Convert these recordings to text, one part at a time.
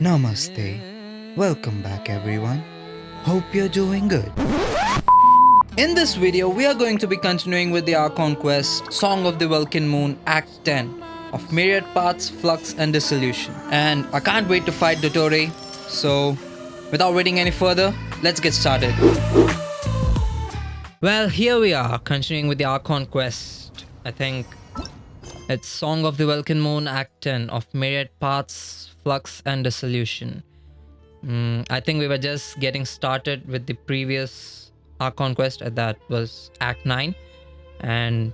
Namaste. Welcome back everyone. Hope you're doing good. In this video, we are going to be continuing with the Archon quest, Song of the Welkin Moon Act 10 of Myriad Paths, Flux and Dissolution. And I can't wait to fight Dottore, so without waiting any further, let's get started. Well, here we are, continuing with the Archon quest. I think it's Song of the Welkin Moon Act 10 of Myriad Paths, Flux and Dissolution. I think we were just getting started with the previous Archon quest, that was Act 9, and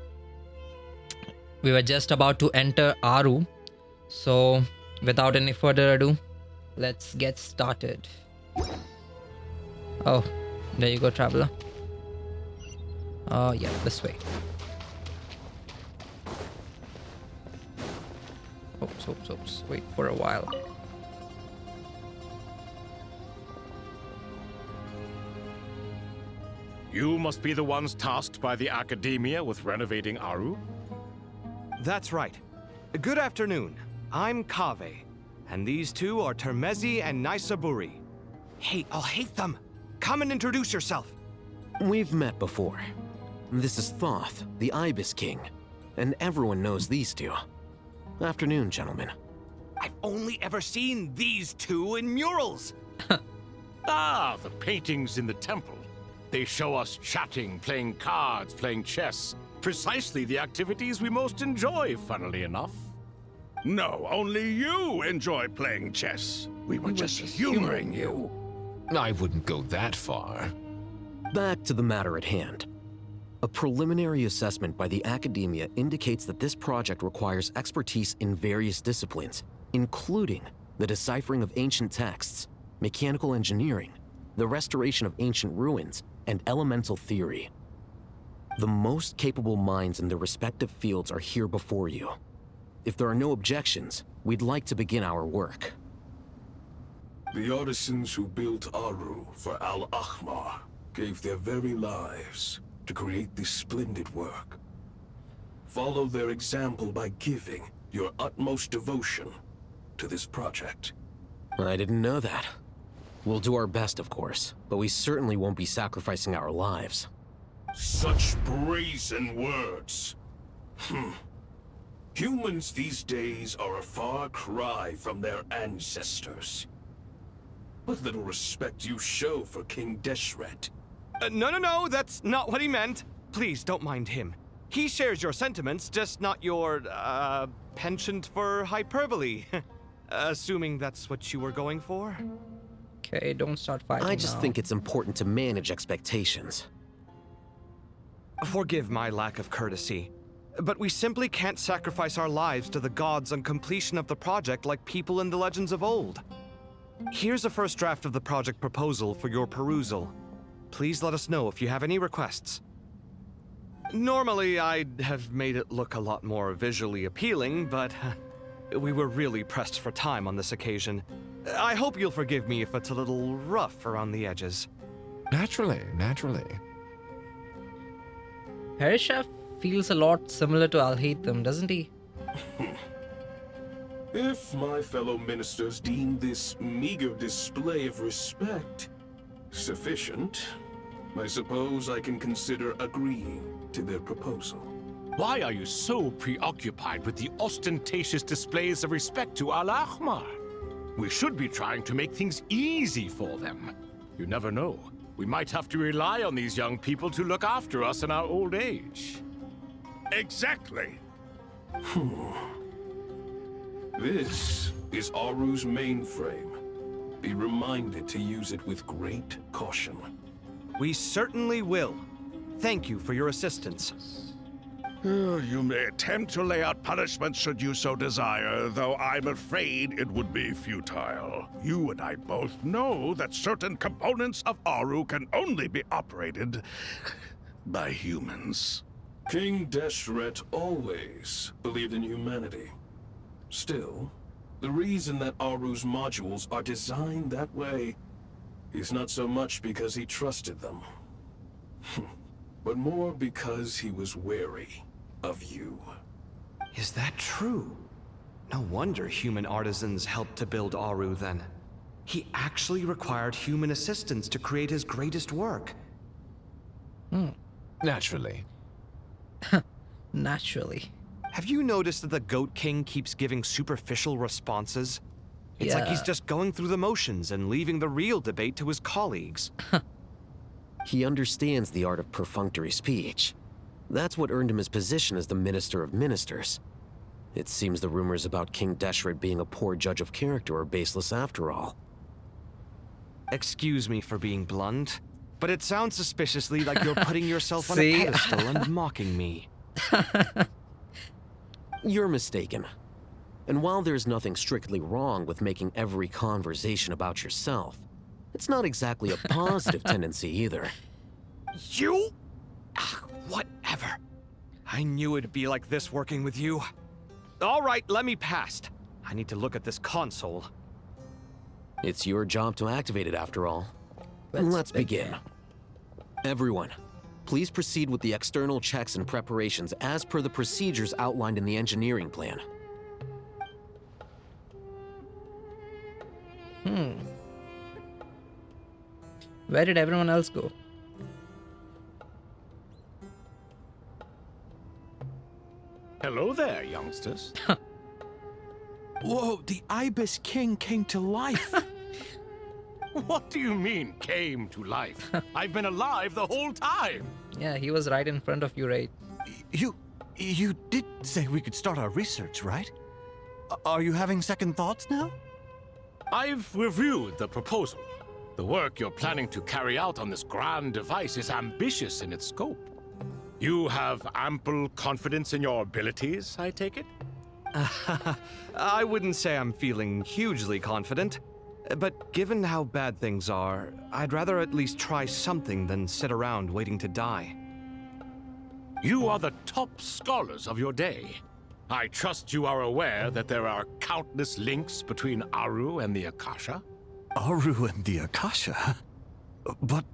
we were just about to enter Aru. So without any further ado, let's get started. Oh, there you go, traveler. Yeah, this way. Oops. Wait for a while. You must be the ones tasked by the Academia with renovating Aru? That's right. Good afternoon. I'm Kaveh, and these two are Termezi and Naisaburi. Hey, I'll hate them. Come and introduce yourself. We've met before. This is Thoth, the Ibis King, and everyone knows these two. Afternoon, gentlemen. I've only ever seen these two in murals. Ah, the paintings in the temple. They show us chatting, playing cards, playing chess. Precisely the activities we most enjoy, funnily enough. No, only you enjoy playing chess. We were just humoring you. I wouldn't go that far. Back to the matter at hand. A preliminary assessment by the Academia indicates that this project requires expertise in various disciplines, including the deciphering of ancient texts, mechanical engineering, the restoration of ancient ruins, and elemental theory. The most capable minds in their respective fields are here before you. If there are no objections, we'd like to begin our work. The artisans who built Aru for Al-Ahmar gave their very lives to create this splendid work. Follow their example by giving your utmost devotion to this project. I didn't know that. We'll do our best, of course, but we certainly won't be sacrificing our lives. Such brazen words. Humans these days are a far cry from their ancestors. What little respect you show for King Deshret. No, that's not what he meant. Please, don't mind him. He shares your sentiments, just not your, penchant for hyperbole. Assuming that's what you were going for? Okay, don't start fighting I just now. think it's important to manage expectations. Forgive my lack of courtesy, but we simply can't sacrifice our lives to the gods on completion of the project like people in the legends of old. Here's a first draft of the project proposal for your perusal. Please let us know if you have any requests. Normally, I'd have made it look a lot more visually appealing, but we were really pressed for time on this occasion. I hope you'll forgive me if it's a little rough around the edges. Naturally. Harishaf feels a lot similar to Al-Haytham, doesn't he? If my fellow ministers deem this meager display of respect sufficient, I suppose I can consider agreeing to their proposal. Why are you so preoccupied with the ostentatious displays of respect to Al-Ahmar? We should be trying to make things easy for them. You never know. We might have to rely on these young people to look after us in our old age. Exactly. This is Aru's mainframe. Be reminded to use it with great caution. We certainly will. Thank you for your assistance. You may attempt to lay out punishment should you so desire, though I'm afraid it would be futile. You and I both know that certain components of Aru can only be operated by humans. King Deshret always believed in humanity. Still, the reason that Aru's modules are designed that way is not so much because he trusted them, but more because he was wary of you. Is that true? No wonder human artisans helped to build Aru then. He actually required human assistance to create his greatest work. Naturally. Naturally. Have you noticed that the Goat King keeps giving superficial responses? It's like he's Yeah. just going through the motions and leaving the real debate to his colleagues. He understands the art of perfunctory speech. That's what earned him his position as the Minister of Ministers. It seems the rumors about King Deshret being a poor judge of character are baseless after all. Excuse me for being blunt, but it sounds suspiciously like you're putting yourself on a See? pedestal and mocking me. You're mistaken. And while there's nothing strictly wrong with making every conversation about yourself, it's not exactly a positive tendency either. You? Whatever. I knew it'd be like this working with you. All right, let me past. I need to look at this console. It's your job to activate it after all. Let's begin. Everyone, please proceed with the external checks and preparations as per the procedures outlined in the engineering plan. Where did everyone else go? Hello there, youngsters. Whoa, the Ibis King came to life. What do you mean, came to life? I've been alive the whole time. Yeah, he was right in front of you, right? You did say we could start our research, right? Are you having second thoughts now? I've reviewed the proposal. The work you're planning to carry out on this grand device is ambitious in its scope. You have ample confidence in your abilities, I take it? I wouldn't say I'm feeling hugely confident, but given how bad things are, I'd rather at least try something than sit around waiting to die. You are the top scholars of your day. I trust you are aware that there are countless links between Aru and the Akasha. Aru and the Akasha? But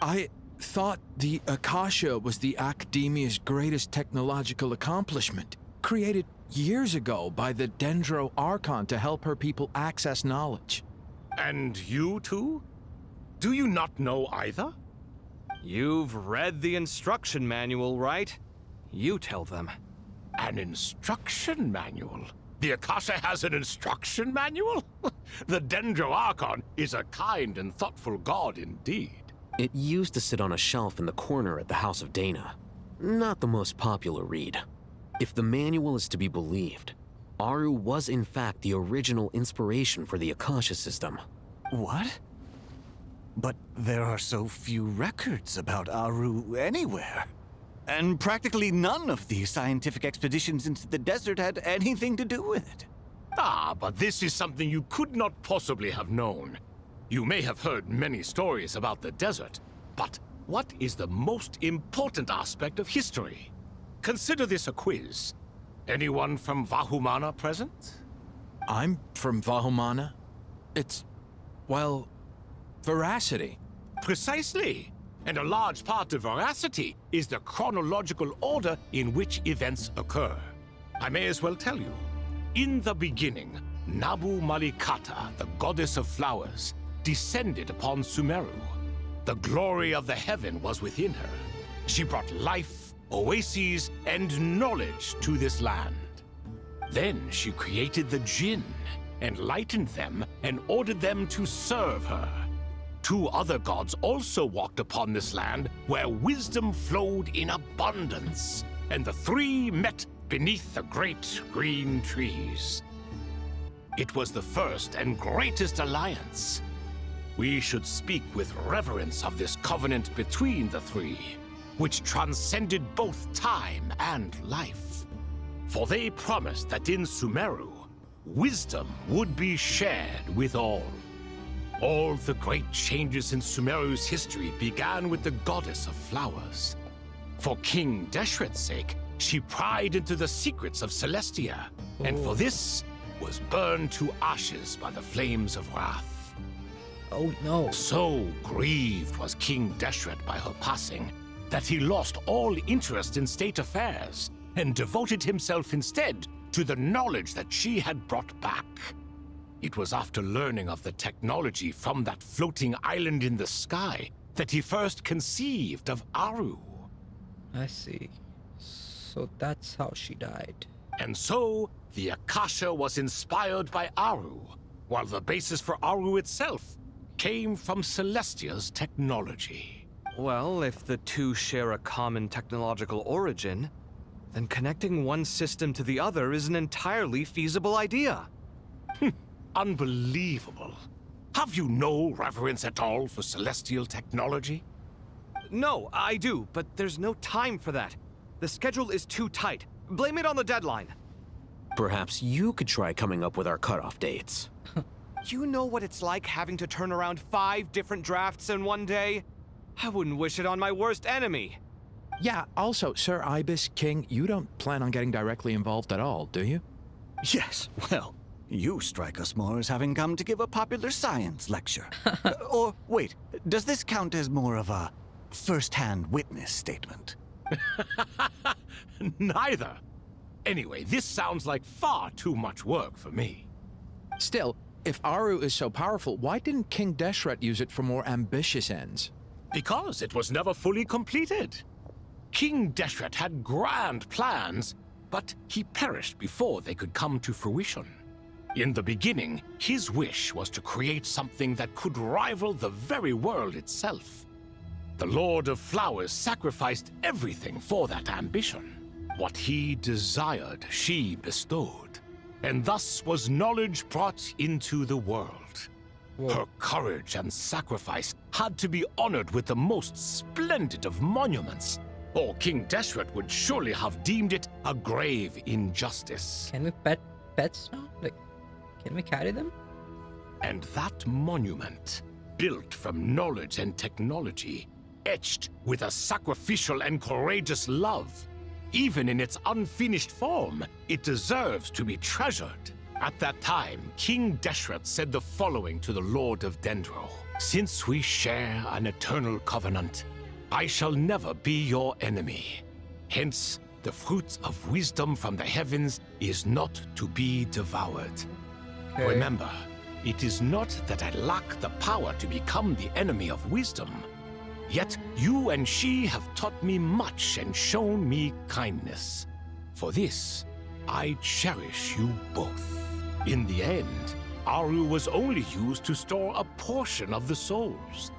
I thought the Akasha was the Academia's greatest technological accomplishment, created years ago by the Dendro Archon to help her people access knowledge. And you too? Do you not know either? You've read the instruction manual, right? You tell them. An instruction manual? The Akasha has an instruction manual? The Dendro Archon is a kind and thoughtful god indeed. It used to sit on a shelf in the corner at the House of Dana. Not the most popular read. If the manual is to be believed, Aru was in fact the original inspiration for the Akasha system. what? But there are so few records about Aru anywhere. And practically none of the scientific expeditions into the desert had anything to do with it. Ah, but this is something you could not possibly have known. You may have heard many stories about the desert, but what is the most important aspect of history? Consider this a quiz. Anyone from Vahumana present? I'm from Vahumana. It's, well, veracity. Precisely. And a large part of veracity is the chronological order in which events occur. I may as well tell you. In the beginning, Nabu Malikata, the goddess of flowers, descended upon Sumeru. The glory of the heaven was within her. She brought life, oases, and knowledge to this land. Then she created the Jinn, enlightened them, and ordered them to serve her. Two other gods also walked upon this land where wisdom flowed in abundance, and the three met beneath the great green trees. It was the first and greatest alliance. We should speak with reverence of this covenant between the three, which transcended both time and life. For they promised that in Sumeru, wisdom would be shared with all. All the great changes in Sumeru's history began with the goddess of flowers. For King Deshret's sake, she pried into the secrets of Celestia, and for this was burned to ashes by the flames of wrath. Oh no. So grieved was King Deshret by her passing that he lost all interest in state affairs and devoted himself instead to the knowledge that she had brought back. It was after learning of the technology from that floating island in the sky that he first conceived of Aru. I see. So that's how she died. And so, the Akasha was inspired by Aru, while the basis for Aru itself came from Celestia's technology. Well, if the two share a common technological origin, then connecting one system to the other is an entirely feasible idea. Unbelievable. Have you no reverence at all for celestial technology? No, I do, but there's no time for that. The schedule is too tight. Blame it on the deadline. Perhaps you could try coming up with our cutoff dates. You know what it's like having to turn around 5 different drafts in one day? I wouldn't wish it on my worst enemy. Yeah, also, Sir Ibis, King, you don't plan on getting directly involved at all, do you? Yes, well, you strike us more as having come to give a popular science lecture. Or, wait, does this count as more of a first-hand witness statement? Neither. Anyway, this sounds like far too much work for me. Still, if Aru is so powerful, why didn't King Deshret use it for more ambitious ends? Because it was never fully completed. King Deshret had grand plans, but he perished before they could come to fruition. In the beginning, his wish was to create something that could rival the very world itself. The Lord of Flowers sacrificed everything for that ambition. What he desired, she bestowed, and thus was knowledge brought into the world. Her courage and sacrifice had to be honored with the most splendid of monuments, or King Deshret would surely have deemed it a grave injustice. Can we pet pets now? Like, can we carry them? And that monument, built from knowledge and technology, etched with a sacrificial and courageous love, even in its unfinished form, it deserves to be treasured. At that time, King Deshret said the following to the Lord of Dendro: "Since we share an eternal covenant, I shall never be your enemy. Hence, the fruit of wisdom from the heavens is not to be devoured." Okay. Remember, it is not that I lack the power to become the enemy of wisdom. Yet you and she have taught me much and shown me kindness. For this, I cherish you both. In the end, Aru was only used to store a portion of the souls.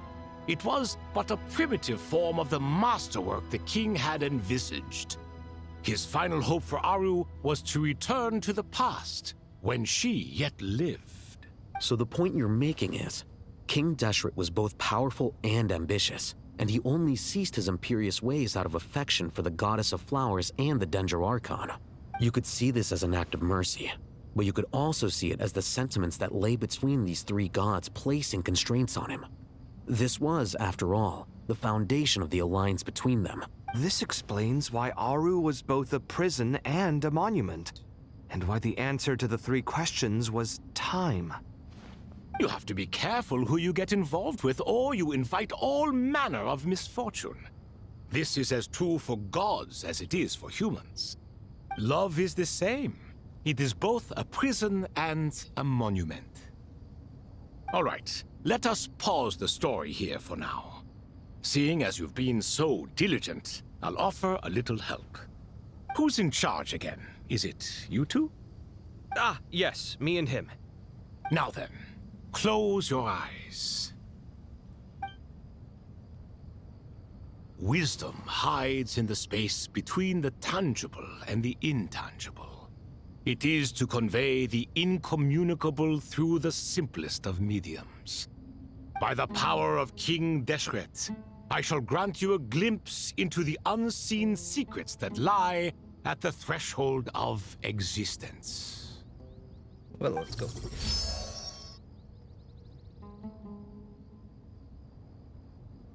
It was but a primitive form of the masterwork the king had envisaged. His final hope for Aru was to return to the past, when she yet lived. So the point you're making is, King Deshret was both powerful and ambitious, and he only ceased his imperious ways out of affection for the goddess of flowers and the Dendro Archon. You could see this as an act of mercy, but you could also see it as the sentiments that lay between these three gods placing constraints on him. This was, after all, the foundation of the alliance between them. This explains why Aru was both a prison and a monument, and why the answer to the 3 questions was time. You have to be careful who you get involved with, or you invite all manner of misfortune. This is as true for gods as it is for humans. Love is the same. It is both a prison and a monument. All right, let us pause the story here for now. Seeing as you've been so diligent, I'll offer a little help. Who's in charge again? Is it you two? Ah, yes, me and him. Now then, close your eyes. Wisdom hides in the space between the tangible and the intangible. It is to convey the incommunicable through the simplest of mediums. By the power of King Deshret, I shall grant you a glimpse into the unseen secrets that lie at the threshold of existence. Well, let's go.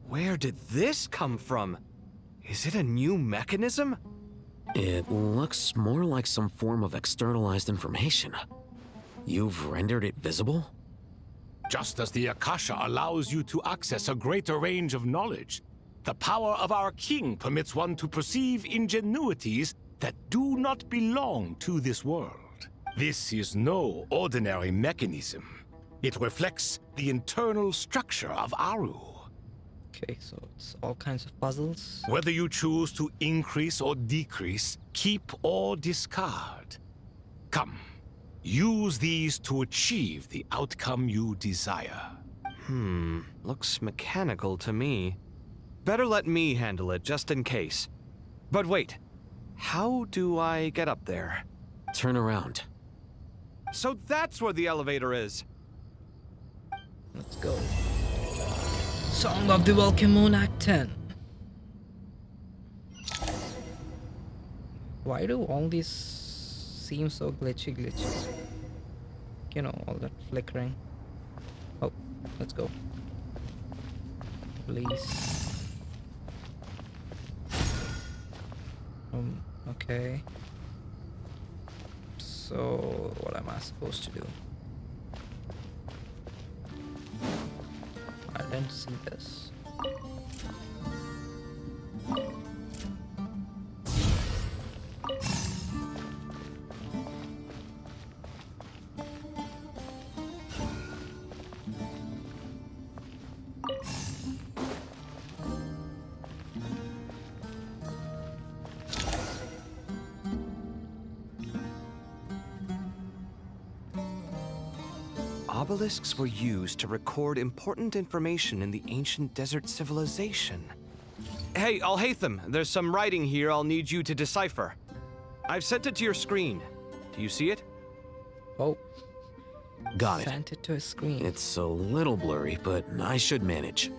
Where did this come from? Is it a new mechanism? It looks more like some form of externalized information. You've rendered it visible? Just as the Akasha allows you to access a greater range of knowledge, the power of our king permits one to perceive ingenuities that do not belong to this world. This is no ordinary mechanism. It reflects the internal structure of Aru. Okay, so it's all kinds of puzzles. Whether you choose to increase or decrease, keep or discard. Come, use these to achieve the outcome you desire. Looks mechanical to me. Better let me handle it, just in case. But wait, how do I get up there? Turn around. So that's where the elevator is. Let's go. Song of the Welkin Moon Act 10. Why do all these seem so glitchy? You know, all that flickering. Oh, let's go. Please. Okay. So, what am I supposed to do? I didn't see this. Obelisks were used to record important information in the ancient desert civilization. Hey, Al-Haytham, there's some writing here I'll need you to decipher. I've sent it to your screen. Do you see it? Oh, Got it. sent it to a screen. It's a little blurry, but I should manage.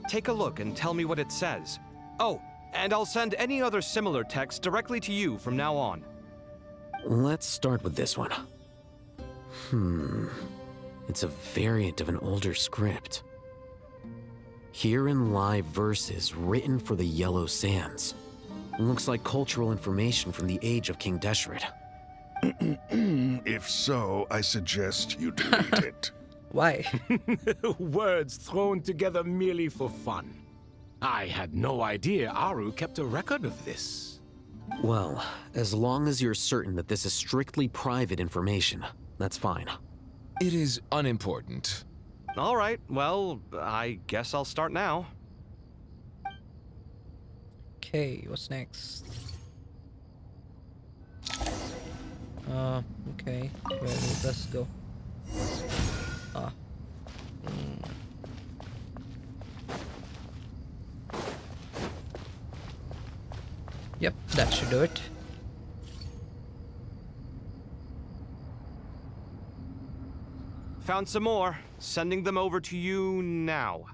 Take a look and tell me what it says. Oh, and I'll send any other similar text directly to you from now on. Let's start with this one. It's a variant of an older script. Herein lie verses written for the Yellow Sands. Looks like cultural information from the age of King Deshret. If so, I suggest you delete it. Why? Words thrown together merely for fun. I had no idea Aru kept a record of this. Well, as long as you're certain that this is strictly private information, that's fine. It is unimportant. All right, well, I guess I'll start now. Okay, what's next? Okay, where will this go? Ah. Yep, that should do it. Found some more. Sending them over to you now.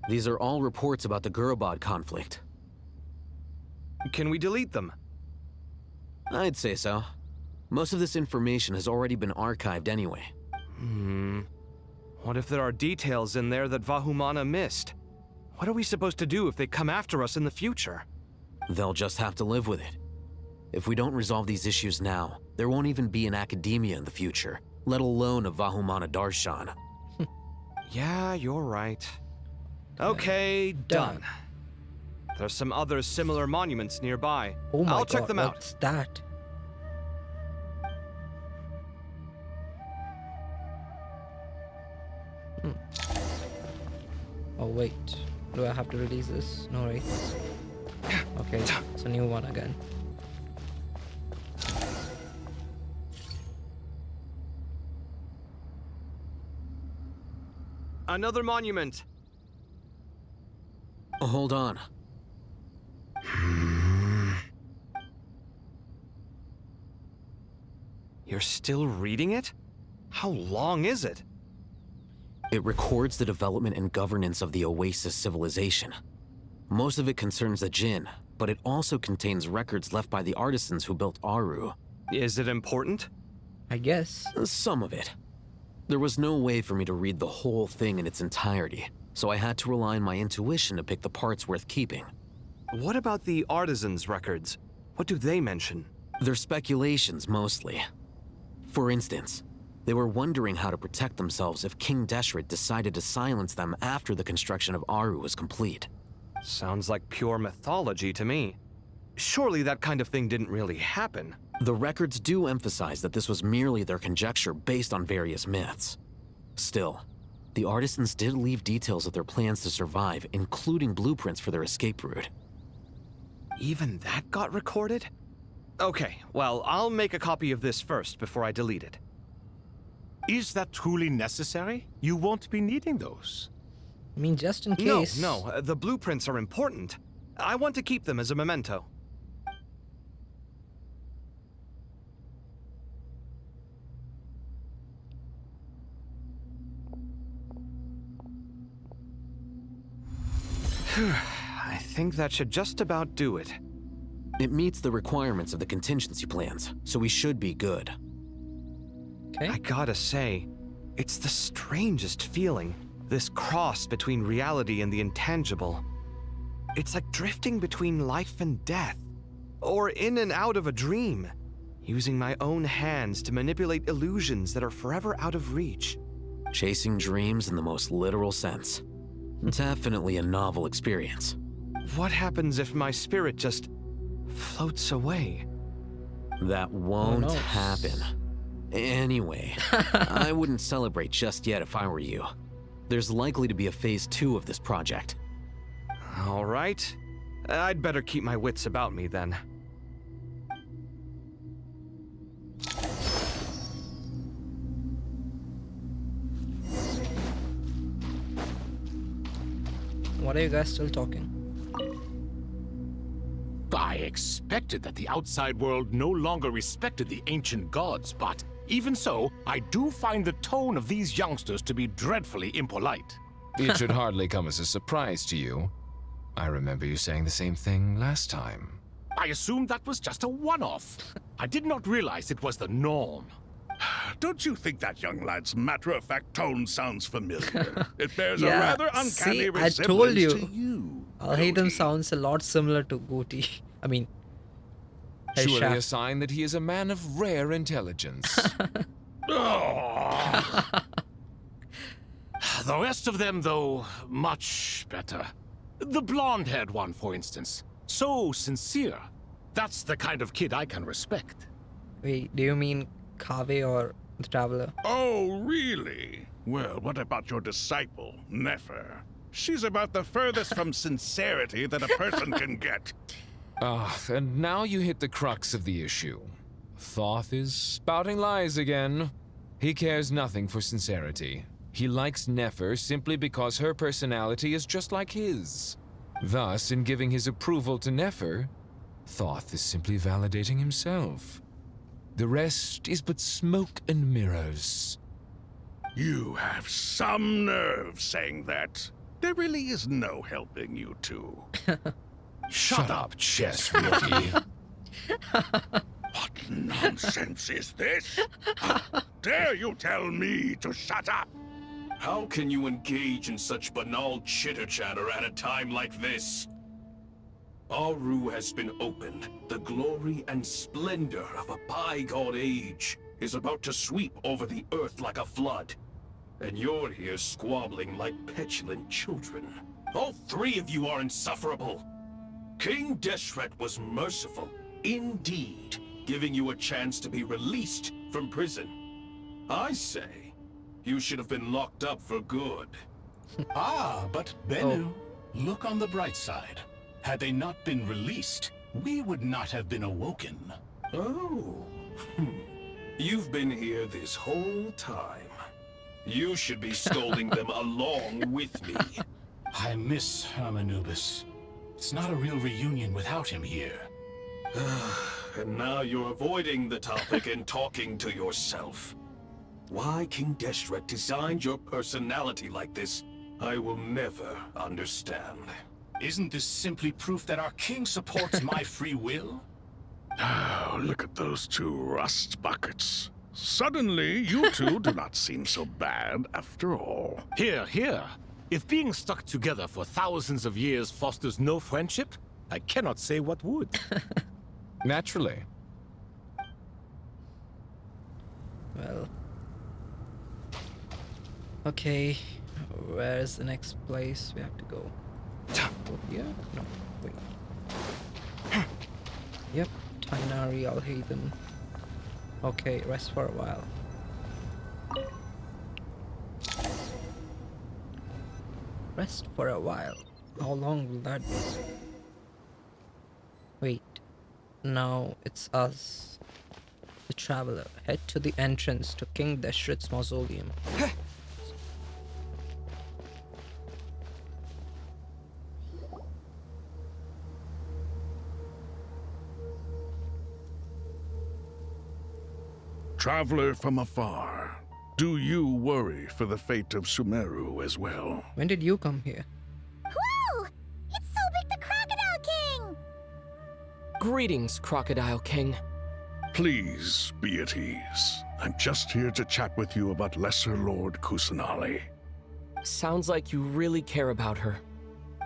These are all reports about the Gurubad conflict. Can we delete them? I'd say so. Most of this information has already been archived anyway. What if there are details in there that Vahumana missed? What are we supposed to do if they come after us in the future? They'll just have to live with it. If we don't resolve these issues now, there won't even be an academia in the future, let alone a Vahumana Darshan. Yeah, you're right. Okay, done. There's some other similar monuments nearby. Oh my I'll god, check them out. what's that? Oh wait, do I have to release this? No, right? Okay, it's a new one again. Another monument. Hold on. You're still reading it? How long is it? It records the development and governance of the Oasis civilization. Most of it concerns the Jinn, but it also contains records left by the artisans who built Aru. Is it important? I guess. Some of it. There was no way for me to read the whole thing in its entirety, so I had to rely on my intuition to pick the parts worth keeping. What about the artisans' records? What do they mention? They're speculations, mostly. For instance, they were wondering how to protect themselves if King Deshret decided to silence them after the construction of Aru was complete. Sounds like pure mythology to me. Surely that kind of thing didn't really happen. The records do emphasize that this was merely their conjecture based on various myths. Still, the artisans did leave details of their plans to survive, including blueprints for their escape route. Even that got recorded? Okay, well, I'll make a copy of this first before I delete it. Is that truly necessary? You won't be needing those. I mean, just in case. No, the blueprints are important. I want to keep them as a memento. I think that should just about do it. It meets the requirements of the contingency plans, so we should be good. Okay. I gotta say, it's the strangest feeling, this cross between reality and the intangible. It's like drifting between life and death, or in and out of a dream, using my own hands to manipulate illusions that are forever out of reach. Chasing dreams in the most literal sense. Definitely a novel experience. What happens if my spirit just floats away? That won't knows? happen. Anyway, I wouldn't celebrate just yet if I were you. There's likely to be a phase 2 of this project. All right. I'd better keep my wits about me then. What are you guys still talking? I expected that the outside world no longer respected the ancient gods, but even so, I do find the tone of these youngsters to be dreadfully impolite. It should hardly come as a surprise to you. I remember you saying the same thing last time. I assumed that was just a one-off. I did not realize it was the norm. Don't you think that young lad's matter-of-fact tone sounds familiar? It bears Yeah, a rather uncanny see, I resemblance told you. to you. Alhaitham Goatee. sounds a lot similar to Goatee. I mean, Surely a Shaft. sign that he is a man of rare intelligence. Oh, The rest of them, though, much better. The blonde-haired one, for instance. So sincere. That's the kind of kid I can respect. Wait, do you mean Kave or the Traveler? oh, really? Well, what about your disciple, Nefer? She's about the furthest from sincerity that a person can get. And now you hit the crux of the issue. Thoth is spouting lies again. He cares nothing for sincerity. He likes Nefer simply because her personality is just like his. Thus, in giving his approval to Nefer, Thoth is simply validating himself. The rest is but smoke and mirrors. You have some nerve saying that. There really is no helping you two. Shut up, chess rookie. What nonsense is this? How dare you tell me to shut up? How can you engage in such banal chitter-chatter at a time like this? Aru has been opened. The glory and splendor of a bygone age is about to sweep over the earth like a flood. And you're here squabbling like petulant children. All three of you are insufferable. King Deshret was merciful, indeed, giving you a chance to be released from prison. I say, you should have been locked up for good. But Bennu, look on the bright side. Had they not been released, we would not have been awoken. Oh. You've been here this whole time. You should be scolding them along with me. I miss Hermanubis. It's not a real reunion without him here. And now you're avoiding the topic and talking to yourself. Why King Deshret designed your personality like this, I will never understand. Isn't this simply proof that our king supports my free will? Oh, look at those two rust buckets. Suddenly, you two do not seem so bad after all. Here, here. If being stuck together for thousands of years fosters no friendship, I cannot say what would. Naturally. Well. Okay. Where's the next place we have to go? Go here? No, wait. Yep. Tainari, Alhaitham. Okay, rest for a while. Rest for a while. How long will that be? Wait. Now it's us. The traveler. Head to the entrance to King Deshret's mausoleum. Traveler from afar, do you worry for the fate of Sumeru as well? When did you come here? Whoa! It's Sobek the Crocodile King! Greetings, Crocodile King. Please be at ease. I'm just here to chat with you about Lesser Lord Kusanali. Sounds like you really care about her.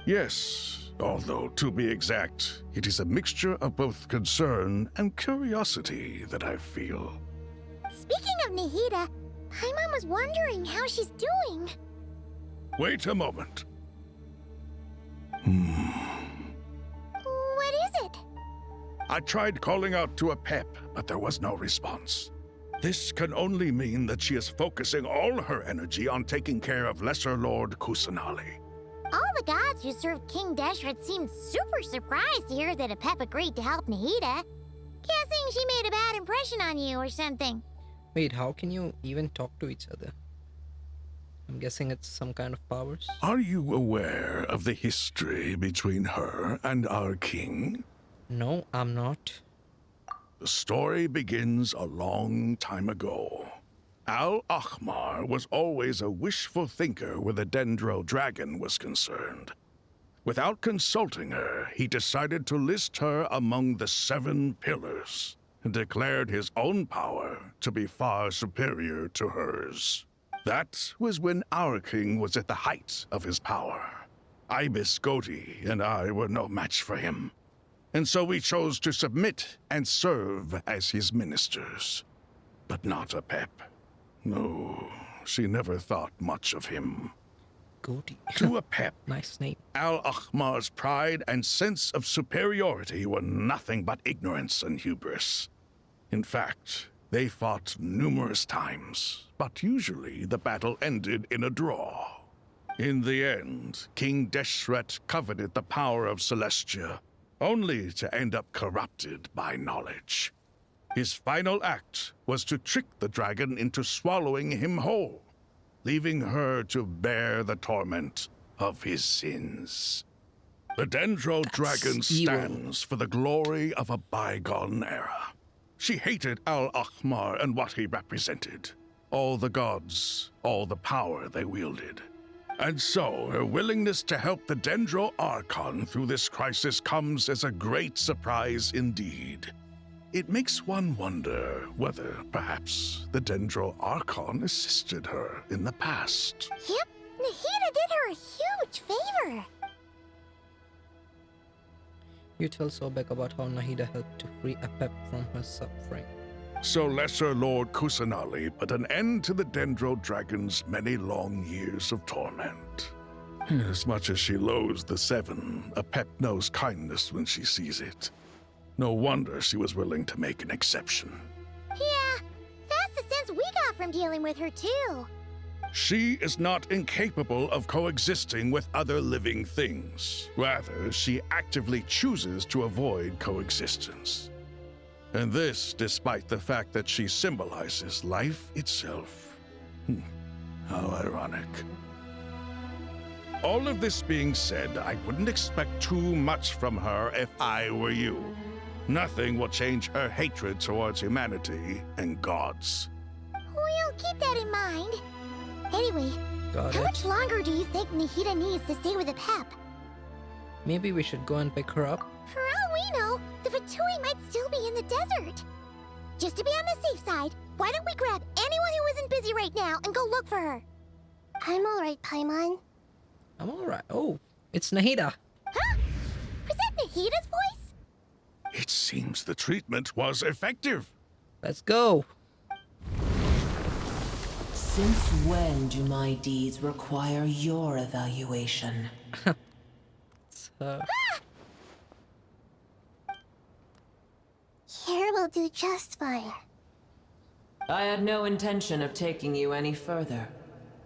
Yes, although to be exact, it is a mixture of both concern and curiosity that I feel. Speaking of Nahida, Paimon was wondering how she's doing. Wait a moment. What is it? I tried calling out to a pep, but there was no response. This can only mean that she is focusing all her energy on taking care of Lesser Lord Kusanali. All the gods who served King Deshret seemed super surprised to hear that Apep agreed to help Nahida. Guessing she made a bad impression on you or something. Wait, how can you even talk to each other? I'm guessing it's some kind of powers. Are you aware of the history between her and our king? No, I'm not. The story begins a long time ago. Al-Ahmar was always a wishful thinker where the Dendro dragon was concerned. Without consulting her, he decided to list her among the 7 pillars and declared his own power to be far superior to hers. That was when our king was at the height of his power. Ibis Goti and I were no match for him, and so we chose to submit and serve as his ministers. But not Apep. No, she never thought much of him. Goatee. To Apep, Nice name. Al-Ahmar's pride and sense of superiority were nothing but ignorance and hubris. In fact, they fought numerous times, but usually the battle ended in a draw. In the end, King Deshret coveted the power of Celestia, only to end up corrupted by knowledge. His final act was to trick the dragon into swallowing him whole, leaving her to bear the torment of his sins. The Dendro dragon stands for the glory of a bygone era. She hated Al-Ahmar and what he represented. All the gods, all the power they wielded. And so, her willingness to help the Dendro Archon through this crisis comes as a great surprise indeed. It makes one wonder whether, perhaps, the Dendro Archon assisted her in the past. Yep, Nahida did her a huge favor. You tell Sobek about how Nahida helped to free Apep from her suffering. So Lesser Lord Kusanali put an end to the Dendro Dragon's many long years of torment. As much as she loathes the 7, Apep knows kindness when she sees it. No wonder she was willing to make an exception. Yeah, that's the sense we got from dealing with her too. She is not incapable of coexisting with other living things. Rather, she actively chooses to avoid coexistence. And this despite the fact that she symbolizes life itself. How ironic. All of this being said, I wouldn't expect too much from her if I were you. Nothing will change her hatred towards humanity and gods. We'll keep that in mind. Anyway, Got how it. much longer do you think Nahida needs to stay with Apep? Maybe we should go and pick her up. For all we know, the Fatui might still be in the desert. Just to be on the safe side, why don't we grab anyone who isn't busy right now and go look for her? I'm alright, Paimon. I'm alright. Oh, it's Nahida. Huh? Was that Nahida's voice? It seems the treatment was effective. Let's go. Since when do my deeds require your evaluation? Here will do just fine. I had no intention of taking you any further.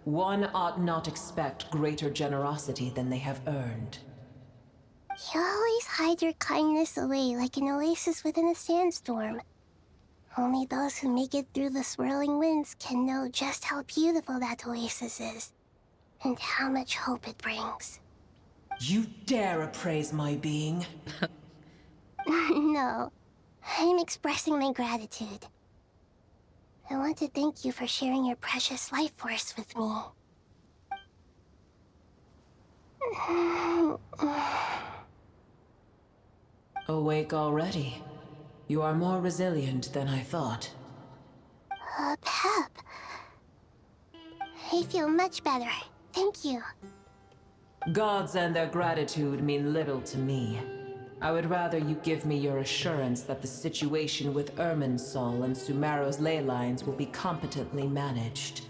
One ought not expect greater generosity than they have earned. You always hide your kindness away like an oasis within a sandstorm. Only those who make it through the swirling winds can know just how beautiful that oasis is, and how much hope it brings. You dare appraise my being? No, I'm expressing my gratitude. I want to thank you for sharing your precious life force with me. Awake already. You are more resilient than I thought. Pep. I feel much better. Thank you. Gods and their gratitude mean little to me. I would rather you give me your assurance that the situation with Irminsul and Sumeru's ley lines will be competently managed.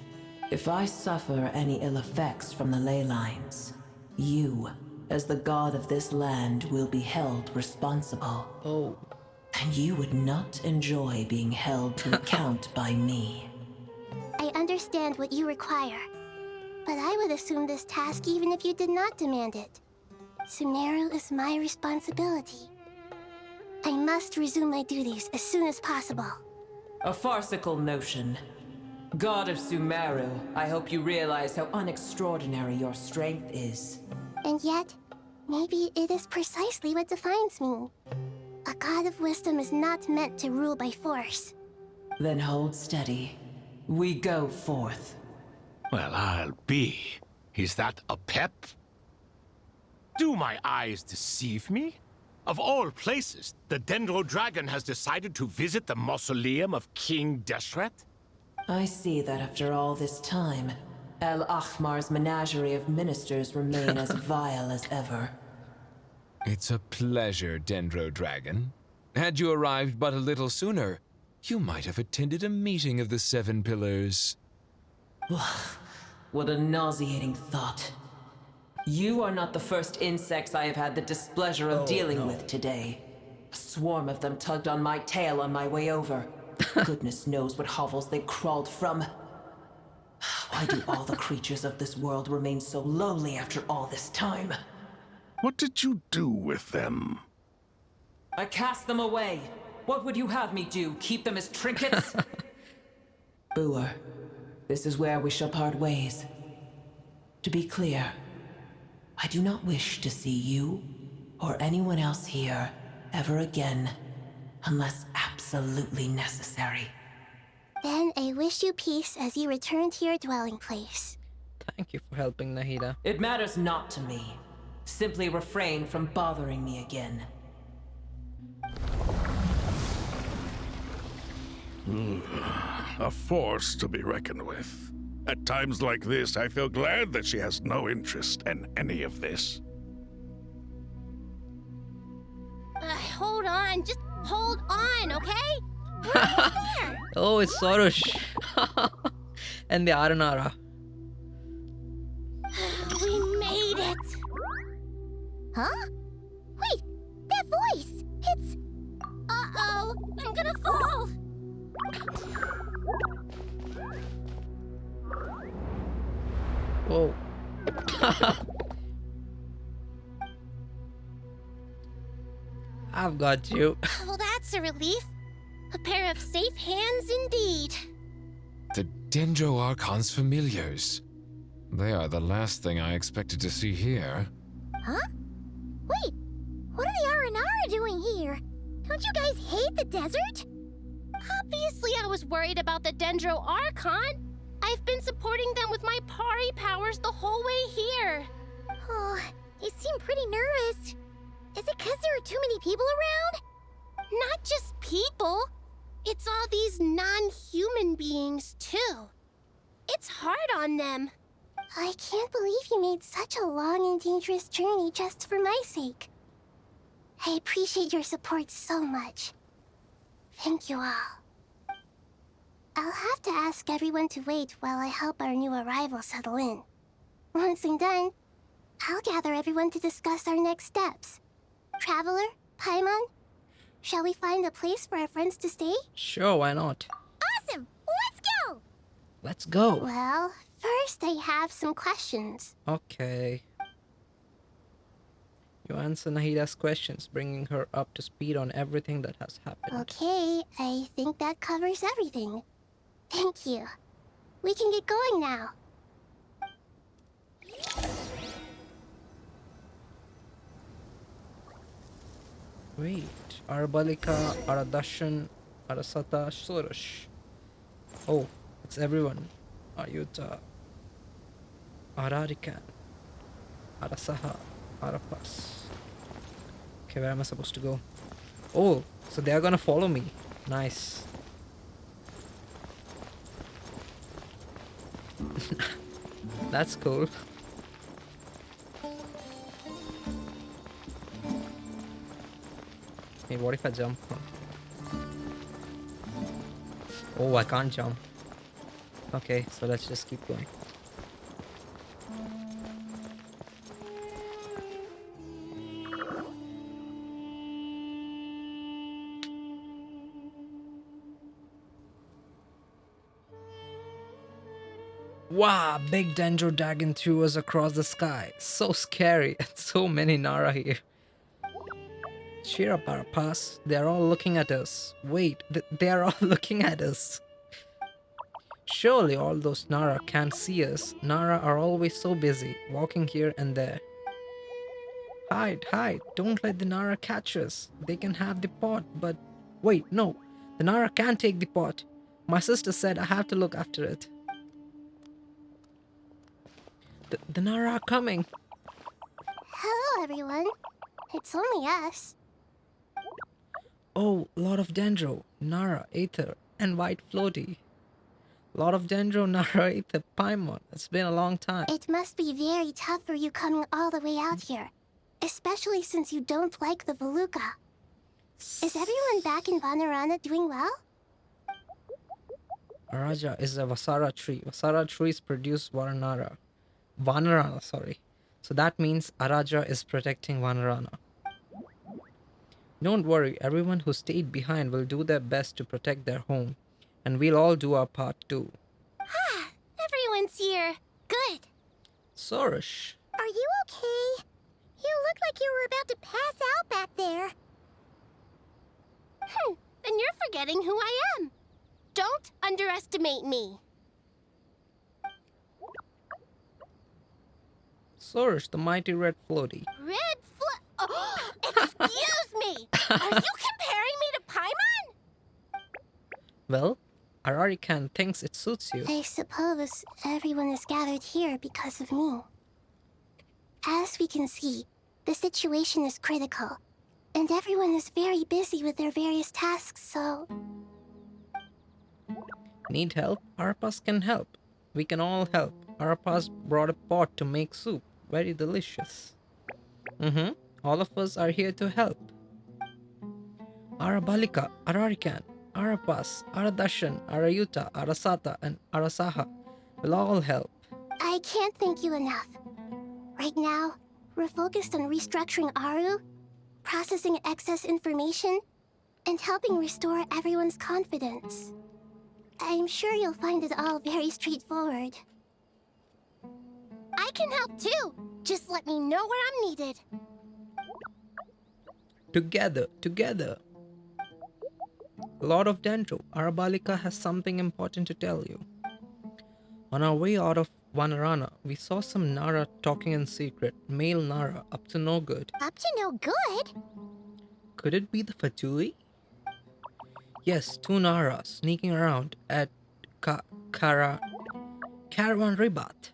If I suffer any ill effects from the ley lines, you, as the god of this land, will be held responsible. Oh. And you would not enjoy being held to account by me. I understand what you require, but I would assume this task even if you did not demand it. Sumeru is my responsibility. I must resume my duties as soon as possible. A farcical notion. God of Sumeru, I hope you realize how unextraordinary your strength is. And yet, maybe it is precisely what defines me. A god of wisdom is not meant to rule by force. Then hold steady. We go forth. Well, I'll be. Is that a pep? Do my eyes deceive me? Of all places, the Dendro Dragon has decided to visit the mausoleum of King Deshret? I see that after all this time, El Ahmar's menagerie of ministers remain as vile as ever. It's a pleasure, Dendro Dragon. Had you arrived but a little sooner, you might have attended a meeting of the Seven Pillars. What a nauseating thought. You are not the first insects I have had the displeasure of dealing with today. A swarm of them tugged on my tail on my way over. Goodness knows what hovels they crawled from. Why do all the creatures of this world remain so lowly after all this time? What did you do with them? I cast them away. What would you have me do? Keep them as trinkets? Booer, this is where we shall part ways. To be clear, I do not wish to see you or anyone else here ever again, unless absolutely necessary. Then I wish you peace as you return to your dwelling place. Thank you for helping, Nahida. It matters not to me. Simply refrain from bothering me again. A force to be reckoned with. At times like this, I feel glad that she has no interest in any of this. Hold on, just hold on, okay? We're almost there. Oh, it's Sorush. And the Aranara. We made it! Huh? Wait, that voice! It's... Uh-oh, I'm gonna fall! Whoa. I've got you. Well, that's a relief. A pair of safe hands indeed. The Dendro Archon's familiars. They are the last thing I expected to see here. Huh? Wait, what are the Aranara doing here? Don't you guys hate the desert? Obviously I was worried about the Dendro Archon. I've been supporting them with my Pari powers the whole way here. Oh, you seem pretty nervous. Is it because there are too many people around? Not just people. It's all these non-human beings, too. It's hard on them. I can't believe you made such a long and dangerous journey just for my sake. I appreciate your support so much. Thank you all. I'll have to ask everyone to wait while I help our new arrival settle in. Once I'm done, I'll gather everyone to discuss our next steps. Traveler, Paimon, shall we find a place for our friends to stay? Sure, why not? Awesome! Let's go. Well, first I have some questions. Okay. You answer Nahida's questions, bringing her up to speed on everything that has happened. Okay, I think that covers everything. Thank you. We can get going now. Wait. Arabalika, Aradashan, Arasata, Sorosh. Oh, it's everyone. Ayuta, Ararikan, Arasaha, Arapas. Okay, where am I supposed to go? Oh, so they are gonna follow me. Nice. That's cool. Hey, what if I jump? Oh, I can't jump. Okay, so let's just keep going. Wow, big Dendro dragon threw us across the sky. So scary, and so many Nara here. Cheer up, Arapas. They are all looking at us. Wait, they are all looking at us. Surely all those Nara can't see us. Nara are always so busy, walking here and there. Hide, hide. Don't let the Nara catch us. They can have the pot, but... Wait, no. The Nara can't take the pot. My sister said I have to look after it. The Nara are coming. Hello, everyone. It's only us. Oh, lot of Dendro, Nara, Aether, and White Floaty. Lot of Dendro, Nara, Aether, Paimon. It's been a long time. It must be very tough for you coming all the way out here. Especially since you don't like the Voluka. Is everyone back in Vanarana doing well? Araja is a Vasara tree. Vasara trees produce Vanarana, sorry. So that means Araja is protecting Vanarana. Don't worry, everyone who stayed behind will do their best to protect their home. And we'll all do our part too. Ah, everyone's here. Good. Sorosh. Are you okay? You look like you were about to pass out back there. Then you're forgetting who I am. Don't underestimate me. Sorosh, the mighty red floaty. Oh, excuse me! Are you comparing me to Paimon? Well, Ararikan thinks it suits you. I suppose everyone is gathered here because of me. As we can see, the situation is critical, and everyone is very busy with their various tasks, so... Need help? Arapas can help. We can all help. Arapas brought a pot to make soup. Very delicious. All of us are here to help. Arabalika, Ararikan, Arapas, Aradashan, Arayuta, Arasata, and Arasaha will all help. I can't thank you enough. Right now, we're focused on restructuring Aru, processing excess information, and helping restore everyone's confidence. I'm sure you'll find it all very straightforward. I can help too. Just let me know where I'm needed. Together. Lord of Dendro, Arabalika has something important to tell you. On our way out of Vanarana, we saw some Nara talking in secret. Male Nara, up to no good. Up to no good? Could it be the Fatui? Yes, two Nara sneaking around at Caravan Ribat.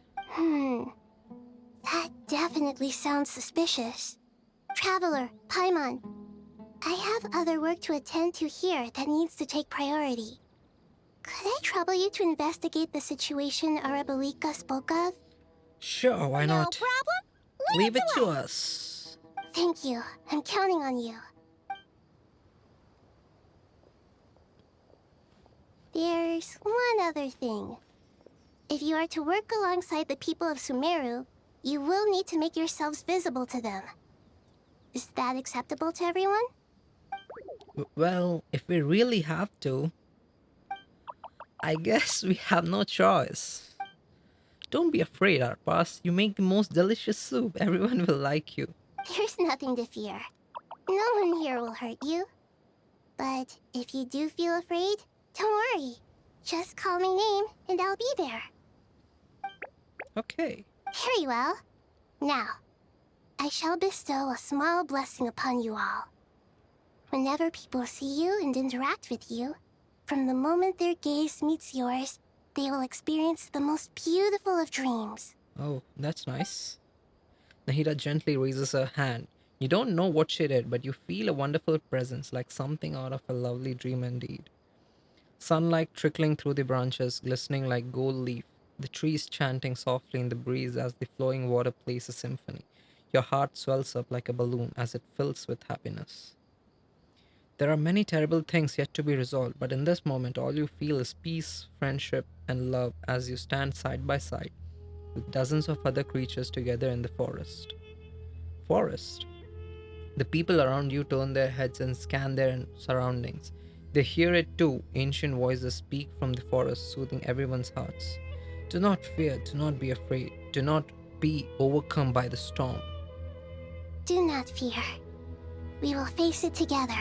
That definitely sounds suspicious. Traveler, Paimon, I have other work to attend to here that needs to take priority. Could I trouble you to investigate the situation Arabalika spoke of? Sure, why not? No problem. Leave it to us. Thank you. I'm counting on you. There's one other thing. If you are to work alongside the people of Sumeru, you will need to make yourselves visible to them. Is that acceptable to everyone? Well, if we really have to. I guess we have no choice. Don't be afraid, Arpas. You make the most delicious soup. Everyone will like you. There's nothing to fear. No one here will hurt you. But if you do feel afraid, don't worry. Just call my name and I'll be there. Okay. Very well. Now, I shall bestow a small blessing upon you all. Whenever people see you and interact with you, from the moment their gaze meets yours, they will experience the most beautiful of dreams. Oh, that's nice. Nahida gently raises her hand. You don't know what she did, but you feel a wonderful presence, like something out of a lovely dream indeed. Sunlight trickling through the branches, glistening like gold leaf. The trees chanting softly in the breeze as the flowing water plays a symphony. Your heart swells up like a balloon as it fills with happiness. There are many terrible things yet to be resolved, but in this moment all you feel is peace, friendship, and love as you stand side by side with dozens of other creatures together in the forest. Forest? The people around you turn their heads and scan their surroundings. They hear it too. Ancient voices speak from the forest, soothing everyone's hearts. Do not fear, do not be afraid, do not be overcome by the storm. Do not fear. We will face it together.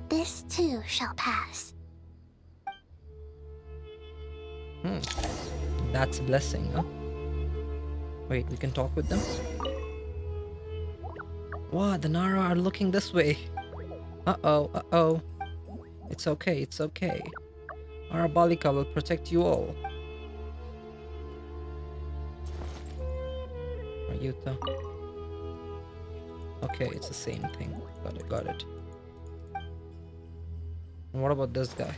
This too shall pass. That's a blessing, huh? Wait, we can talk with them? Wow, the Nara are looking this way. Uh-oh, uh-oh. It's okay, it's okay. Arabalika will protect you all. Ayuta. Okay, it's the same thing. Got it. And what about this guy?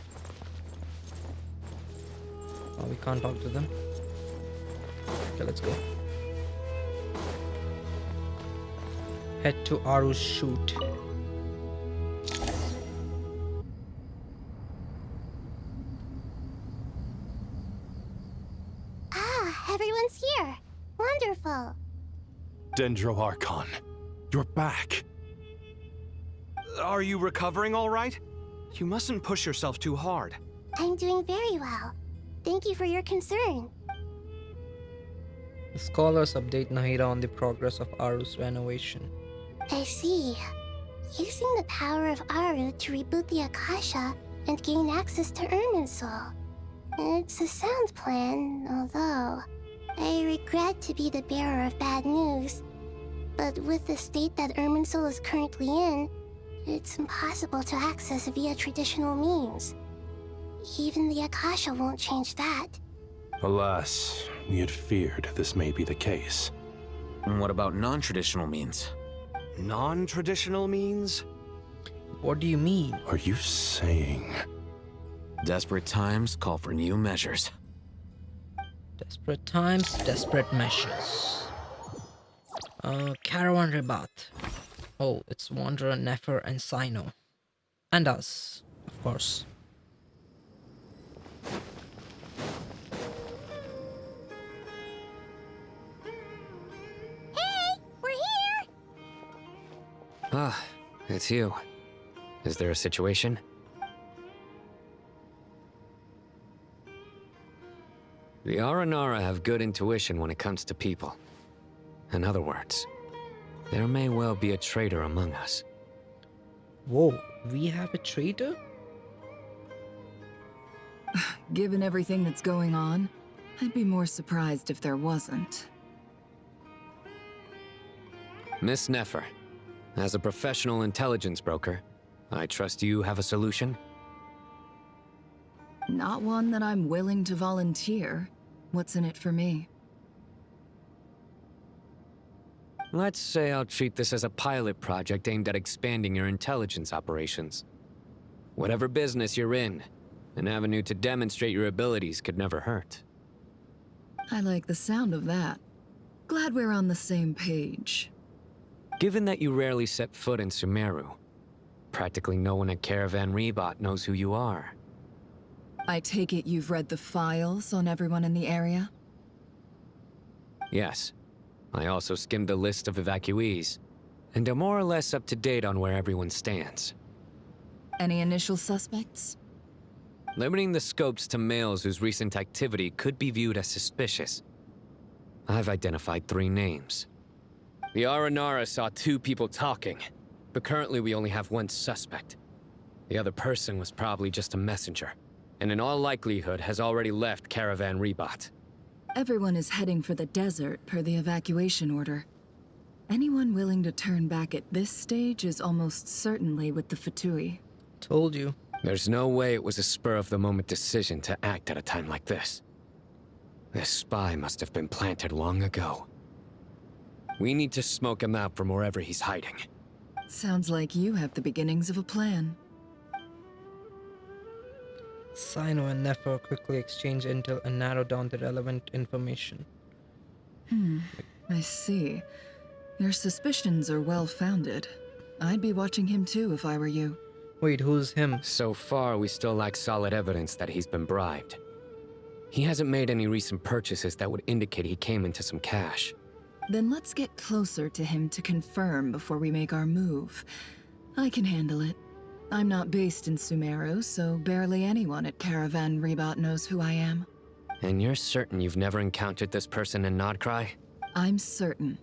Oh, we can't talk to them. Okay, let's go. Head to Aru's shoot. Ah, everyone's here. Wonderful. Dendro Archon, you're back. Are you recovering all right? You mustn't push yourself too hard. I'm doing very well. Thank you for your concern. The scholars update Nahida on the progress of Aru's renovation. I see. Using the power of Aru to reboot the Akasha and gain access to Irminsul. It's a sound plan, although I regret to be the bearer of bad news. But with the state that Irminsul is currently in, it's impossible to access via traditional means. Even the Akasha won't change that. Alas, we had feared this may be the case. And what about non-traditional means? Non-traditional means? What do you mean? Are you saying... Desperate times call for new measures. Desperate times, desperate measures. Caravan Rebath. Oh, it's Wanderer, Nefer, and Sino. And us, of course. Hey, we're here! Ah, it's you. Is there a situation? The Aranara have good intuition when it comes to people. In other words, there may well be a traitor among us. Whoa, we have a traitor? Given everything that's going on, I'd be more surprised if there wasn't. Miss Nefer, as a professional intelligence broker, I trust you have a solution? Not one that I'm willing to volunteer. What's in it for me? Let's say I'll treat this as a pilot project aimed at expanding your intelligence operations. Whatever business you're in, an avenue to demonstrate your abilities could never hurt. I like the sound of that. Glad we're on the same page. Given that you rarely set foot in Sumeru, practically no one at Caravan Rebot knows who you are. I take it you've read the files on everyone in the area? Yes. I also skimmed the list of evacuees, and am more or less up to date on where everyone stands. Any initial suspects? Limiting the scopes to males whose recent activity could be viewed as suspicious. I've identified 3 names. The Aranara saw 2 people talking, but currently we only have 1 suspect. The other person was probably just a messenger, and in all likelihood has already left Caravan Rebot. Everyone is heading for the desert per the evacuation order. Anyone willing to turn back at this stage is almost certainly with the Fatui. Told you. There's no way it was a spur-of-the-moment decision to act at a time like this. This spy must have been planted long ago. We need to smoke him out from wherever he's hiding. Sounds like you have the beginnings of a plan. Sino and Nefer quickly exchange intel and narrow down the relevant information. I see. Your suspicions are well-founded. I'd be watching him too if I were you. Wait, who's him? So far, we still lack solid evidence that he's been bribed. He hasn't made any recent purchases that would indicate he came into some cash. Then let's get closer to him to confirm before we make our move. I can handle it. I'm not based in Sumeru, so barely anyone at Caravan Rebot knows who I am. And you're certain you've never encountered this person in Nodcry? I'm certain.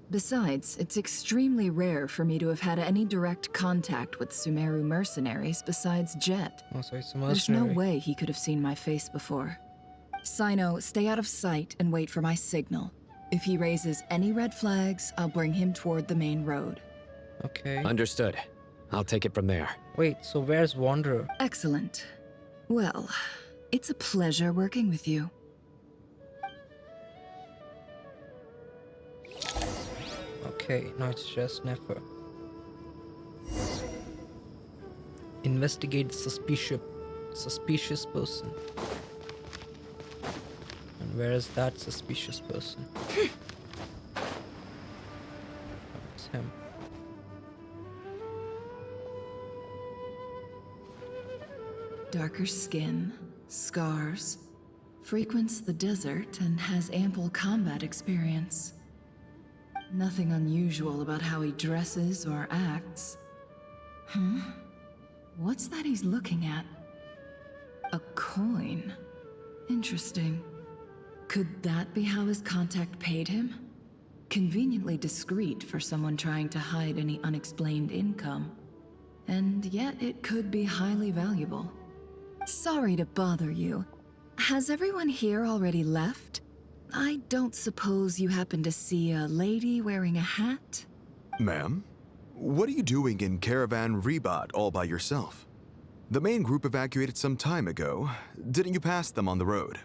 Besides, it's extremely rare for me to have had any direct contact with Sumeru mercenaries besides Jet. Oh, so it's a There's no mercenary. way he could have seen my face before. Sino, stay out of sight and wait for my signal. If he raises any red flags, I'll bring him toward the main road. Okay. Understood. I'll take it from there. Wait, so where's Wanderer? Excellent. Well, it's a pleasure working with you. Okay, now it's just Nefer. Investigate suspicious person. And where is that suspicious person? It's him. Darker skin, scars, frequents the desert and has ample combat experience. Nothing unusual about how he dresses or acts. What's that he's looking at? A coin. Interesting. Could that be how his contact paid him? Conveniently discreet for someone trying to hide any unexplained income. And yet it could be highly valuable. Sorry to bother you. Has everyone here already left? I don't suppose you happen to see a lady wearing a hat? Ma'am, what are you doing in Caravan Rebot all by yourself? The main group evacuated some time ago. Didn't you pass them on the road?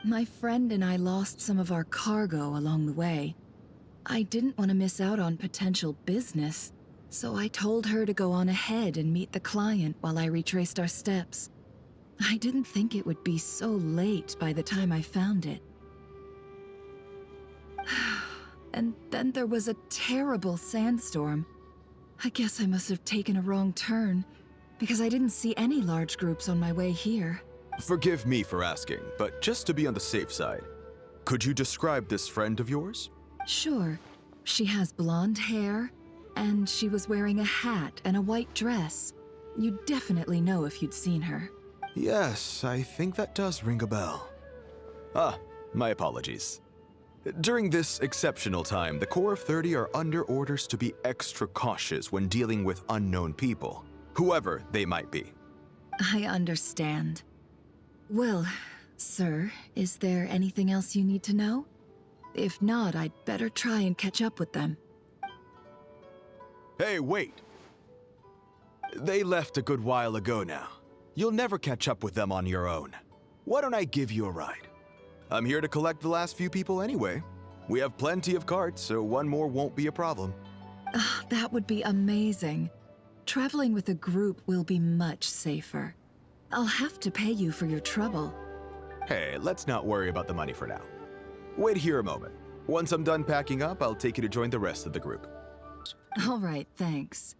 My friend and I lost some of our cargo along the way. I didn't want to miss out on potential business, so I told her to go on ahead and meet the client while I retraced our steps. I didn't think it would be so late by the time I found it. And then there was a terrible sandstorm. I guess I must have taken a wrong turn, because I didn't see any large groups on my way here. Forgive me for asking, but just to be on the safe side, could you describe this friend of yours? Sure. She has blonde hair, and she was wearing a hat and a white dress. You'd definitely know if you'd seen her. Yes, I think that does ring a bell. Ah, my apologies. During this exceptional time, the Core of 30 are under orders to be extra cautious when dealing with unknown people, whoever they might be. I understand. Well, sir, is there anything else you need to know? If not, I'd better try and catch up with them. Hey, wait! They left a good while ago now. You'll never catch up with them on your own. Why don't I give you a ride? I'm here to collect the last few people anyway. We have plenty of carts, so one more won't be a problem. That would be amazing. Traveling with a group will be much safer. I'll have to pay you for your trouble. Hey, let's not worry about the money for now. Wait here a moment. Once I'm done packing up, I'll take you to join the rest of the group. All right, thanks.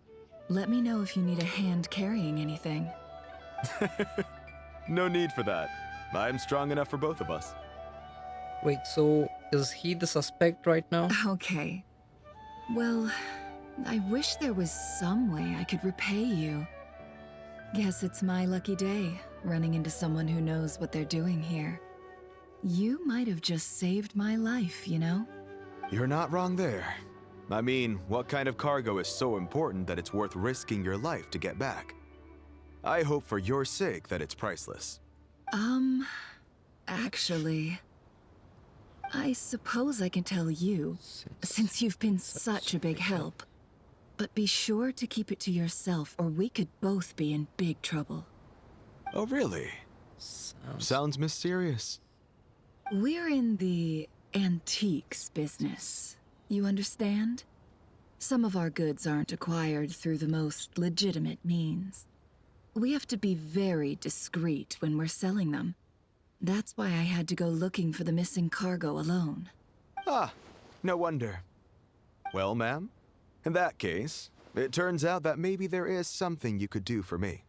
Let me know if you need a hand carrying anything. No need for that. I'm strong enough for both of us. Wait, so is he the suspect right now? Okay. Well, I wish there was some way I could repay you. Guess it's my lucky day. running into someone who knows what they're doing here. You might have just saved my life, you know? You're not wrong there. I mean, what kind of cargo is so important that it's worth risking your life to get back? I hope for your sake that it's priceless. Actually, I suppose I can tell you, since you've been such a big help. But be sure to keep it to yourself, or we could both be in big trouble. Oh, really? Sounds mysterious. We're in the antiques business. You understand? Some of our goods aren't acquired through the most legitimate means. We have to be very discreet when we're selling them. That's why I had to go looking for the missing cargo alone. Ah, no wonder. Well, ma'am, in that case, it turns out that maybe there is something you could do for me.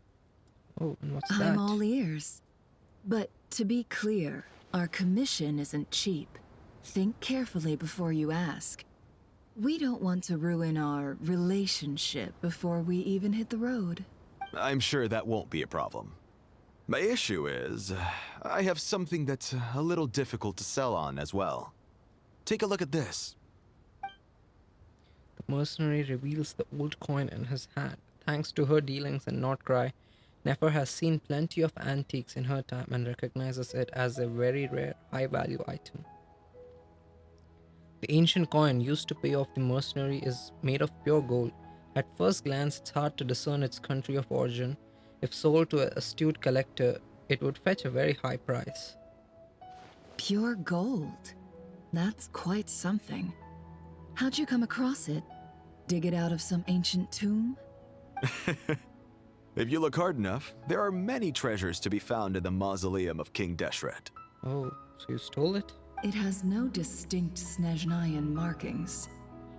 Oh, and what's that? I'm all ears. But to be clear, our commission isn't cheap. Think carefully before you ask. We don't want to ruin our relationship before we even hit the road. I'm sure that won't be a problem. My issue is, I have something that's a little difficult to sell on as well. Take a look at this. The mercenary reveals the old coin in his hand. Thanks to her dealings in Nordcry, Nefer has seen plenty of antiques in her time and recognizes it as a very rare, high-value item. The ancient coin used to pay off the mercenary is made of pure gold. At first glance, it's hard to discern its country of origin. If sold to an astute collector, it would fetch a very high price. Pure gold? That's quite something. How'd you come across it? Dig it out of some ancient tomb? If you look hard enough, there are many treasures to be found in the mausoleum of King Deshret. Oh, so you stole it? It has no distinct Snezhnayan markings.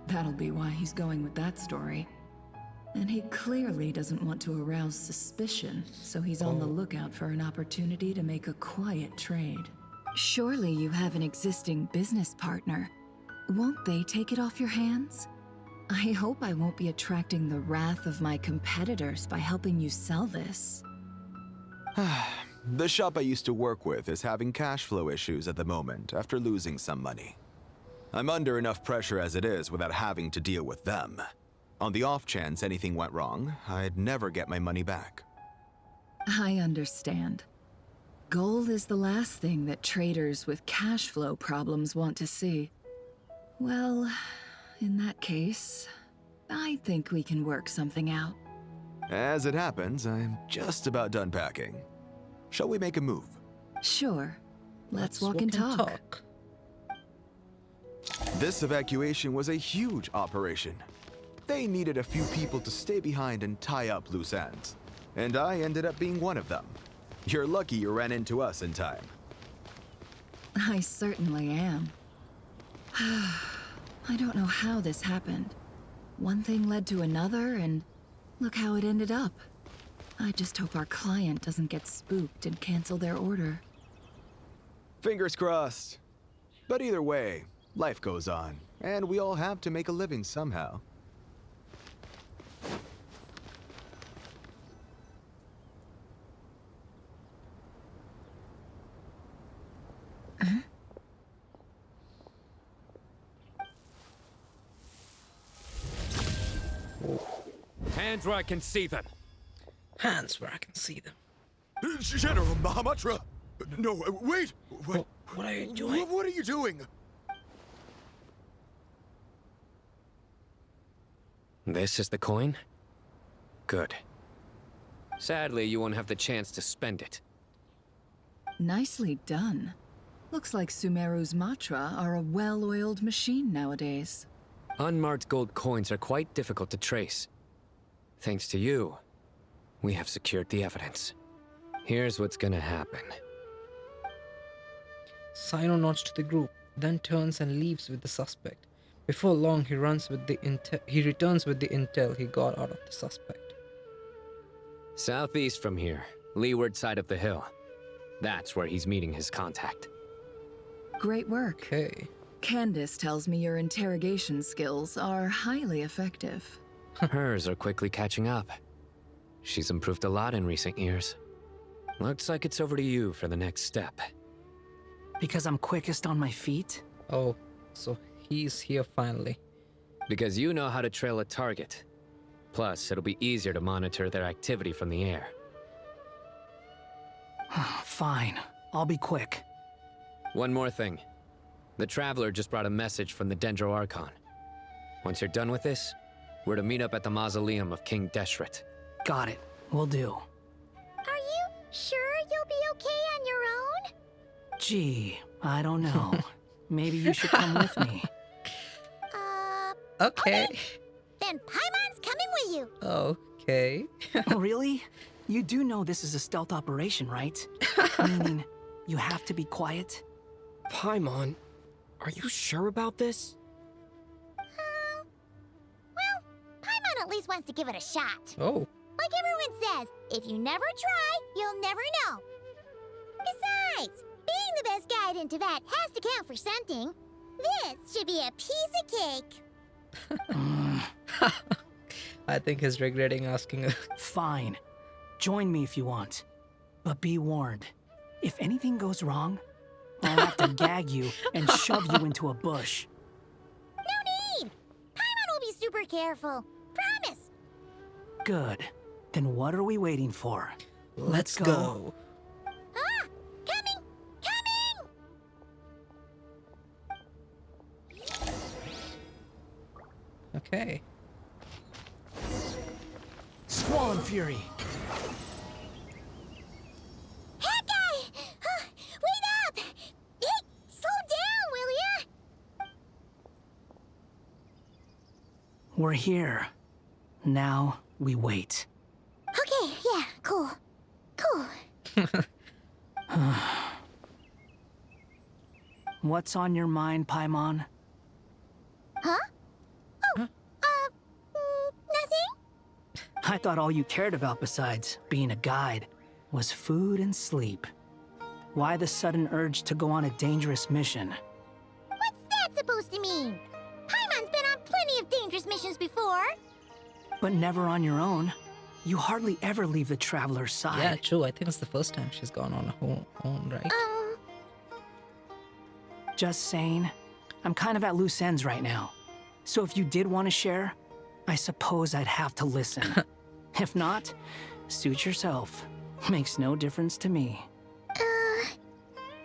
That'll be why he's going with that story. And he clearly doesn't want to arouse suspicion, so he's on the lookout for an opportunity to make a quiet trade. Surely you have an existing business partner. Won't they take it off your hands? I hope I won't be attracting the wrath of my competitors by helping you sell this. The shop I used to work with is having cash flow issues at the moment after losing some money. I'm under enough pressure as it is without having to deal with them. On the off chance anything went wrong, I'd never get my money back. I understand. Gold is the last thing that traders with cash flow problems want to see. Well, in that case, I think we can work something out. As it happens, I'm just about done packing. Shall we make a move? Sure. Let's walk and talk. This evacuation was a huge operation. They needed a few people to stay behind and tie up loose ends. And I ended up being one of them. You're lucky you ran into us in time. I certainly am. I don't know how this happened. One thing led to another, and look how it ended up. I just hope our client doesn't get spooked and cancel their order. Fingers crossed. But either way, life goes on, and we all have to make a living somehow. Hands where I can see them. Hands where I can see them. General Mahamatra! No, wait! What are you doing? What are you doing? This is the coin? Good. Sadly, you won't have the chance to spend it. Nicely done. Looks like Sumeru's Matra are a well-oiled machine nowadays. Unmarked gold coins are quite difficult to trace. Thanks to you, we have secured the evidence. Here's what's gonna happen. Sino nods to the group, then turns and leaves with the suspect. Before long, he returns with the intel he got out of the suspect. Southeast from here, leeward side of the hill. That's where he's meeting his contact. Great work. Okay. Candace tells me your interrogation skills are highly effective. Hers are quickly catching up. She's improved a lot in recent years. Looks like it's over to you for the next step. Because I'm quickest on my feet? Oh, so he's here finally. Because you know how to trail a target. Plus, it'll be easier to monitor their activity from the air. Fine. I'll be quick. One more thing. The Traveler just brought a message from the Dendro Archon. Once you're done with this, we're to meet up at the mausoleum of King Deshret. Got it. Will do. Are you sure you'll be okay on your own? Gee, I don't know. Maybe you should come with me. Okay. Then Paimon's coming with you. Okay. Really? You do know this is a stealth operation, right? Meaning, you have to be quiet? Paimon, are you sure about this? Well, Paimon at least wants to give it a shot. Oh. Like everyone says, if you never try, you'll never know. Besides, being the best guide in Teyvat has to count for something. This should be a piece of cake. I think he's regretting asking. Fine. Join me if you want. But be warned. If anything goes wrong, I'll have to gag you and shove you into a bush. No need! Paimon will be super careful. Promise! Good. Then what are we waiting for? Let's go. Ah! Coming! Coming! Okay. Squall Fury! Hawkeye! Wait up! Hey, slow down, will ya? We're here. Now we wait. Okay, yeah, cool. Cool. What's on your mind, Paimon? Huh? Oh, nothing? I thought all you cared about besides being a guide was food and sleep. Why the sudden urge to go on a dangerous mission? What's that supposed to mean? Paimon's been on plenty of dangerous missions before. But never on your own. You hardly ever leave the Traveler's side. Yeah, true. I think it's the first time she's gone on her own, right? Just saying. I'm kind of at loose ends right now. So if you did want to share, I suppose I'd have to listen. If not, suit yourself. Makes no difference to me.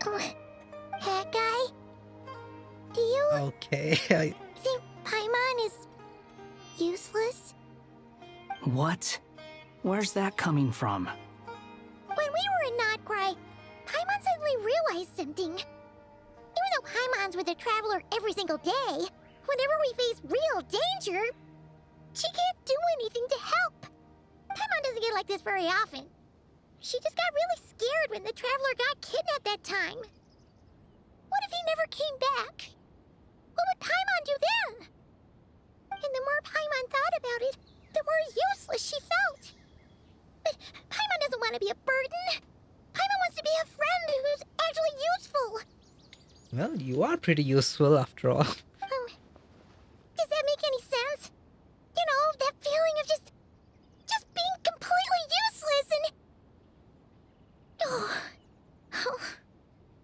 That guy? Do you Okay. think Paimon is useless? What? Where's that coming from? When we were in Notcry, Paimon suddenly realized something. Even though Paimon's with the Traveler every single day, whenever we face real danger, she can't do anything to help. Paimon doesn't get like this very often. She just got really scared when the Traveler got kidnapped that time. What if he never came back? What would Paimon do then? And the more Paimon thought about it, the more useless she felt. But Paimon doesn't want to be a burden. Paimon wants to be a friend who's actually useful. Well, you are pretty useful after all. Does that make any sense? You know, that feeling of just being completely useless and... Oh.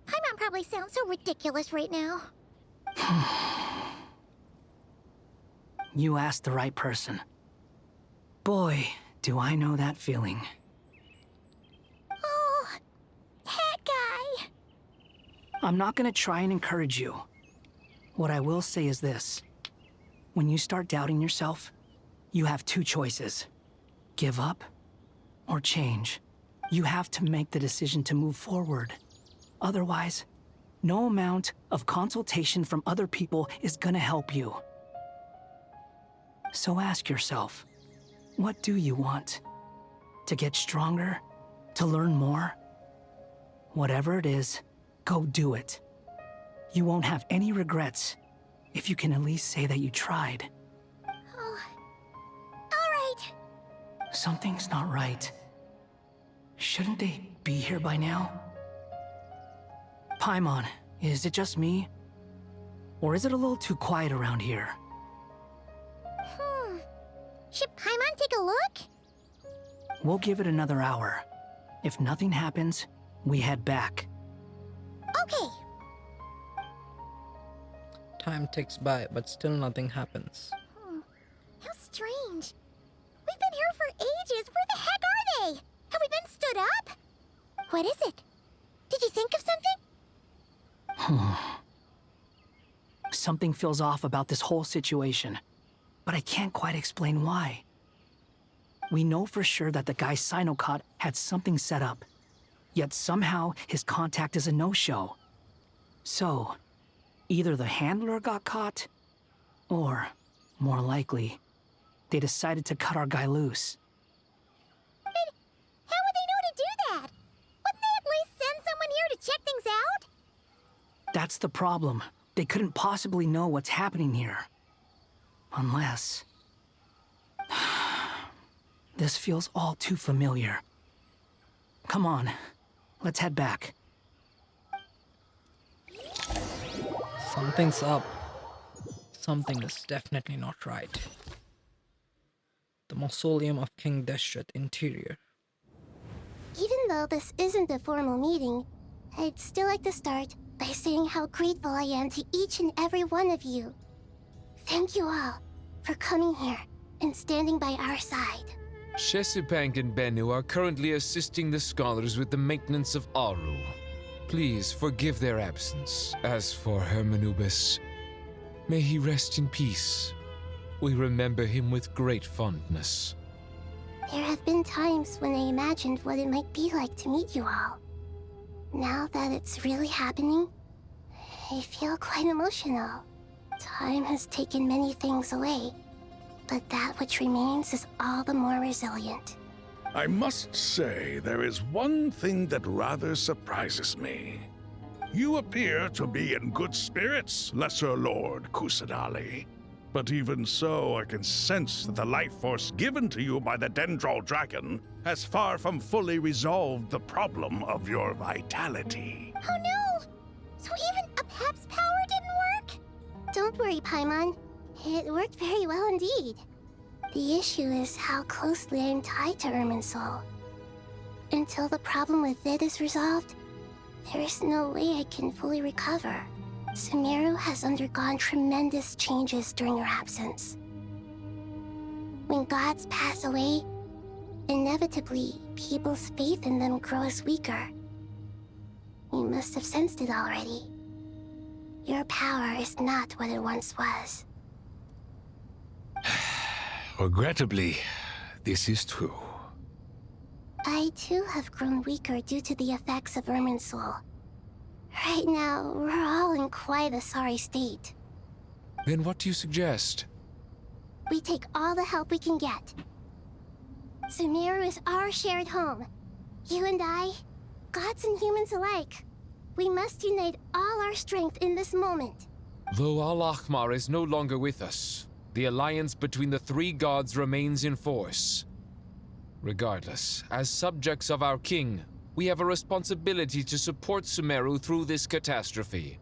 Paimon probably sounds so ridiculous right now. You asked the right person. Boy, do I know that feeling. Oh, that guy. I'm not gonna try and encourage you. What I will say is this. When you start doubting yourself, you have two choices. Give up or change. You have to make the decision to move forward. Otherwise, no amount of consultation from other people is gonna help you. So ask yourself, what do you want? To get stronger? To learn more? Whatever it is, go do it. You won't have any regrets if you can at least say that you tried. Oh. All right. Something's not right. Shouldn't they be here by now? Paimon, is it just me? Or is it a little too quiet around here? Should Paimon take a look? We'll give it another hour. If nothing happens, we head back. Okay. Time ticks by, but still nothing happens. How strange. We've been here for ages. Where the heck are they? Have we been stood up? What is it? Did you think of something? Something feels off about this whole situation, but I can't quite explain why. We know for sure that the guy Sinocot had something set up, yet somehow his contact is a no-show. So, either the handler got caught, or, more likely, they decided to cut our guy loose. But how would they know to do that? Wouldn't they at least send someone here to check things out? That's the problem. They couldn't possibly know what's happening here. Unless... This feels all too familiar. Come on, let's head back. Something's up. Something is definitely not right. The mausoleum of King Deshret interior. Even though this isn't a formal meeting, I'd still like to start by saying how grateful I am to each and every one of you. Thank you all for coming here and standing by our side. Shesupank and Bennu are currently assisting the scholars with the maintenance of Aru. Please forgive their absence. As for Hermanubis, may he rest in peace. We remember him with great fondness. There have been times when I imagined what it might be like to meet you all. Now that it's really happening, I feel quite emotional. Time has taken many things away, but that which remains is all the more resilient. I must say, there is one thing that rather surprises me. You appear to be in good spirits, Lesser Lord Kusadali. But even so, I can sense that the life force given to you by the Dendral Dragon has far from fully resolved the problem of your vitality. Oh no! So even a Pep's power didn't work? Don't worry, Paimon. It worked very well indeed. The issue is how closely I am tied to Irminsul. Until the problem with it is resolved, there is no way I can fully recover. Sumeru has undergone tremendous changes during your absence. When gods pass away, inevitably, people's faith in them grows weaker. You must have sensed it already. Your power is not what it once was. Regrettably, this is true. I too have grown weaker due to the effects of Irminsul. Right now, we're all in quite a sorry state. Then what do you suggest? We take all the help we can get. Sumeru is our shared home. You and I, gods and humans alike. We must unite all our strength in this moment. Though Al-Ahmar is no longer with us, the alliance between the three gods remains in force. Regardless, as subjects of our king, we have a responsibility to support Sumeru through this catastrophe.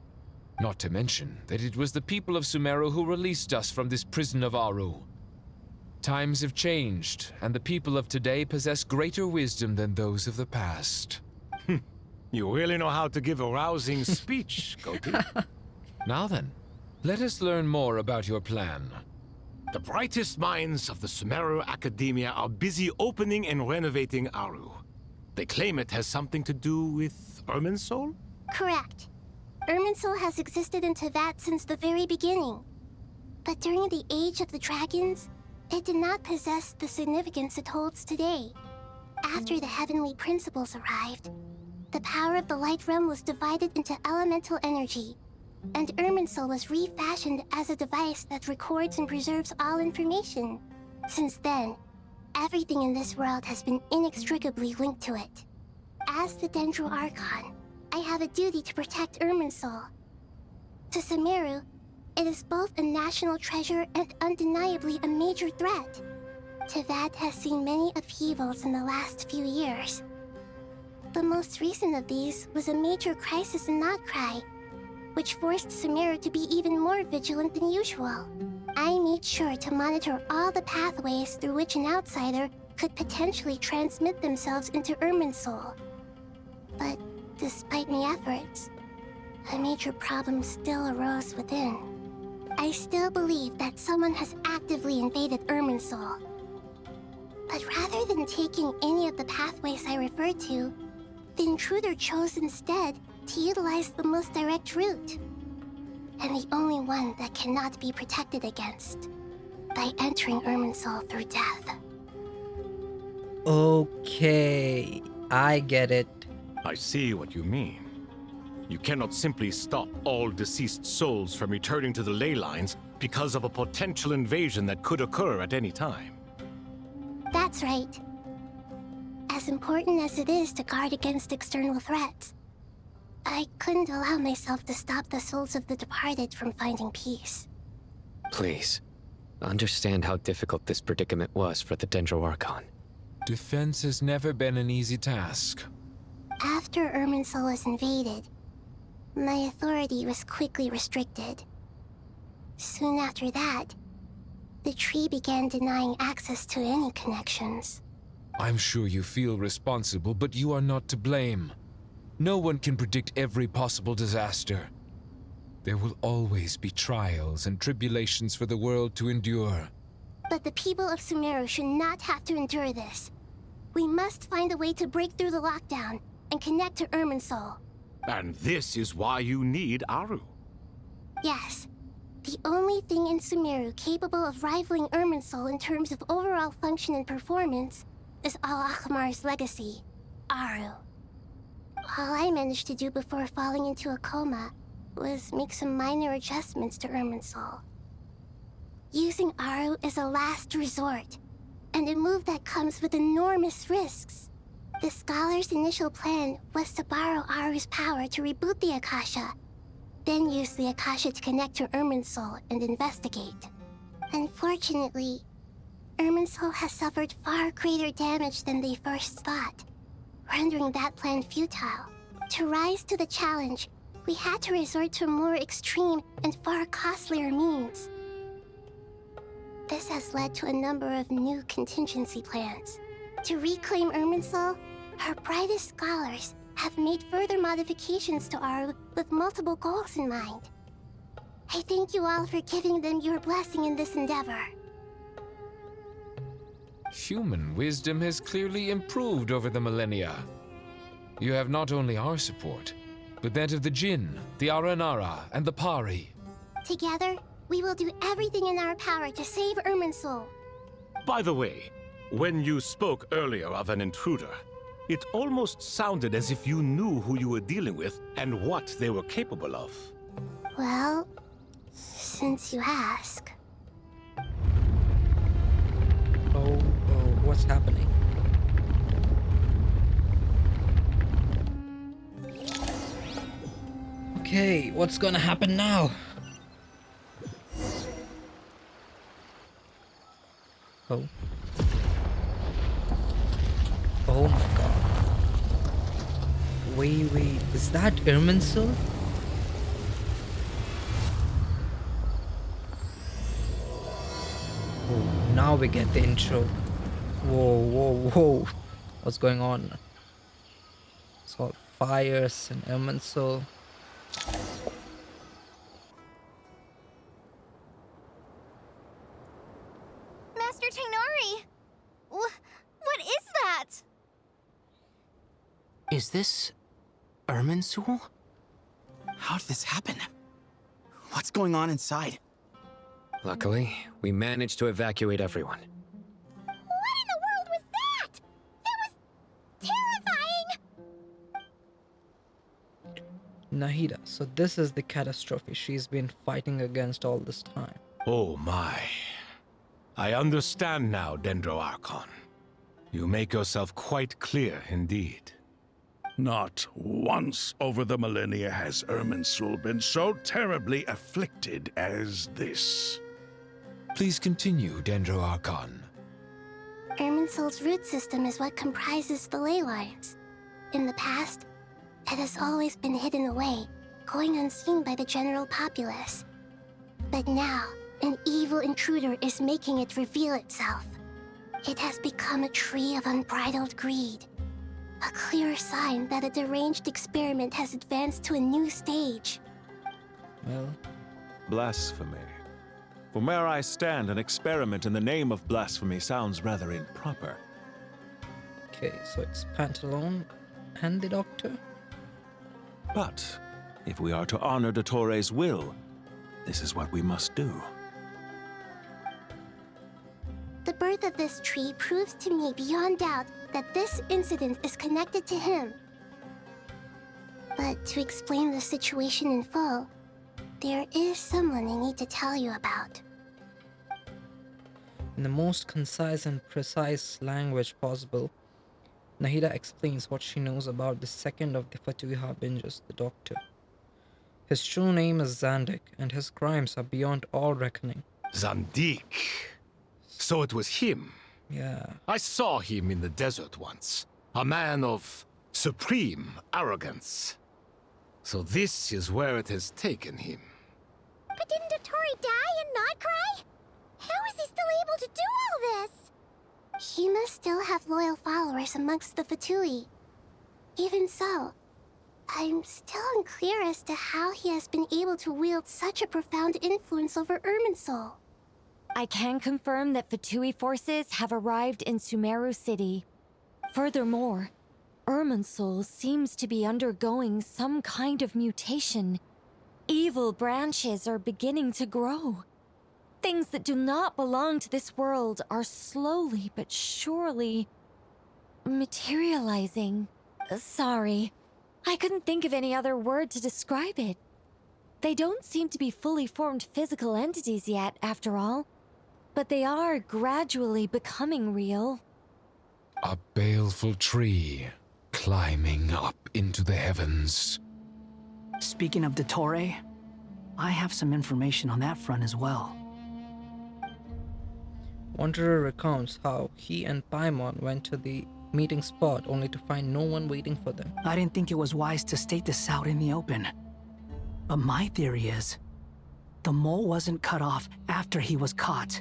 Not to mention that it was the people of Sumeru who released us from this prison of Aru. Times have changed, and the people of today possess greater wisdom than those of the past. You really know how to give a rousing speech, Goatee. Now then, let us learn more about your plan. The brightest minds of the Sumeru Academia are busy opening and renovating Aru. They claim it has something to do with Irminsul? Correct. Irminsul has existed in Teyvat since the very beginning. But during the Age of the Dragons, it did not possess the significance it holds today. After the heavenly principles arrived, the power of the Light Realm was divided into elemental energy, and Irminsul was refashioned as a device that records and preserves all information. Since then, everything in this world has been inextricably linked to it. As the Dendro Archon, I have a duty to protect Irminsul. To Sumeru, it is both a national treasure and undeniably a major threat. Teyvat has seen many upheavals in the last few years. The most recent of these was a major crisis in Notcry, which forced Sumeru to be even more vigilant than usual. I made sure to monitor all the pathways through which an outsider could potentially transmit themselves into Irminsul. But despite my efforts, a major problem still arose within. I still believe that someone has actively invaded Irminsul. But rather than taking any of the pathways I referred to, the intruder chose instead to utilize the most direct route. And the only one that cannot be protected against, by entering Irminsul through death. Okay, I get it. I see what you mean. You cannot simply stop all deceased souls from returning to the ley lines because of a potential invasion that could occur at any time. That's right. As important as it is to guard against external threats, I couldn't allow myself to stop the souls of the departed from finding peace. Please, understand how difficult this predicament was for the Dendro Archon. Defense has never been an easy task. After Irminsul was invaded, my authority was quickly restricted. Soon after that, the tree began denying access to any connections. I'm sure you feel responsible, but you are not to blame. No one can predict every possible disaster. There will always be trials and tribulations for the world to endure. But the people of Sumeru should not have to endure this. We must find a way to break through the lockdown and connect to Irminsul. And this is why you need Aru. Yes. The only thing in Sumeru capable of rivaling Irminsul in terms of overall function and performance is Al-Akhmar's legacy, Aru. All I managed to do before falling into a coma was make some minor adjustments to Irminsul. Using Aru is a last resort, and a move that comes with enormous risks. The Scholar's initial plan was to borrow Aru's power to reboot the Akasha, then use the Akasha to connect to Irminsul and investigate. Unfortunately, Irminsul has suffered far greater damage than they first thought, rendering that plan futile. To rise to the challenge, we had to resort to more extreme and far costlier means. This has led to a number of new contingency plans. To reclaim Irminsul, our brightest scholars have made further modifications to Aru with multiple goals in mind. I thank you all for giving them your blessing in this endeavor. Human wisdom has clearly improved over the millennia. You have not only our support, but that of the Jinn, the Aranara, and the Pari. Together, we will do everything in our power to save Irminsul. By the way, when you spoke earlier of an intruder, it almost sounded as if you knew who you were dealing with and what they were capable of. Well, since you ask. Oh, what's happening? Okay, what's gonna happen now? Oh. Oh my god. Wait, is that Irminsul? Oh, now we get the intro. Whoa. What's going on? It's all fires and Irminsul. Master Tainari! What is that? Is this Irminsul? How did this happen? What's going on inside? Luckily, we managed to evacuate everyone. What in the world was that? That was terrifying! Nahida, so this is the catastrophe she's been fighting against all this time. Oh my. I understand now, Dendro Archon. You make yourself quite clear indeed. Not once over the millennia has Irminsul been so terribly afflicted as this. Please continue, Dendro Archon. Irminsul's root system is what comprises the ley lines. In the past, it has always been hidden away, going unseen by the general populace. But now, an evil intruder is making it reveal itself. It has become a tree of unbridled greed. A clear sign that a deranged experiment has advanced to a new stage. Well, blasphemy. From where I stand, an experiment in the name of blasphemy sounds rather improper. okay, so it's Pantalone and the Doctor? But if we are to honor Dottore's will, this is what we must do. The birth of this tree proves to me beyond doubt that this incident is connected to him. But to explain the situation in full, there is someone I need to tell you about. In the most concise and precise language possible, Nahida explains what she knows about the second of the Fatui Harbingers, the Doctor. His true name is Zandik, and his crimes are beyond all reckoning. Zandik. So it was him. Yeah. I saw him in the desert once. A man of supreme arrogance. So this is where it has taken him. But didn't Dottore die and not cry? How is he still able to do all this? He must still have loyal followers amongst the Fatui. Even so, I'm still unclear as to how he has been able to wield such a profound influence over Irminsul. I can confirm that Fatui forces have arrived in Sumeru City. Furthermore, Irminsul seems to be undergoing some kind of mutation. Evil branches are beginning to grow. Things that do not belong to this world are slowly but surely materializing. Sorry, I couldn't think of any other word to describe it. They don't seem to be fully formed physical entities yet, after all. But they are gradually becoming real. A baleful tree climbing up into the heavens. Speaking of Dottore, I have some information on that front as well. Wanderer recounts how he and Paimon went to the meeting spot only to find no one waiting for them. I didn't think it was wise to state this out in the open. But my theory is, the mole wasn't cut off after he was caught.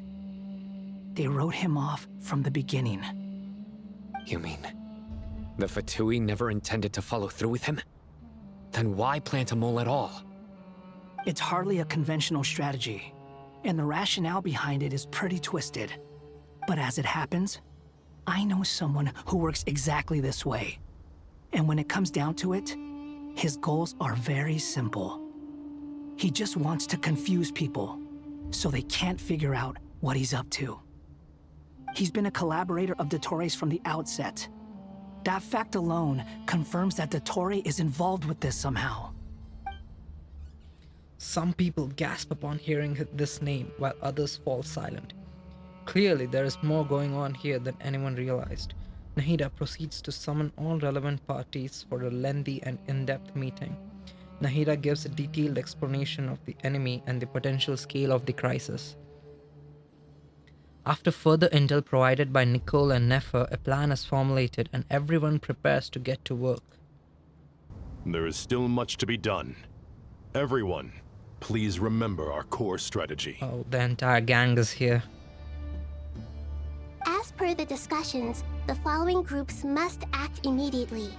They wrote him off from the beginning. You mean, the Fatui never intended to follow through with him? Then why plant a mole at all? It's hardly a conventional strategy, and the rationale behind it is pretty twisted. But as it happens, I know someone who works exactly this way. And when it comes down to it, his goals are very simple. He just wants to confuse people, so they can't figure out what he's up to. He's been a collaborator of Dottore's from the outset. That fact alone confirms that Dottore is involved with this somehow. Some people gasp upon hearing this name, while others fall silent. Clearly, there is more going on here than anyone realized. Nahida proceeds to summon all relevant parties for a lengthy and in-depth meeting. Nahida gives a detailed explanation of the enemy and the potential scale of the crisis. After further intel provided by Nicole and Nefer, a plan is formulated and everyone prepares to get to work. There is still much to be done. Everyone, please remember our core strategy. Oh, the entire gang is here. As per the discussions, the following groups must act immediately.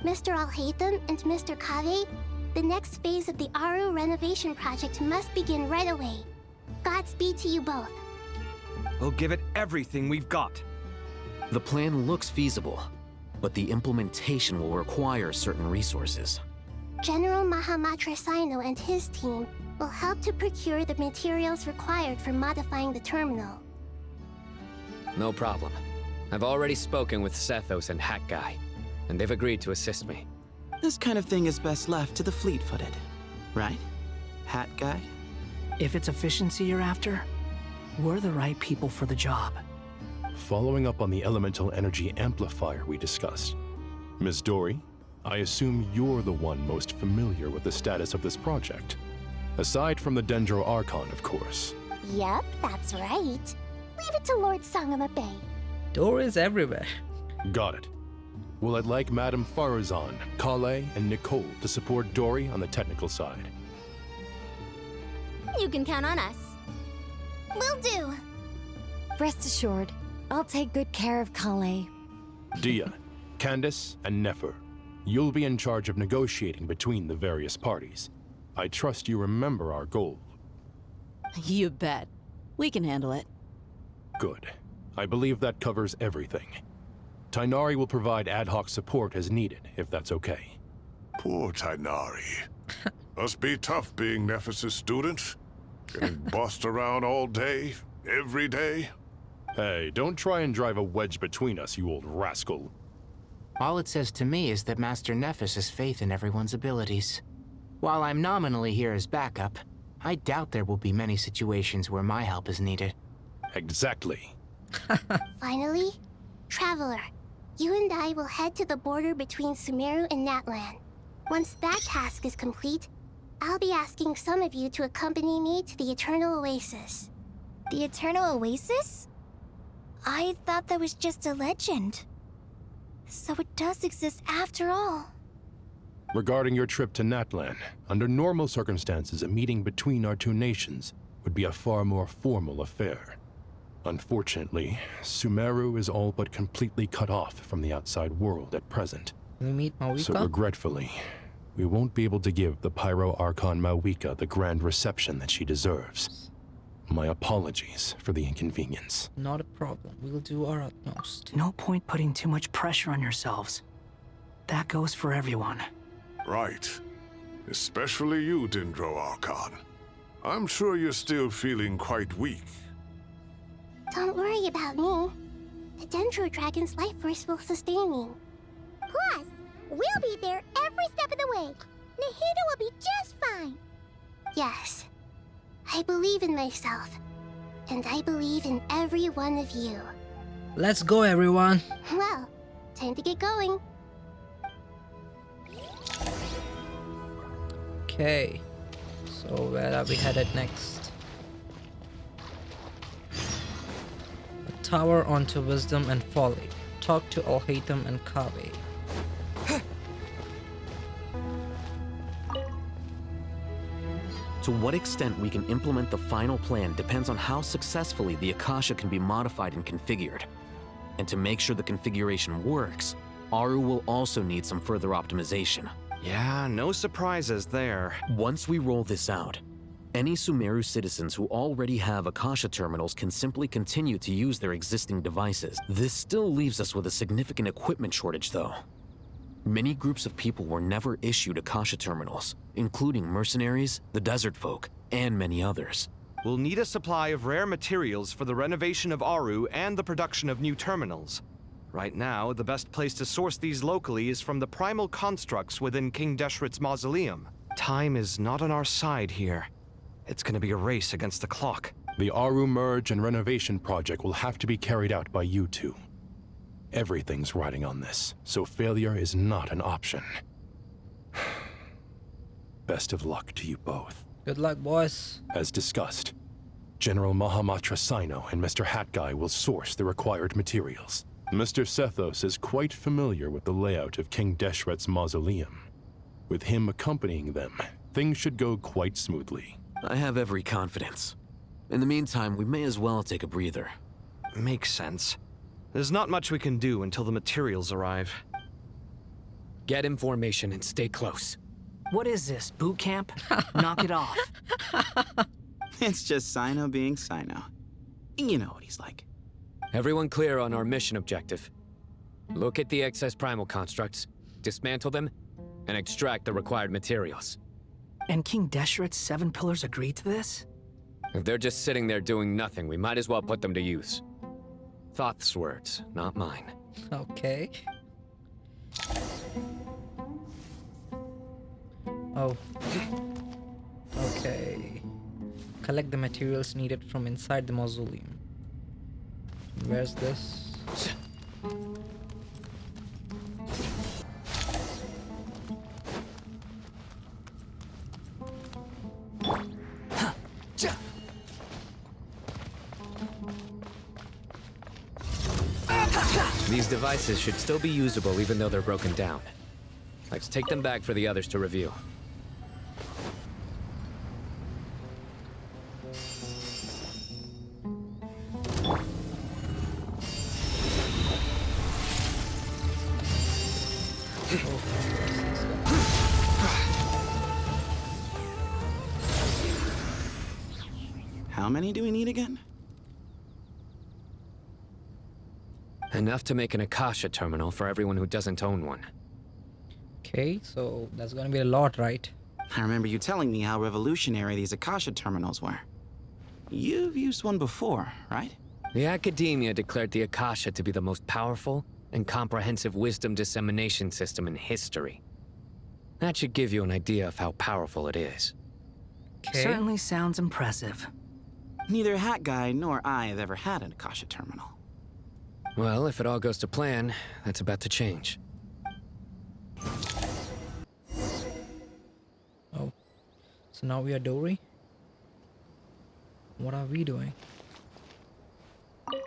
Mr. Al-Haytham and Mr. Kave, the next phase of the Aru renovation project must begin right away. Godspeed to you both. We'll give it everything we've got. The plan looks feasible, but the implementation will require certain resources. General Mahamatra Sino and his team will help to procure the materials required for modifying the terminal. No problem. I've already spoken with Sethos and Hat Guy, and they've agreed to assist me. This kind of thing is best left to the fleet-footed, right? Hat Guy? If it's efficiency you're after, we're the right people for the job. Following up on the elemental energy amplifier we discussed, Ms. Dory, I assume you're the one most familiar with the status of this project. Aside from the Dendro Archon, of course. Yep, that's right. Leave it to Lord Sangama Bay. Door is everywhere. Got it. Well, I'd like Madame Farazan, Kale, and Nicole to support Dory on the technical side. You can count on us. Will do. Rest assured, I'll take good care of Kale. Dia, Candace, and Nefer, you'll be in charge of negotiating between the various parties. I trust you remember our goal. You bet. We can handle it. Good. I believe that covers everything. Tainari will provide ad hoc support as needed, if that's okay. Poor Tainari. Must be tough being Nephis' student. Getting bossed around all day, every day. Hey, don't try and drive a wedge between us, you old rascal. All it says to me is that Master Nephis has faith in everyone's abilities. While I'm nominally here as backup, I doubt there will be many situations where my help is needed. Exactly. Finally, Traveler, you and I will head to the border between Sumeru and Natlan. Once that task is complete, I'll be asking some of you to accompany me to the Eternal Oasis. The Eternal Oasis? I thought that was just a legend. So it does exist after all. Regarding your trip to Natlan, under normal circumstances, a meeting between our two nations would be a far more formal affair. Unfortunately, Sumeru is all but completely cut off from the outside world at present. We meet Mawika? So regretfully, we won't be able to give the Pyro Archon Mawika the grand reception that she deserves. My apologies for the inconvenience. Not a problem. We'll do our utmost. No point putting too much pressure on yourselves. That goes for everyone. Right. Especially you, Dendro Archon. I'm sure you're still feeling quite weak. Don't worry about me. The Dendro Dragon's life force will sustain me. Plus, we'll be there every step of the way. Nahida will be just fine. Yes. I believe in myself. And I believe in every one of you. Let's go, everyone. Well, time to get going. Okay. So where are we headed next? A tower onto wisdom and folly. Talk to Alhaitham and Kaveh. To what extent we can implement the final plan depends on how successfully the Akasha can be modified and configured. And to make sure the configuration works, Aru will also need some further optimization. Yeah, no surprises there. Once we roll this out, any Sumeru citizens who already have Akasha terminals can simply continue to use their existing devices. This still leaves us with a significant equipment shortage, though. Many groups of people were never issued Akasha terminals, including mercenaries, the desert folk, and many others. We'll need a supply of rare materials for the renovation of Aru and the production of new terminals. Right now, the best place to source these locally is from the primal constructs within King Deshret's mausoleum. Time is not on our side here. It's gonna be a race against the clock. The Aru merge and renovation project will have to be carried out by you two. Everything's riding on this, so failure is not an option. Best of luck to you both. Good luck, boys. As discussed, General Mahamatra Sino and Mr. Hat Guy will source the required materials. Mr. Sethos is quite familiar with the layout of King Deshret's mausoleum. With him accompanying them, things should go quite smoothly. I have every confidence. In the meantime, we may as well take a breather. Makes sense. There's not much we can do until the materials arrive. Get information and stay close. What is this, boot camp? Knock it off. It's just Sino being Sino. You know what he's like. Everyone clear on our mission objective. Look at the excess primal constructs, dismantle them, and extract the required materials. And King Deshret's 7 pillars agreed to this? If they're just sitting there doing nothing, we might as well put them to use. Thoth's words, not mine. Okay. Oh. Okay. Collect the materials needed from inside the mausoleum. Where's this? These devices should still be usable even though they're broken down. Let's take them back for the others to review. How many do we need again? Enough to make an Akasha terminal for everyone who doesn't own one. Okay, so that's gonna be a lot, right? I remember you telling me how revolutionary these Akasha terminals were. You've used one before, right? The Academia declared the Akasha to be the most powerful and comprehensive wisdom dissemination system in history. That should give you an idea of how powerful it is. Okay. Certainly sounds impressive. Neither Hat Guy nor I have ever had an Akasha terminal. Well, if it all goes to plan, that's about to change. Oh, so now we are Dory? What are we doing? Oh,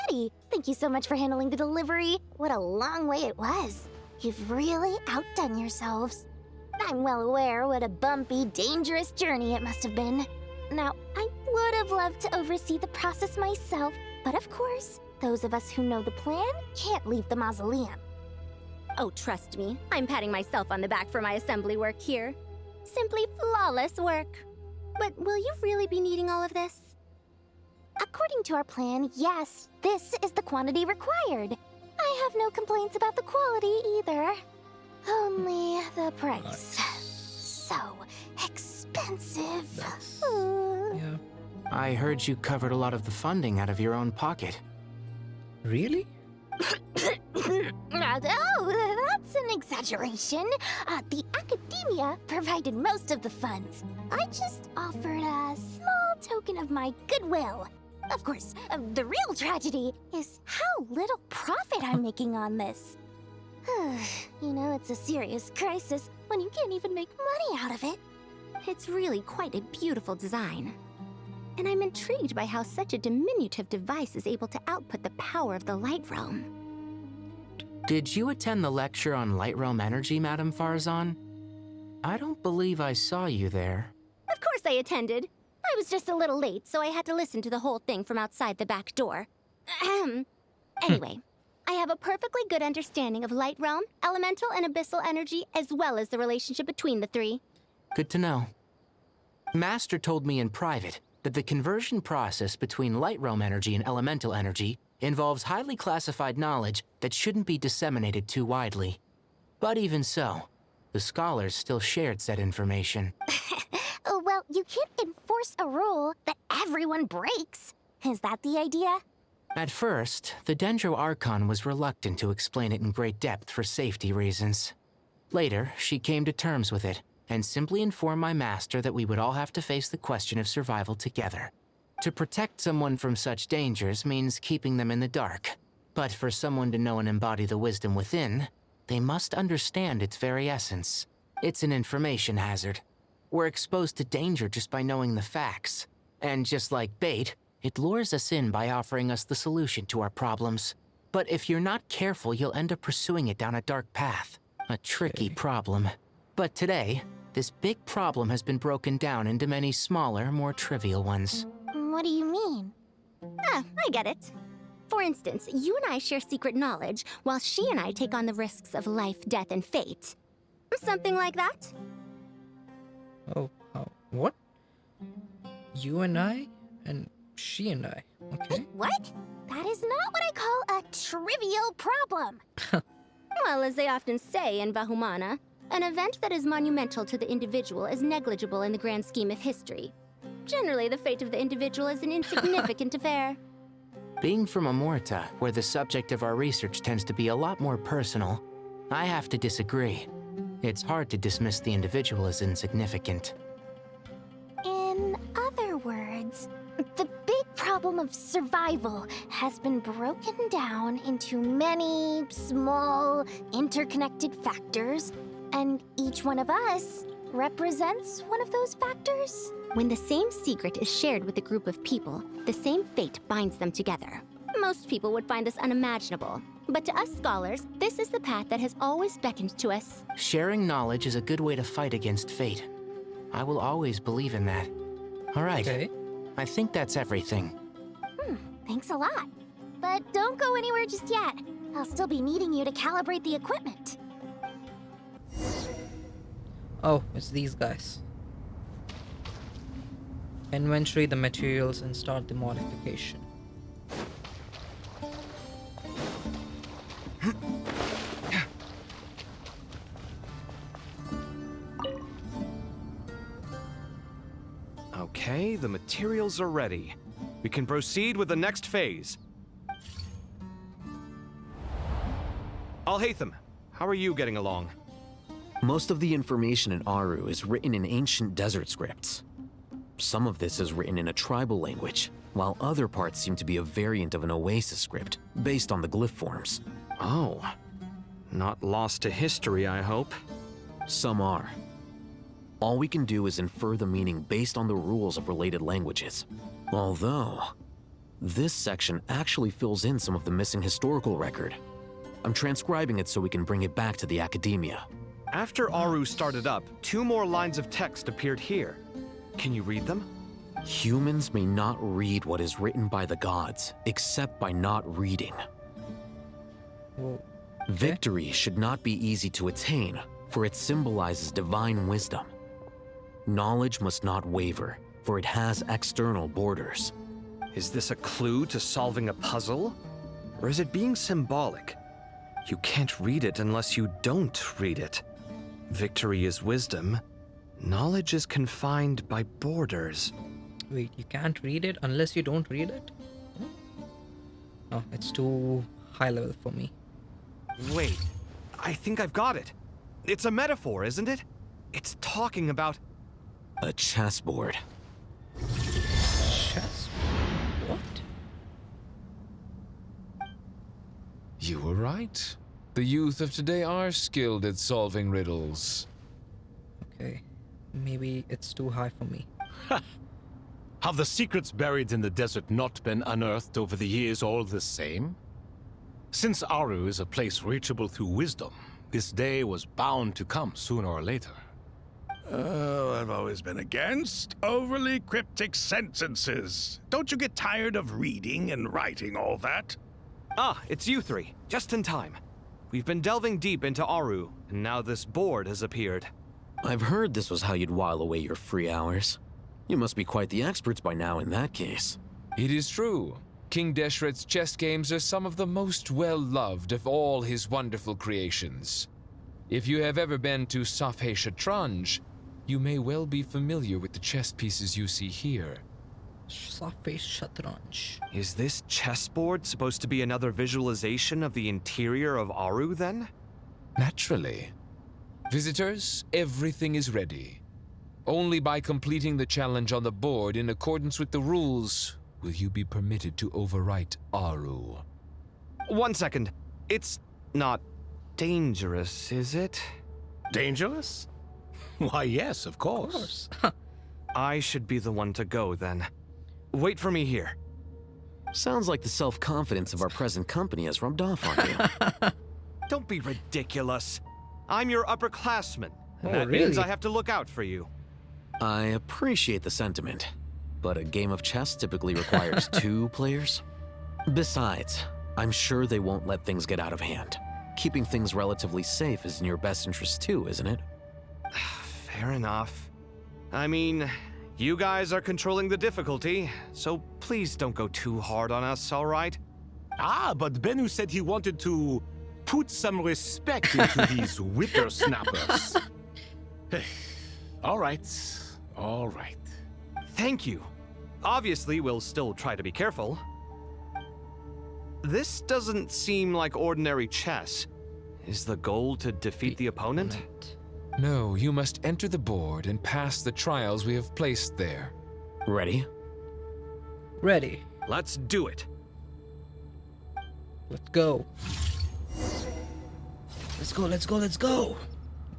goody! Thank you so much for handling the delivery. What a long way it was. You've really outdone yourselves. I'm well aware what a bumpy, dangerous journey it must have been. Now, I would have loved to oversee the process myself, but of course, those of us who know the plan can't leave the mausoleum. Oh, trust me, I'm patting myself on the back for my assembly work here. Simply flawless work. But will you really be needing all of this? According to our plan, yes, this is the quantity required. I have no complaints about the quality either. Only the price. So expensive. Yeah. I heard you covered a lot of the funding out of your own pocket. Really? Oh, that's an exaggeration. The Academia provided most of the funds. I just offered a small token of my goodwill. Of course, the real tragedy is how little profit I'm making on this. You know, it's a serious crisis when you can't even make money out of it. It's really quite a beautiful design. And I'm intrigued by how such a diminutive device is able to output the power of the Light Realm. Did you attend the lecture on Light Realm energy, Madame Farzan? I don't believe I saw you there. Of course I attended. I was just a little late, so I had to listen to the whole thing from outside the back door. Anyway, I have a perfectly good understanding of Light Realm, elemental and abyssal energy, as well as the relationship between the three. Good to know. Master told me in private that the conversion process between Light Realm energy and elemental energy involves highly classified knowledge that shouldn't be disseminated too widely. But even so, the scholars still shared said information. Well, you can't enforce a rule that everyone breaks. Is that the idea? At first, the Dendro Archon was reluctant to explain it in great depth for safety reasons. Later, she came to terms with it, and simply informed my master that we would all have to face the question of survival together. To protect someone from such dangers means keeping them in the dark. But for someone to know and embody the wisdom within, they must understand its very essence. It's an information hazard. We're exposed to danger just by knowing the facts. And just like bait, it lures us in by offering us the solution to our problems. But if you're not careful, you'll end up pursuing it down a dark path. A tricky problem. But today, this big problem has been broken down into many smaller, more trivial ones. What do you mean? I get it. For instance, you and I share secret knowledge, while she and I take on the risks of life, death, and fate. Something like that? Oh, what? You and I? And she and I. Okay. What? That is not what I call a trivial problem. Well, as they often say in Vahumana, an event that is monumental to the individual is negligible in the grand scheme of history. Generally, the fate of the individual is an insignificant affair. Being from Amorta, where the subject of our research tends to be a lot more personal, I have to disagree. It's hard to dismiss the individual as insignificant. In other words, the big problem of survival has been broken down into many small, interconnected factors, and each one of us represents one of those factors. When the same secret is shared with a group of people, the same fate binds them together. Most people would find this unimaginable, but to us scholars, this is the path that has always beckoned to us. Sharing knowledge is a good way to fight against fate. I will always believe in that. All right. Okay. I think that's everything. Thanks a lot. But don't go anywhere just yet. I'll still be needing you to calibrate the equipment. Oh, it's these guys. inventory the materials and start the modification. Okay, the materials are ready. We can proceed with the next phase. Alhaitham, how are you getting along? Most of the information in Aru is written in ancient desert scripts. Some of this is written in a tribal language, while other parts seem to be a variant of an Oasis script, based on the glyph forms. Oh. Not lost to history, I hope. Some are. All we can do is infer the meaning based on the rules of related languages. Although, this section actually fills in some of the missing historical record. I'm transcribing it so we can bring it back to the academia. After Aru started up, 2 more lines of text appeared here. Can you read them? Humans may not read what is written by the gods, except by not reading. Whoa. Victory should not be easy to attain, for it symbolizes divine wisdom. Knowledge must not waver, for it has external borders. Is this a clue to solving a puzzle? Or is it being symbolic? You can't read it unless you don't read it. Victory is wisdom. Knowledge is confined by borders. Wait, you can't read it unless you don't read it? Oh, it's too high level for me. Wait, I think I've got it. It's a metaphor, isn't it? It's talking about... a chessboard. Chessboard? What? You were right. The youth of today are skilled at solving riddles. Okay, maybe it's too high for me. Have the secrets buried in the desert not been unearthed over the years all the same? Since Aru is a place reachable through wisdom, this day was bound to come sooner or later. Oh, I've always been against overly cryptic sentences. Don't you get tired of reading and writing all that? Ah, it's you 3. Just in time. We've been delving deep into Aru, and now this board has appeared. I've heard this was how you'd while away your free hours. You must be quite the experts by now in that case. It is true. King Deshret's chess games are some of the most well-loved of all his wonderful creations. If you have ever been to Safhe Shatranj, you may well be familiar with the chess pieces you see here. Safhe Shatranj. Is this chessboard supposed to be another visualization of the interior of Aru, then? Naturally. Visitors, everything is ready. Only by completing the challenge on the board in accordance with the rules will you be permitted to overwrite Aru. 1 second. It's not dangerous, is it? Dangerous? Why, yes, of course. I should be the one to go, then. Wait for me here. Sounds like the self-confidence of our present company has rubbed off on you. Don't be ridiculous. I'm your upperclassman, and Oh, that really? means I have to look out for you. I appreciate the sentiment, but a game of chess typically requires 2 players. Besides, I'm sure they won't let things get out of hand. Keeping things relatively safe is in your best interest too, isn't it? Fair enough. I mean, you guys are controlling the difficulty, so please don't go too hard on us, all right? Ah, but Bennu said he wanted to put some respect into these whippersnappers. All right. Thank you. Obviously, we'll still try to be careful. This doesn't seem like ordinary chess. Is the goal to defeat the opponent? No, you must enter the board and pass the trials we have placed there. Ready? Ready. Let's do it. Let's go. Let's go.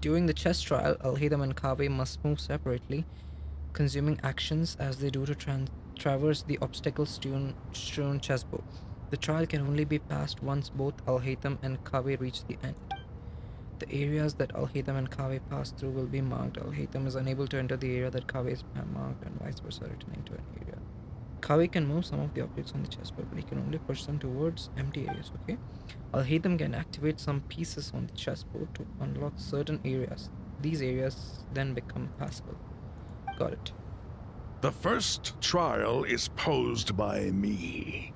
During the chess trial, Alhaitham and Kaveh must move separately, consuming actions as they do to traverse the obstacle-strewn chessboard. The trial can only be passed once both Alhaitham and Kaveh reach the end. The areas that Alhaitham and Kaveh pass through will be marked. Alhaitham is unable to enter the area that Kaveh is marked, and vice versa, returning to an area. Kaveh can move some of the objects on the chessboard, but he can only push them towards empty areas, okay? Alhaitham can activate some pieces on the chessboard to unlock certain areas. These areas then become passable. Got it. The first trial is posed by me.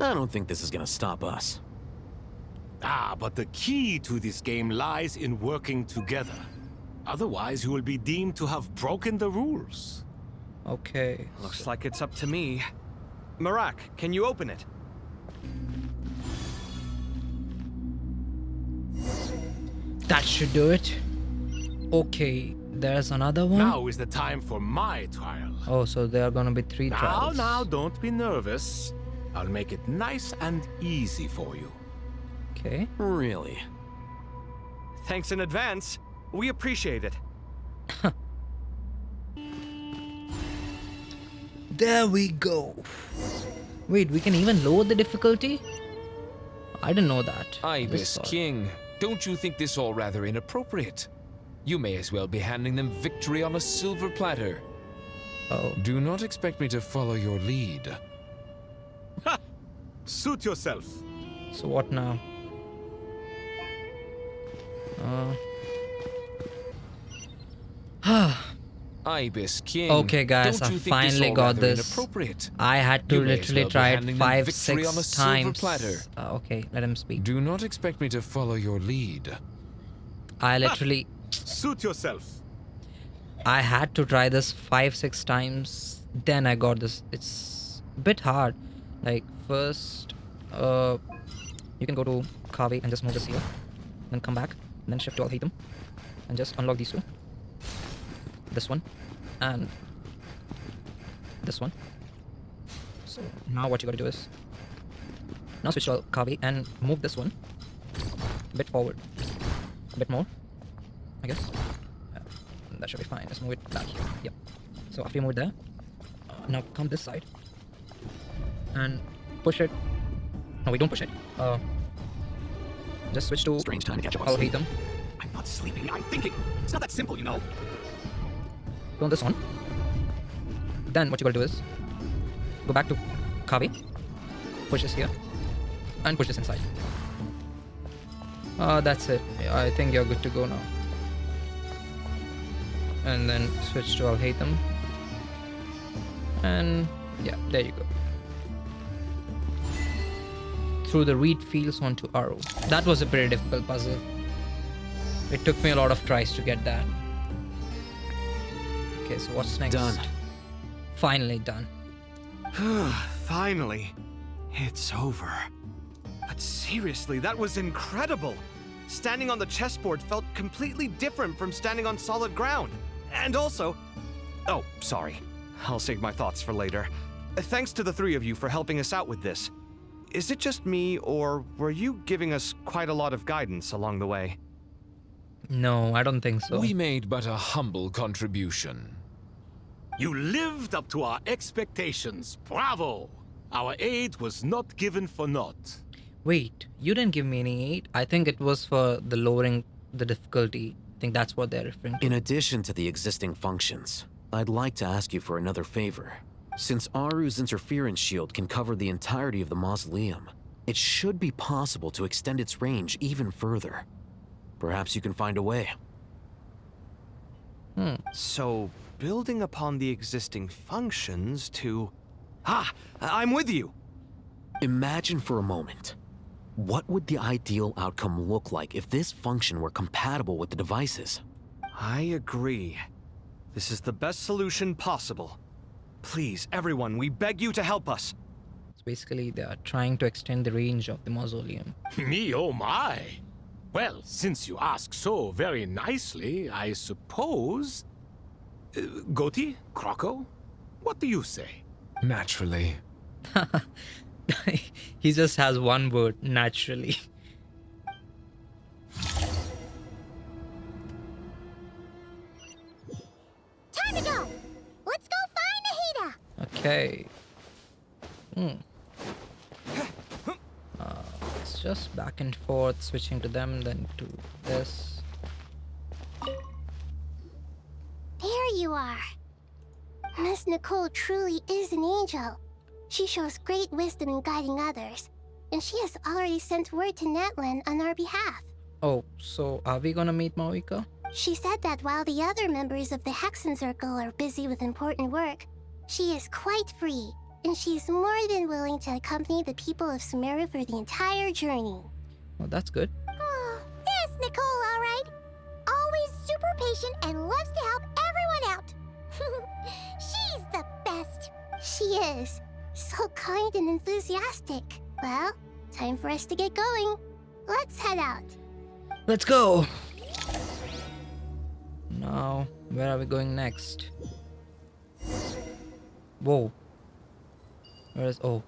I don't think this is gonna stop us. Ah, but the key to this game lies in working together. Otherwise, you will be deemed to have broken the rules. Okay. Looks like it's up to me. Marak, can you open it? That should do it. Okay, there's another one. Now is the time for my trial. Oh, so there are gonna be 3 trials. Now, don't be nervous. I'll make it nice and easy for you. Okay. Really? Thanks in advance. We appreciate it. There we go. Wait, we can even lower the difficulty? I didn't know that. Ibis King, don't you think this all rather inappropriate? You may as well be handing them victory on a silver platter. Oh. Do not expect me to follow your lead. Ha! Suit yourself. So what now? Ibis King. Okay, guys, don't I you think finally all got rather this. Inappropriate? I had to You may as literally well be try it handing them 5, victory 6 on a silver times. platter. Okay, let him speak. Do not expect me to follow your lead. I literally... Suit yourself. I had to try this 5, 6 times. Then I got this. It's a bit hard. Like, first... you can go to Kavi and just move this here. Then come back. Then shift to Alhaitham. And just unlock these 2. This one. And... this one. So, now what you gotta do is... now switch to Kavi and move this one. A bit forward. A bit more. I guess. That should be fine. Just move it back here. Yep. So after you move it there, now come this side and push it. No, we don't push it. Just switch to. Strange time to catch up on I'll sleep. hate them. I'm not sleeping. I'm thinking. It's not that simple, you know. Turn this on. Then what you gotta do is go back to Kavi. Push this here and push this inside. That's it. I think you're good to go now. And then switch to I'll hate them. And yeah, there you go. Through the reed fields onto Aru. That was a pretty difficult puzzle. It took me a lot of tries to get that. Okay, so what's next? Done. Finally done. Finally. It's over. But seriously, that was incredible. Standing on the chessboard felt completely different from standing on solid ground. And also... oh, sorry. I'll save my thoughts for later. Thanks to the 3 of you for helping us out with this. Is it just me, or were you giving us quite a lot of guidance along the way? No, I don't think so. We made but a humble contribution. You lived up to our expectations. Bravo! Our aid was not given for naught. Wait, you didn't give me any aid. I think it was for the lowering the difficulty. I think that's what they're referring to. In addition to the existing functions, I'd like to ask you for another favor. Since Aru's interference shield can cover the entirety of the mausoleum, it should be possible to extend its range even further. Perhaps you can find a way. So, building upon the existing functions to... ah! I'm with you! Imagine for a moment. What would the ideal outcome look like if this function were compatible with the devices? I agree. This is the best solution possible. Please, everyone, we beg you to help us. So basically, they are trying to extend the range of the mausoleum. Me, oh my! Well, since you ask so very nicely, I suppose... Goti? Croco? What do you say? Naturally. He just has one word, naturally. Time to go! Let's go find Nahida! Okay. It's just back and forth, switching to them, then to this. There you are. Miss Nicole truly is an angel. She shows great wisdom in guiding others, and she has already sent word to Natlan on our behalf. Oh, so are we gonna meet Maoika? She said that while the other members of the Hexen Circle are busy with important work, she is quite free, and she's more than willing to accompany the people of Sumeru for the entire journey. Well, that's good. Oh, there's Nicole, all right. Always super patient and loves to help everyone out. She's the best. She is. So kind and enthusiastic. Well, time for us to get going. Let's head out. Let's go. Now, where are we going next? Whoa. Where is... Oh.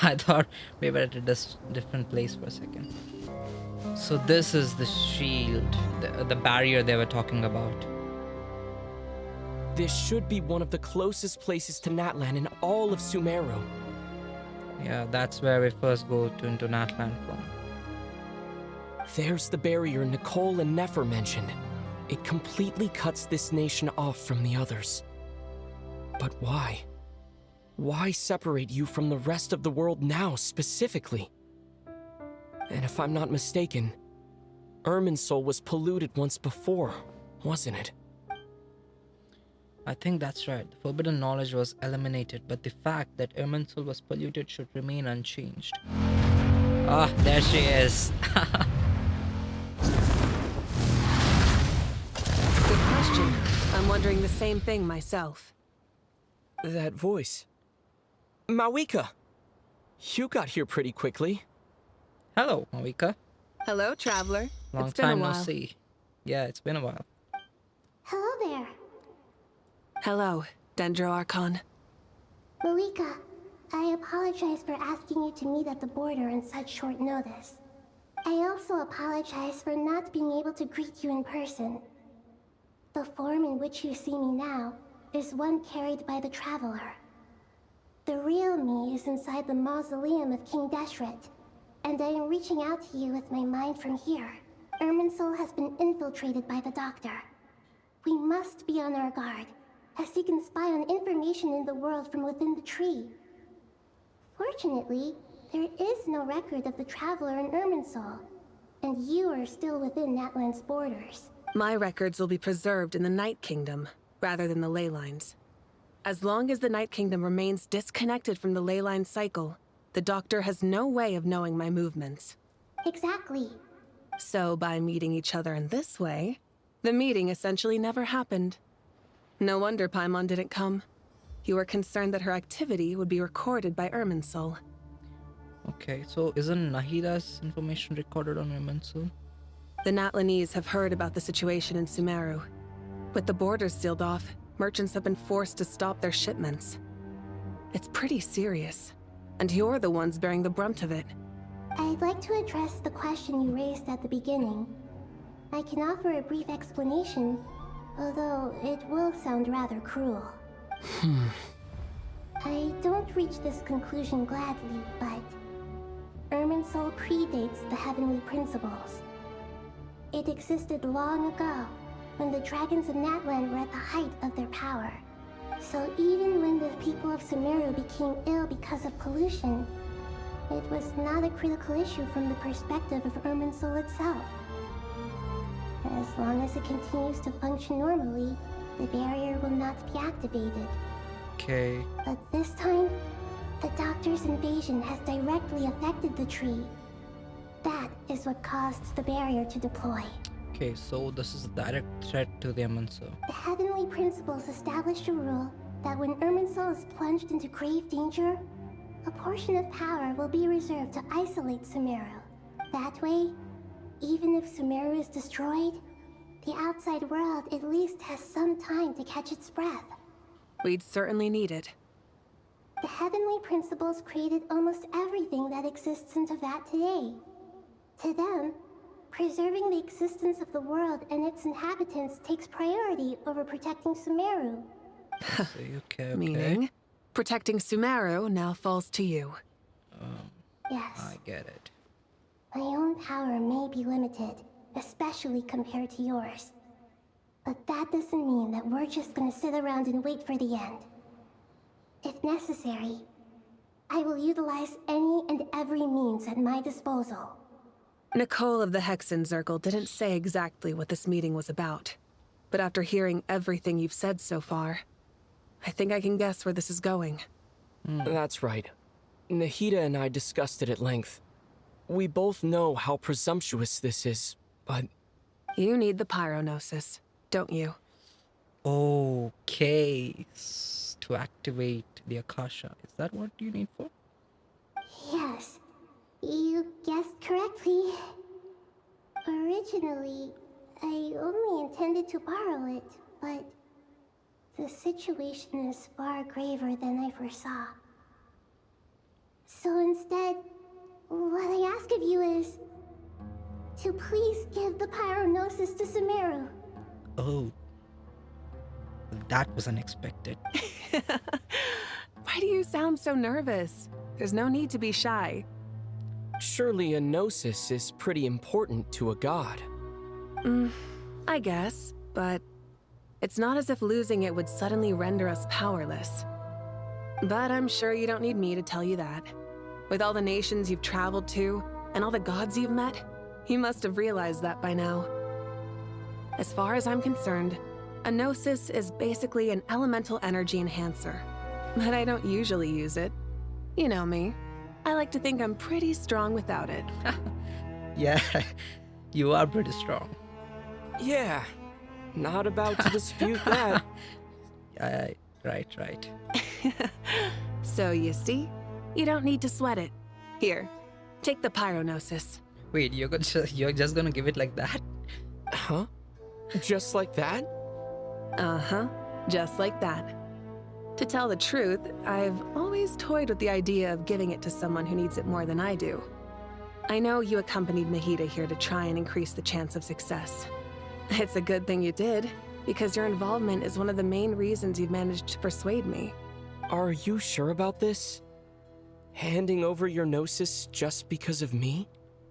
I thought we were at a different place for a second. So this is the shield, the barrier they were talking about. This should be one of the closest places to Natlan in all of Sumeru. Yeah, that's where we first go into Natlan from. There's the barrier Nicole and Nefer mentioned. It completely cuts this nation off from the others. But why? Why separate you from the rest of the world now, specifically? And if I'm not mistaken, Irminsul was polluted once before, wasn't it? I think that's right. The forbidden knowledge was eliminated, but the fact that Irminsul was polluted should remain unchanged. Ah, there she is. Good question. I'm wondering the same thing myself. That voice. Mawika! You got here pretty quickly. Hello, Mawika. Hello, traveler. Long It's been a time no while. see. Yeah, it's been a while. Hello there. Hello, Dendro Archon. Mawika, I apologize for asking you to meet at the border on such short notice. I also apologize for not being able to greet you in person. The form in which you see me now is one carried by the Traveler. The real me is inside the mausoleum of King Deshret, and I am reaching out to you with my mind from here. Irminsul has been infiltrated by the Doctor. We must be on our guard, as he can spy on information in the world from within the tree. Fortunately, there is no record of the Traveler in Irminsul, and you are still within Natlan's borders. My records will be preserved in the Night Kingdom, rather than the ley lines. As long as the Night Kingdom remains disconnected from the ley line cycle, the Doctor has no way of knowing my movements. Exactly. So by meeting each other in this way, the meeting essentially never happened. No wonder Paimon didn't come. You were concerned that her activity would be recorded by Irminsul. Okay, so isn't Nahida's information recorded on Irminsul? The Natlanese have heard about the situation in Sumeru. With the borders sealed off, merchants have been forced to stop their shipments. It's pretty serious, and you're the ones bearing the brunt of it. I'd like to address the question you raised at the beginning. I can offer a brief explanation, although it will sound rather cruel. I don't reach this conclusion gladly, but Irminsul predates the Heavenly Principles. It existed long ago, when the dragons of Natlan were at the height of their power. So even when the people of Sumeru became ill because of pollution, it was not a critical issue from the perspective of Irminsul itself. As long as it continues to function normally, the barrier will not be activated. Okay. But this time, the Doctor's invasion has directly affected the tree. That is what caused the barrier to deploy. Okay, so this is a direct threat to the Irminsul. The Heavenly Principles established a rule that when Irminsul is plunged into grave danger, a portion of power will be reserved to isolate Sumeru. That way, even if Sumeru is destroyed, the outside world at least has some time to catch its breath. We'd certainly need it. The Heavenly Principles created almost everything that exists in Teyvat today. To them, preserving the existence of the world and its inhabitants takes priority over protecting Sumeru. Okay. Meaning, protecting Sumeru now falls to you. Yes. I get it. My own power may be limited, especially compared to yours. But that doesn't mean that we're just gonna sit around and wait for the end. If necessary, I will utilize any and every means at my disposal. Nicole of the Hexen Circle didn't say exactly what this meeting was about. But after hearing everything you've said so far, I think I can guess where this is going. That's right. Nahida and I discussed it at length. We both know how presumptuous this is, but... You need the pyronosis, don't you? Okay. To activate the Akasha. Is that what you need for? Yes, you guessed correctly. Originally, I only intended to borrow it, but the situation is far graver than I foresaw. So instead, what I ask of you is to please give the pyronosis to Sumeru. Oh. That was unexpected. Why do you sound so nervous? There's no need to be shy. Surely a gnosis is pretty important to a god. I guess, but it's not as if losing it would suddenly render us powerless. But I'm sure you don't need me to tell you that. With all the nations you've traveled to, and all the gods you've met, you must have realized that by now. As far as I'm concerned, a gnosis is basically an elemental energy enhancer. But I don't usually use it. You know me. I like to think I'm pretty strong without it. Yeah, you are pretty strong. Yeah, not about to dispute that. Right. So you see, you don't need to sweat it. Here, take the pyronosis. Wait, you're just gonna give it like that? Huh? Just like that? Uh-huh, just like that. To tell the truth, I've always toyed with the idea of giving it to someone who needs it more than I do. I know you accompanied Nahida here to try and increase the chance of success. It's a good thing you did, because your involvement is one of the main reasons you've managed to persuade me. Are you sure about this? Handing over your gnosis just because of me?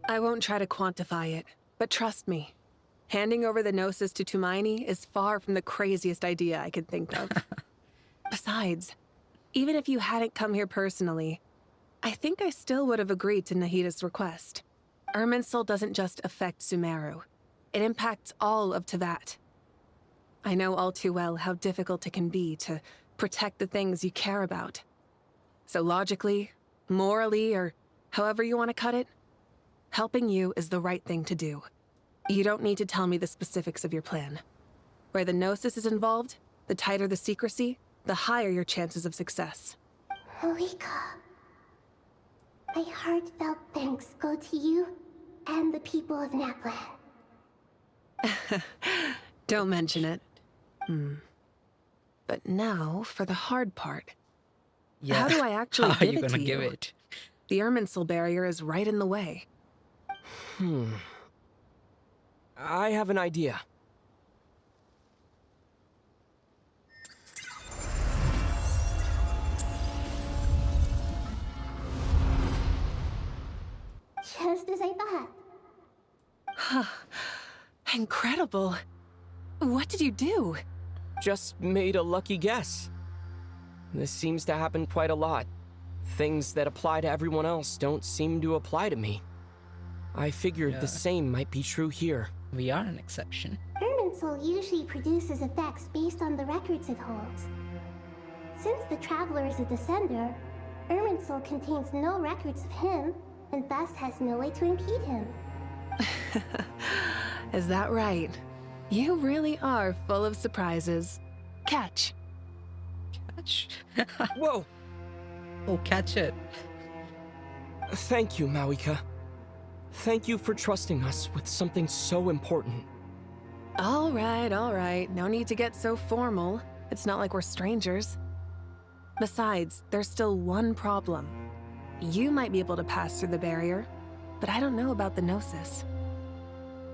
I won't try to quantify it, but trust me. Handing over the gnosis to Tumaini is far from the craziest idea I could think of. Besides, even if you hadn't come here personally, I think I still would have agreed to Nahida's request. Irminsul doesn't just affect Sumeru. It impacts all of Teyvat. I know all too well how difficult it can be to protect the things you care about. So logically, morally, or however you want to cut it, helping you is the right thing to do. You don't need to tell me the specifics of your plan. Where the gnosis is involved, the tighter the secrecy, the higher your chances of success. Marika, my heartfelt thanks go to you and the people of Naplan. Don't mention it. But now for the hard part. Yeah. How do I actually How are give you it gonna to give you? it? The Irminsul barrier is right in the way. I have an idea. Just as I thought. Incredible. What did you do? Just made a lucky guess. This seems to happen quite a lot. Things that apply to everyone else don't seem to apply to me. I figured the same might be true here. We are an exception. Irminsul usually produces effects based on the records it holds. Since the Traveler is a Descender, Irminsul contains no records of him, and thus has no way to impede him. Is that right? You really are full of surprises. Catch. Catch? Whoa! Oh, catch it. Thank you, Mawika. Thank you for trusting us with something so important. All right. No need to get so formal. It's not like we're strangers. Besides, there's still one problem. You might be able to pass through the barrier, but I don't know about the Gnosis.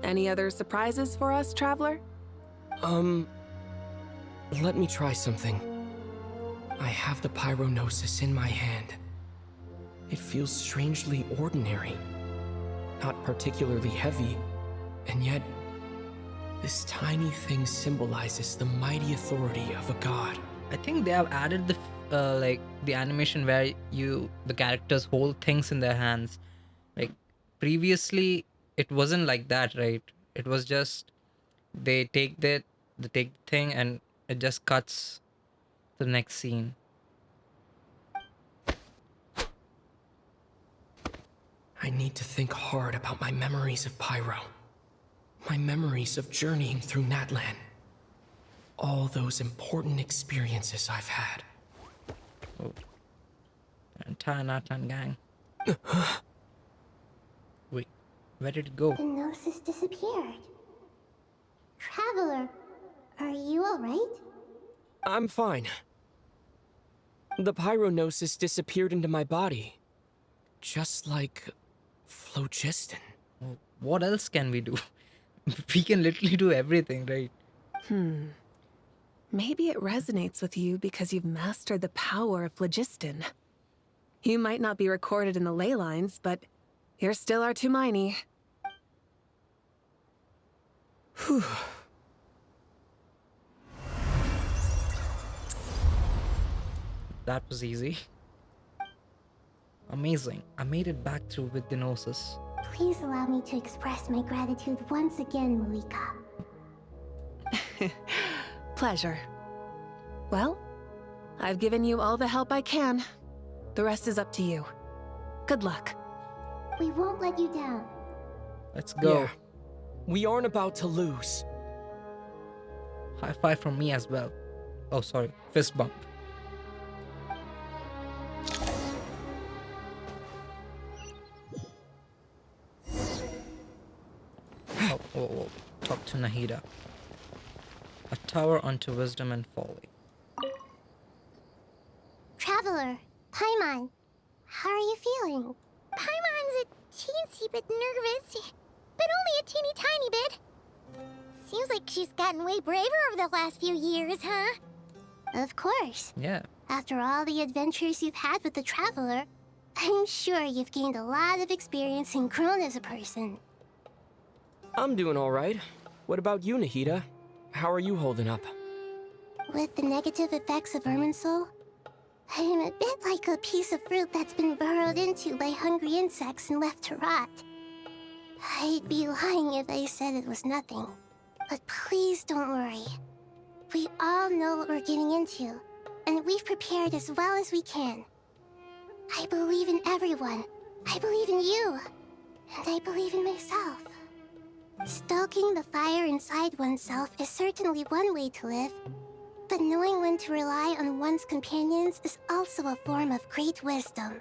Any other surprises for us, Traveler? Let me try something. I have the Pyronosis in my hand. It feels strangely ordinary. Not particularly heavy, and yet this tiny thing symbolizes the mighty authority of a god. I think they have added the like the animation where the characters hold things in their hands. Like previously, it wasn't like that, right? It was just they take the thing and it just cuts to the next scene. I need to think hard about my memories of Pyro. My memories of journeying through Natlan. All those important experiences I've had. Oh. Entire Natlan gang. Wait, where did it go? The gnosis disappeared. Traveler, are you alright? I'm fine. The pyronosis disappeared into my body. Just like phlogiston. What else can we do? We can literally do everything, right? Maybe it resonates with you because you've mastered the power of phlogiston. You might not be recorded in the ley lines, but you're still our Tumaini. Whew. That was easy. Amazing. I made it back through with the gnosis. Please allow me to express my gratitude once again, Malika. Pleasure. Well, I've given you all the help I can. The rest is up to you. Good luck. We won't let you down. Let's go. Yeah. We aren't about to lose. High five from me as well. Oh, sorry. Fist bump. Oh. Talk to Nahida. A tower unto wisdom and folly. Traveler, Paimon, how are you feeling? Paimon's a teensy bit nervous, but only a teeny tiny bit. Seems like she's gotten way braver over the last few years, huh? Of course. Yeah. After all the adventures you've had with the Traveler, I'm sure you've gained a lot of experience and grown as a person. I'm doing all right. What about you, Nahida? How are you holding up? With the negative effects of Irminsul, I am a bit like a piece of fruit that's been burrowed into by hungry insects and left to rot. I'd be lying if I said it was nothing. But please don't worry. We all know what we're getting into, and we've prepared as well as we can. I believe in everyone. I believe in you. And I believe in myself. Stoking the fire inside oneself is certainly one way to live, but knowing when to rely on one's companions is also a form of great wisdom.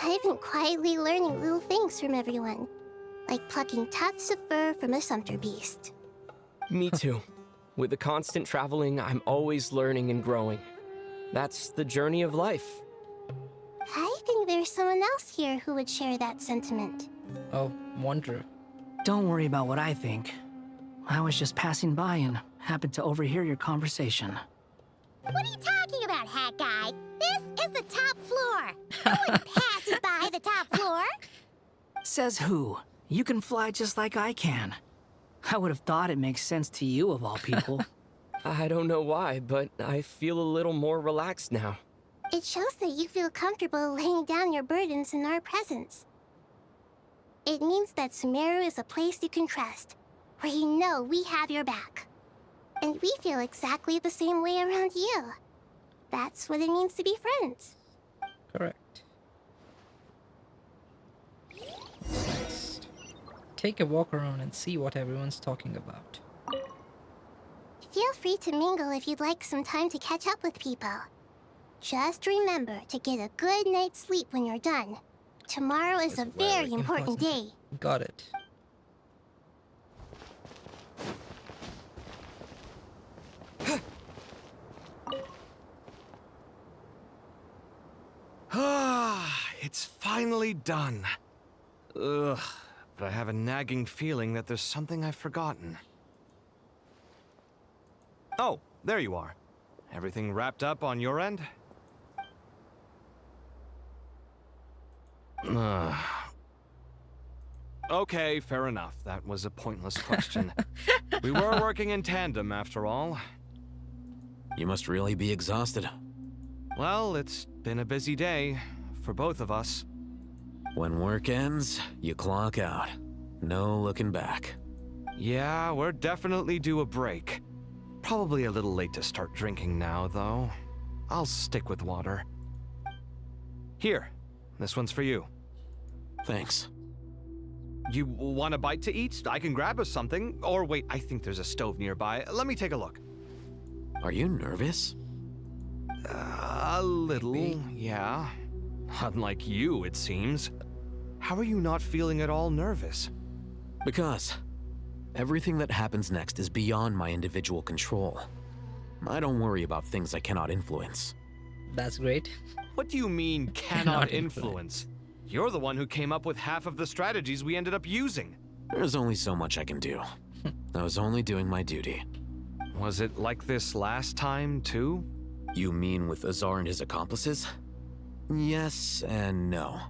I've been quietly learning little things from everyone, like plucking tufts of fur from a sumpter beast. Me too. With the constant traveling, I'm always learning and growing. That's the journey of life. I think there's someone else here who would share that sentiment. Oh, wonder. Don't worry about what I think. I was just passing by and happened to overhear your conversation. What are you talking about, Hat Guy? This is the top floor. No one passes by the top floor. Says who? You can fly just like I can. I would have thought it makes sense to you of all people. I don't know why, but I feel a little more relaxed now. It shows that you feel comfortable laying down your burdens in our presence. It means that Sumeru is a place you can trust, where you know we have your back. And we feel exactly the same way around you. That's what it means to be friends. Correct. Next. Take a walk around and see what everyone's talking about. Feel free to mingle if you'd like some time to catch up with people. Just remember to get a good night's sleep when you're done. Tomorrow is a very important day. Got it. It's finally done. Ugh, but I have a nagging feeling that there's something I've forgotten. Oh, there you are. Everything wrapped up on your end? Okay, fair enough. That was a pointless question. We were working in tandem, after all. You must really be exhausted. Well, it's been a busy day for both of us. When work ends, you clock out. No looking back. Yeah, we're definitely due a break. Probably a little late to start drinking now, though. I'll stick with water. Here, this one's for you. Thanks. You want a bite to eat? I can grab us something. Or wait, I think there's a stove nearby. Let me take a look. Are you nervous? A little, yeah. Unlike you, it seems. How are you not feeling at all nervous? Because everything that happens next is beyond my individual control. I don't worry about things I cannot influence. That's great. What do you mean, cannot influence? You're the one who came up with half of the strategies we ended up using. There's only so much I can do. I was only doing my duty. Was it like this last time, too? You mean with Azar and his accomplices? Yes and no.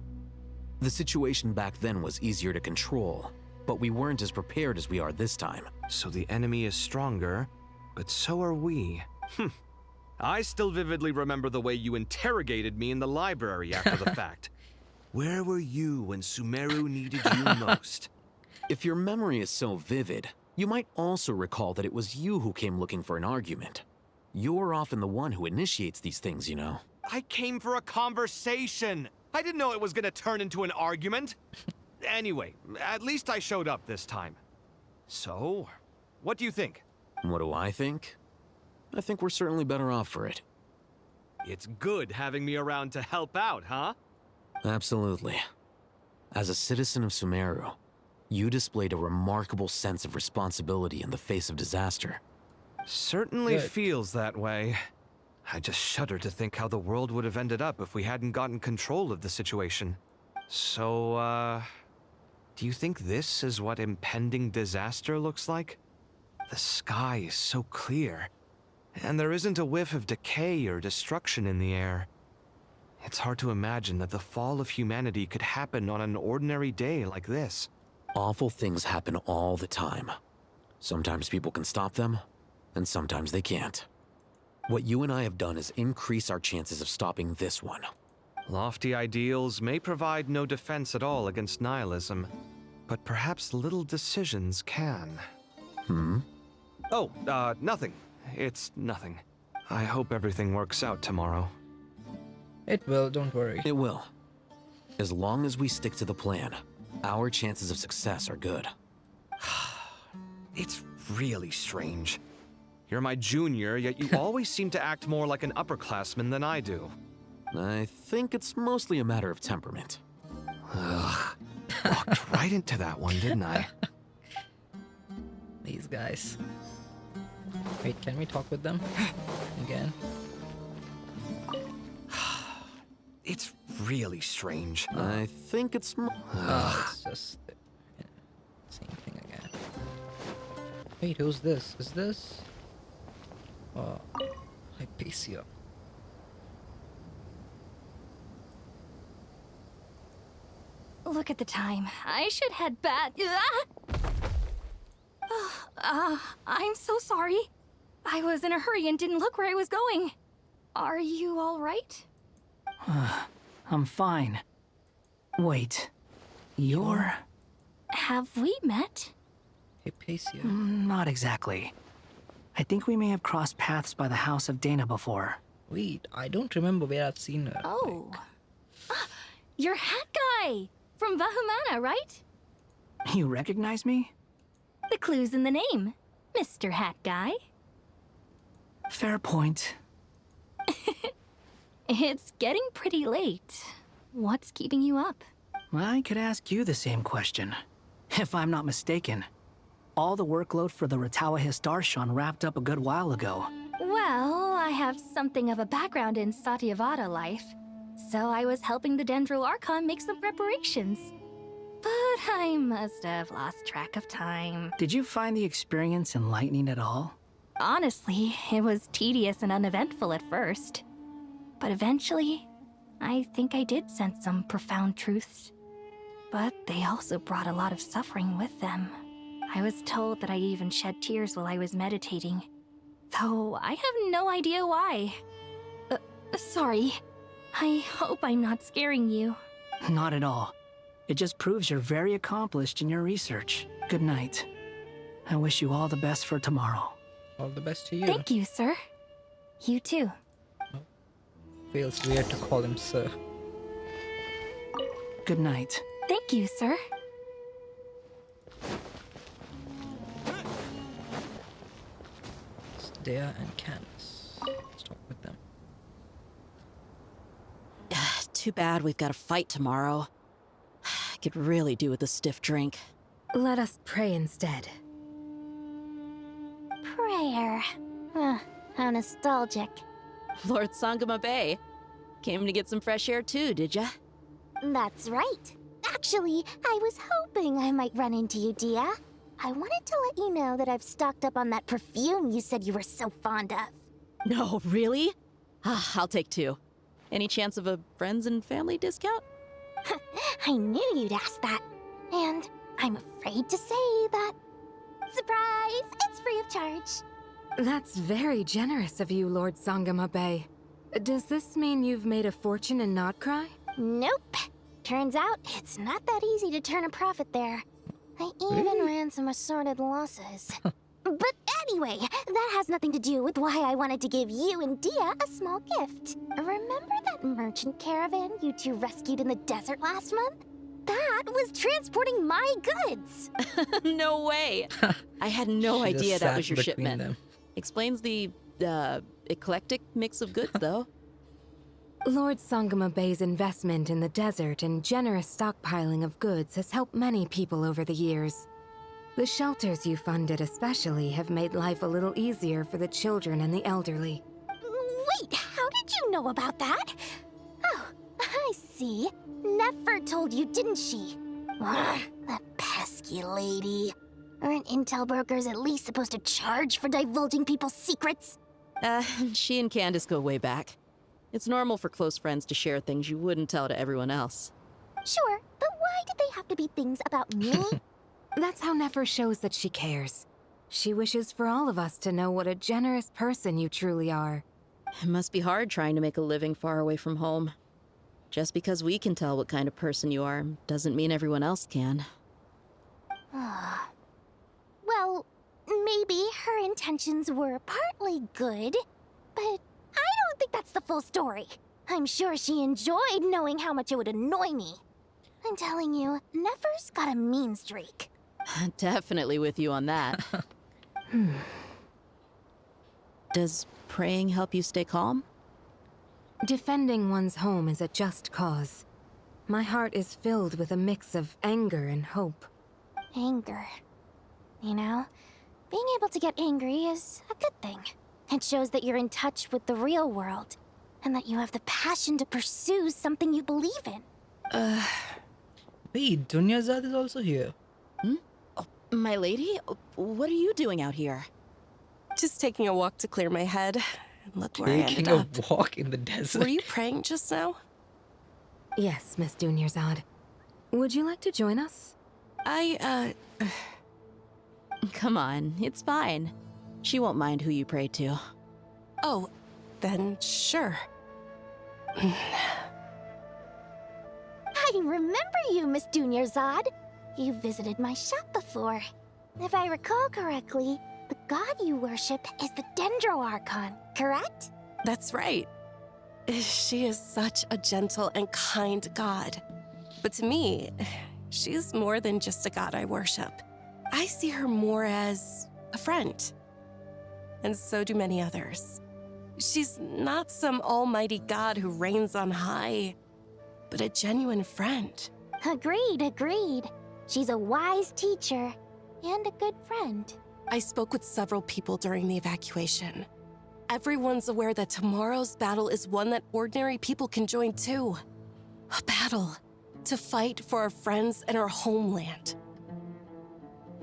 The situation back then was easier to control, but we weren't as prepared as we are this time. So the enemy is stronger, but so are we. I still vividly remember the way you interrogated me in the library after the fact. Where were you when Sumeru needed you most? If your memory is so vivid, you might also recall that it was you who came looking for an argument. You're often the one who initiates these things, you know. I came for a conversation. I didn't know it was gonna turn into an argument. Anyway, at least I showed up this time. So, what do you think? What do I think? I think we're certainly better off for it. It's good having me around to help out, huh? Absolutely. As a citizen of Sumeru, you displayed a remarkable sense of responsibility in the face of disaster. Certainly feels that way. I just shudder to think how the world would have ended up if we hadn't gotten control of the situation. So, do you think this is what impending disaster looks like? The sky is so clear, and there isn't a whiff of decay or destruction in the air. It's hard to imagine that the fall of humanity could happen on an ordinary day like this. Awful things happen all the time. Sometimes people can stop them, and sometimes they can't. What you and I have done is increase our chances of stopping this one. Lofty ideals may provide no defense at all against nihilism, but perhaps little decisions can. Oh, nothing. It's nothing. I hope everything works out tomorrow. It will, don't worry. It will. As long as we stick to the plan, our chances of success are good. It's really strange. You're my junior, yet you always seem to act more like an upperclassman than I do. I think it's mostly a matter of temperament. Ugh. Walked right into that one, didn't I? These guys. Wait, can we talk with them? Again? It's really strange. I think it's it's just the same thing again. Wait, who's this? Is this? Hypatia. Look at the time. I should head back. I'm so sorry. I was in a hurry and didn't look where I was going. Are you all right? I'm fine. Wait, you're... Have we met? Hypatia. Not exactly. I think we may have crossed paths by the house of Dana before. Wait, I don't remember where I've seen her. Oh. You're Hat Guy! From Vahumana, right? You recognize me? The clue's in the name. Mr. Hat Guy. Fair point. It's getting pretty late. What's keeping you up? I could ask you the same question. If I'm not mistaken, all the workload for the Ratawa Darshan wrapped up a good while ago. Well, I have something of a background in Satyavada life, so I was helping the Dendro Archon make some preparations. But I must have lost track of time. Did you find the experience enlightening at all? Honestly, it was tedious and uneventful at first. But eventually, I think I did sense some profound truths. But they also brought a lot of suffering with them. I was told that I even shed tears while I was meditating, though I have no idea why. Sorry. I hope I'm not scaring you. Not at all. It just proves you're very accomplished in your research. Good night. I wish you all the best for tomorrow. All the best to you. Thank you, sir. You too. Feels weird to call him sir. Good night. Thank you, sir. It's Dea and Candace. Let's talk with them. Too bad we've got a fight tomorrow. I could really do with a stiff drink. Let us pray instead. Prayer. How nostalgic. Lord Sangama Bay. Came to get some fresh air too, did ya? That's right. Actually, I was hoping I might run into you, Dia. I wanted to let you know that I've stocked up on that perfume you said you were so fond of. No, really? I'll take 2. Any chance of a friends and family discount? I knew you'd ask that. And I'm afraid to say that. Surprise! It's free of charge. That's very generous of you, Lord Sangama Bay. Does this mean you've made a fortune in Notcry? Nope. Turns out it's not that easy to turn a profit there. I even ran some assorted losses. But anyway, that has nothing to do with why I wanted to give you and Dia a small gift. Remember that merchant caravan you two rescued in the desert last month? That was transporting my goods! No way! I had no She just idea that sat was your between shipment. them. Explains the, eclectic mix of goods, though. Lord Sangama Bay's investment in the desert and generous stockpiling of goods has helped many people over the years. The shelters you funded especially have made life a little easier for the children and the elderly. Wait, how did you know about that? Oh, I see. Nefer told you, didn't she? Ugh, that pesky lady. Aren't intel brokers at least supposed to charge for divulging people's secrets? She and Candace go way back. It's normal for close friends to share things you wouldn't tell to everyone else. Sure, but why did they have to be things about me? That's how Nefer shows that she cares. She wishes for all of us to know what a generous person you truly are. It must be hard trying to make a living far away from home. Just because we can tell what kind of person you are doesn't mean everyone else can. Well, maybe her intentions were partly good, but I don't think that's the full story. I'm sure she enjoyed knowing how much it would annoy me. I'm telling you, Nefer's got a mean streak. Definitely with you on that. Does praying help you stay calm? Defending one's home is a just cause. My heart is filled with a mix of anger and hope. Anger. You know, being able to get angry is a good thing. It shows that you're in touch with the real world, and that you have the passion to pursue something you believe in. Wait, Dunyazad is also here. Oh, my lady? What are you doing out here? Just taking a walk to clear my head. Look where I ended Taking a up. walk in the desert. Were you praying just now? Yes, Miss Dunyazad. Would you like to join us? Come on, it's fine. She won't mind who you pray to. Oh, then sure. I remember you, Miss Dunyarzad. You visited my shop before. If I recall correctly, the god you worship is the Dendro Archon, correct? That's right. She is such a gentle and kind god. But to me, she's more than just a god I worship. I see her more as a friend. And so do many others. She's not some almighty god who reigns on high, but a genuine friend. Agreed. She's a wise teacher and a good friend. I spoke with several people during the evacuation. Everyone's aware that tomorrow's battle is one that ordinary people can join too. A battle to fight for our friends and our homeland.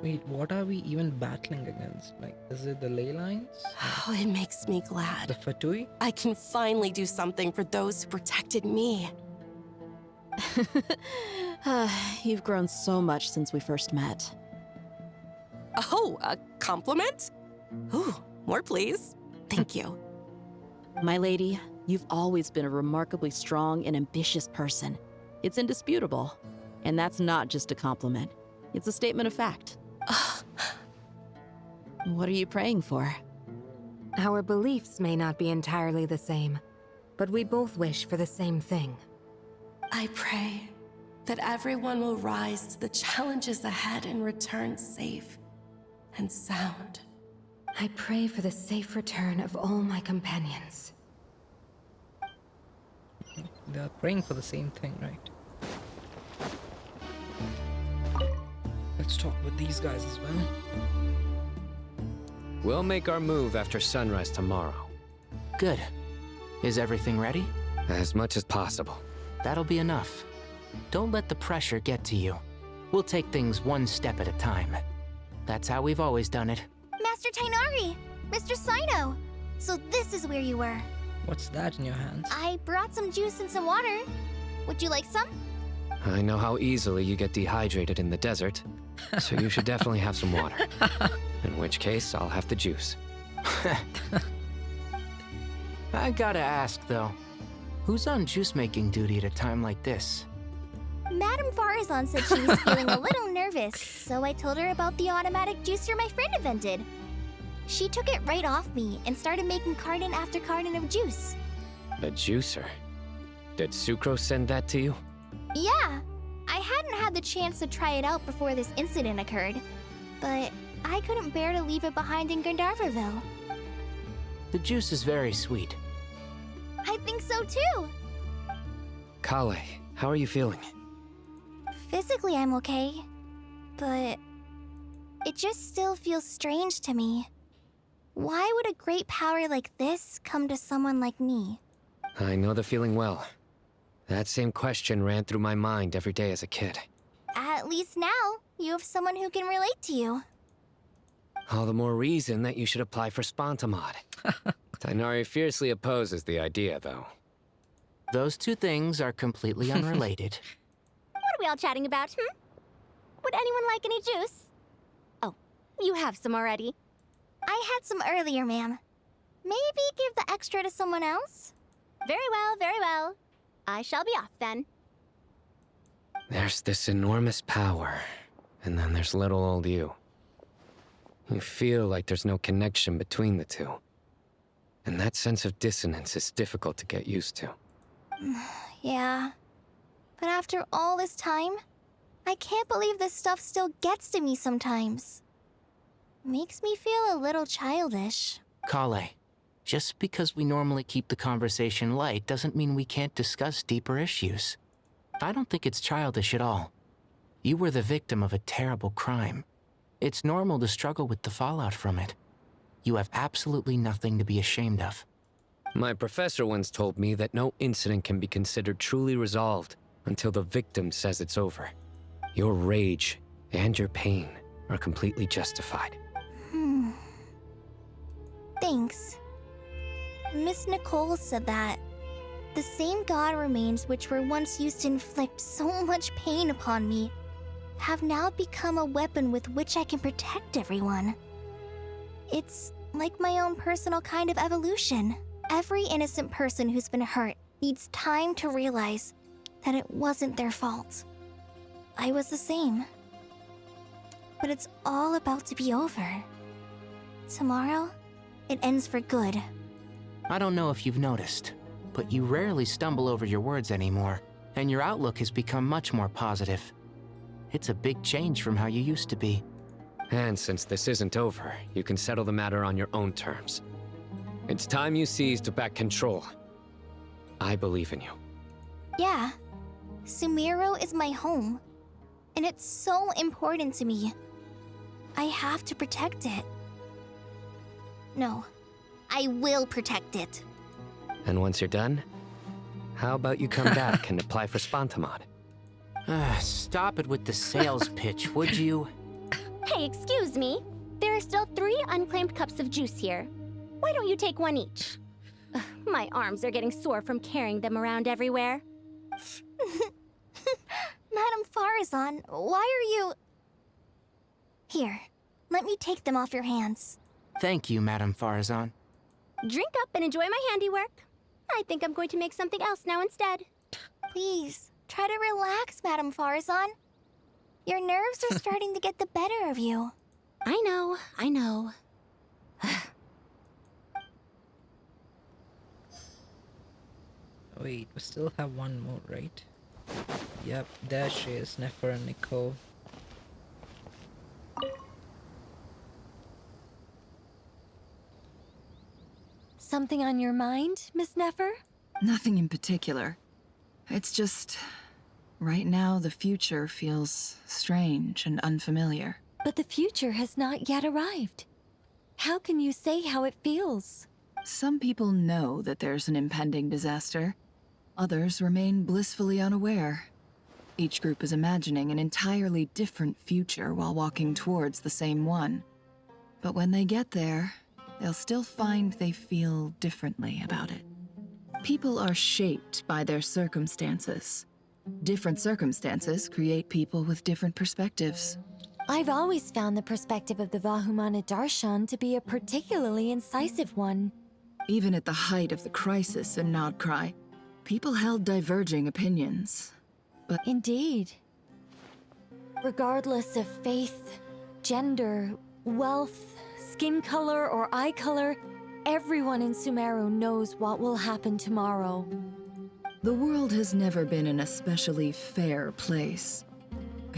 Wait, what are we even battling against? Like, is it the ley lines? Oh, it makes me glad. The Fatui? I can finally do something for those who protected me. You've grown so much since we first met. Oh, a compliment? Ooh, more please. Thank you. My lady, you've always been a remarkably strong and ambitious person. It's indisputable. And that's not just a compliment. It's a statement of fact. What are you praying for? Our beliefs may not be entirely the same, but we both wish for the same thing. I pray that everyone will rise to the challenges ahead and return safe and sound. I pray for the safe return of all my companions. They're praying for the same thing, right? Let's talk with these guys as well. We'll make our move after sunrise tomorrow. Good. Is everything ready? As much as possible. That'll be enough. Don't let the pressure get to you. We'll take things one step at a time. That's how we've always done it. Master Tainari! Mr. Sino! So this is where you were. What's that in your hands? I brought some juice and some water. Would you like some? I know how easily you get dehydrated in the desert, so you should definitely have some water. In which case, I'll have the juice. I gotta ask, though. Who's on juice-making duty at a time like this? Madame Farazan said she was feeling a little nervous, so I told her about the automatic juicer my friend invented. She took it right off me and started making carton after carton of juice. A juicer? Did Sucrose send that to you? Yeah, I hadn't had the chance to try it out before this incident occurred, but I couldn't bear to leave it behind in Gandharvaville. The juice is very sweet. I think so too. Kale, how are you feeling? Physically, I'm okay, but it just still feels strange to me. Why would a great power like this come to someone like me? I know the feeling well. That same question ran through my mind every day as a kid. At least now, you have someone who can relate to you. All the more reason that you should apply for Spontamod. Tainari fiercely opposes the idea, though. Those two things are completely unrelated. What are we all chatting about, Would anyone like any juice? Oh, you have some already. I had some earlier, ma'am. Maybe give the extra to someone else? Very well, very well. I shall be off then. There's this enormous power, and then there's little old you. You feel like there's no connection between the two. And that sense of dissonance is difficult to get used to. Yeah. But after all this time, I can't believe this stuff still gets to me sometimes. Makes me feel a little childish. Kale, just because we normally keep the conversation light doesn't mean we can't discuss deeper issues. I don't think it's childish at all. You were the victim of a terrible crime. It's normal to struggle with the fallout from it. You have absolutely nothing to be ashamed of. My professor once told me that no incident can be considered truly resolved until the victim says it's over. Your rage and your pain are completely justified. Thanks. Miss Nicole said that. The same god remains which were once used to inflict so much pain upon me have now become a weapon with which I can protect everyone. It's like my own personal kind of evolution. Every innocent person who's been hurt needs time to realize that it wasn't their fault. I was the same. But it's all about to be over. Tomorrow, it ends for good. I don't know if you've noticed, but you rarely stumble over your words anymore, and your outlook has become much more positive. It's a big change from how you used to be. And since this isn't over, you can settle the matter on your own terms. It's time you seized back control. I believe in you. Yeah. Sumeru is my home. And it's so important to me. I have to protect it. No. I will protect it. And once you're done, how about you come back and apply for Spontamod? Stop it with the sales pitch, would you? Hey, excuse me. There are still 3 unclaimed cups of juice here. Why don't you take one each? Ugh, my arms are getting sore from carrying them around everywhere. Madame Farazan, why are you... Here, let me take them off your hands. Thank you, Madame Farazan. Drink up and enjoy my handiwork. I think I'm going to make something else now instead. Please, Try to relax, Madame Farazan. Your nerves are starting to get the better of you. I know. Wait, we still have one more, right? Yep, there she is, Nefer and Nico. Something on your mind, Miss Nefer? Nothing in particular. It's just... right now, the future feels strange and unfamiliar. But the future has not yet arrived. How can you say how it feels? Some people know that there's an impending disaster. Others remain blissfully unaware. Each group is imagining an entirely different future while walking towards the same one. But when they get there, they'll still find they feel differently about it. People are shaped by their circumstances. Different circumstances create people with different perspectives. I've always found the perspective of the Vahumana Darshan to be a particularly incisive one. Even at the height of the crisis in Nodcry, people held diverging opinions. But indeed. Regardless of faith, gender, wealth, skin color, or eye color, everyone in Sumeru knows what will happen tomorrow. The world has never been an especially fair place.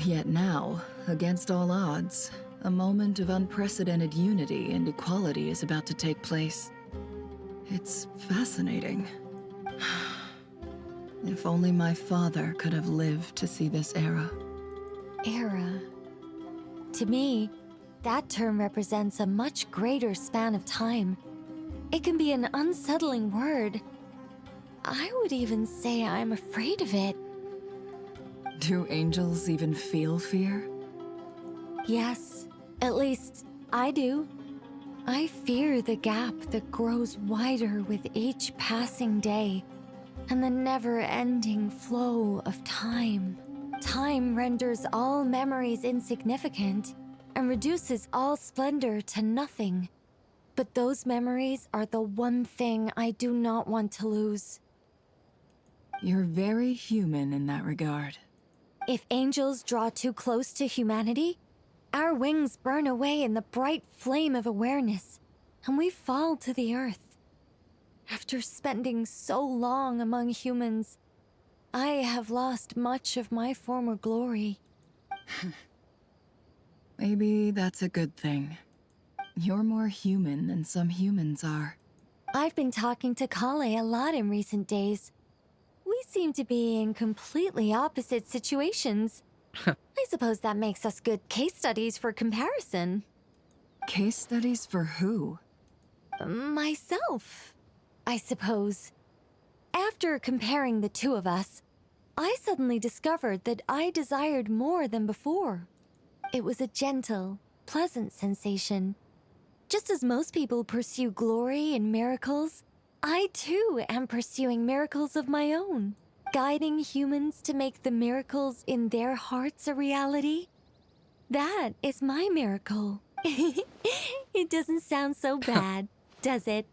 Yet now, against all odds, a moment of unprecedented unity and equality is about to take place. It's fascinating. If only my father could have lived to see this era. Era. To me, that term represents a much greater span of time. It can be an unsettling word. I would even say I'm afraid of it. Do angels even feel fear? Yes, at least I do. I fear the gap that grows wider with each passing day, and the never-ending flow of time. Time renders all memories insignificant, and reduces all splendor to nothing. But those memories are the one thing I do not want to lose. You're very human in that regard. If angels draw too close to humanity, our wings burn away in the bright flame of awareness, and we fall to the earth. After spending so long among humans, I have lost much of my former glory. Maybe that's a good thing. You're more human than some humans are. I've been talking to Kale a lot in recent days. We seem to be in completely opposite situations. I suppose that makes us good case studies for comparison. Case studies for who? Myself, I suppose. After comparing the two of us, I suddenly discovered that I desired more than before. It was a gentle, pleasant sensation. Just as most people pursue glory and miracles, I too am pursuing miracles of my own, guiding humans to make the miracles in their hearts a reality. That is my miracle. It doesn't sound so bad, does it?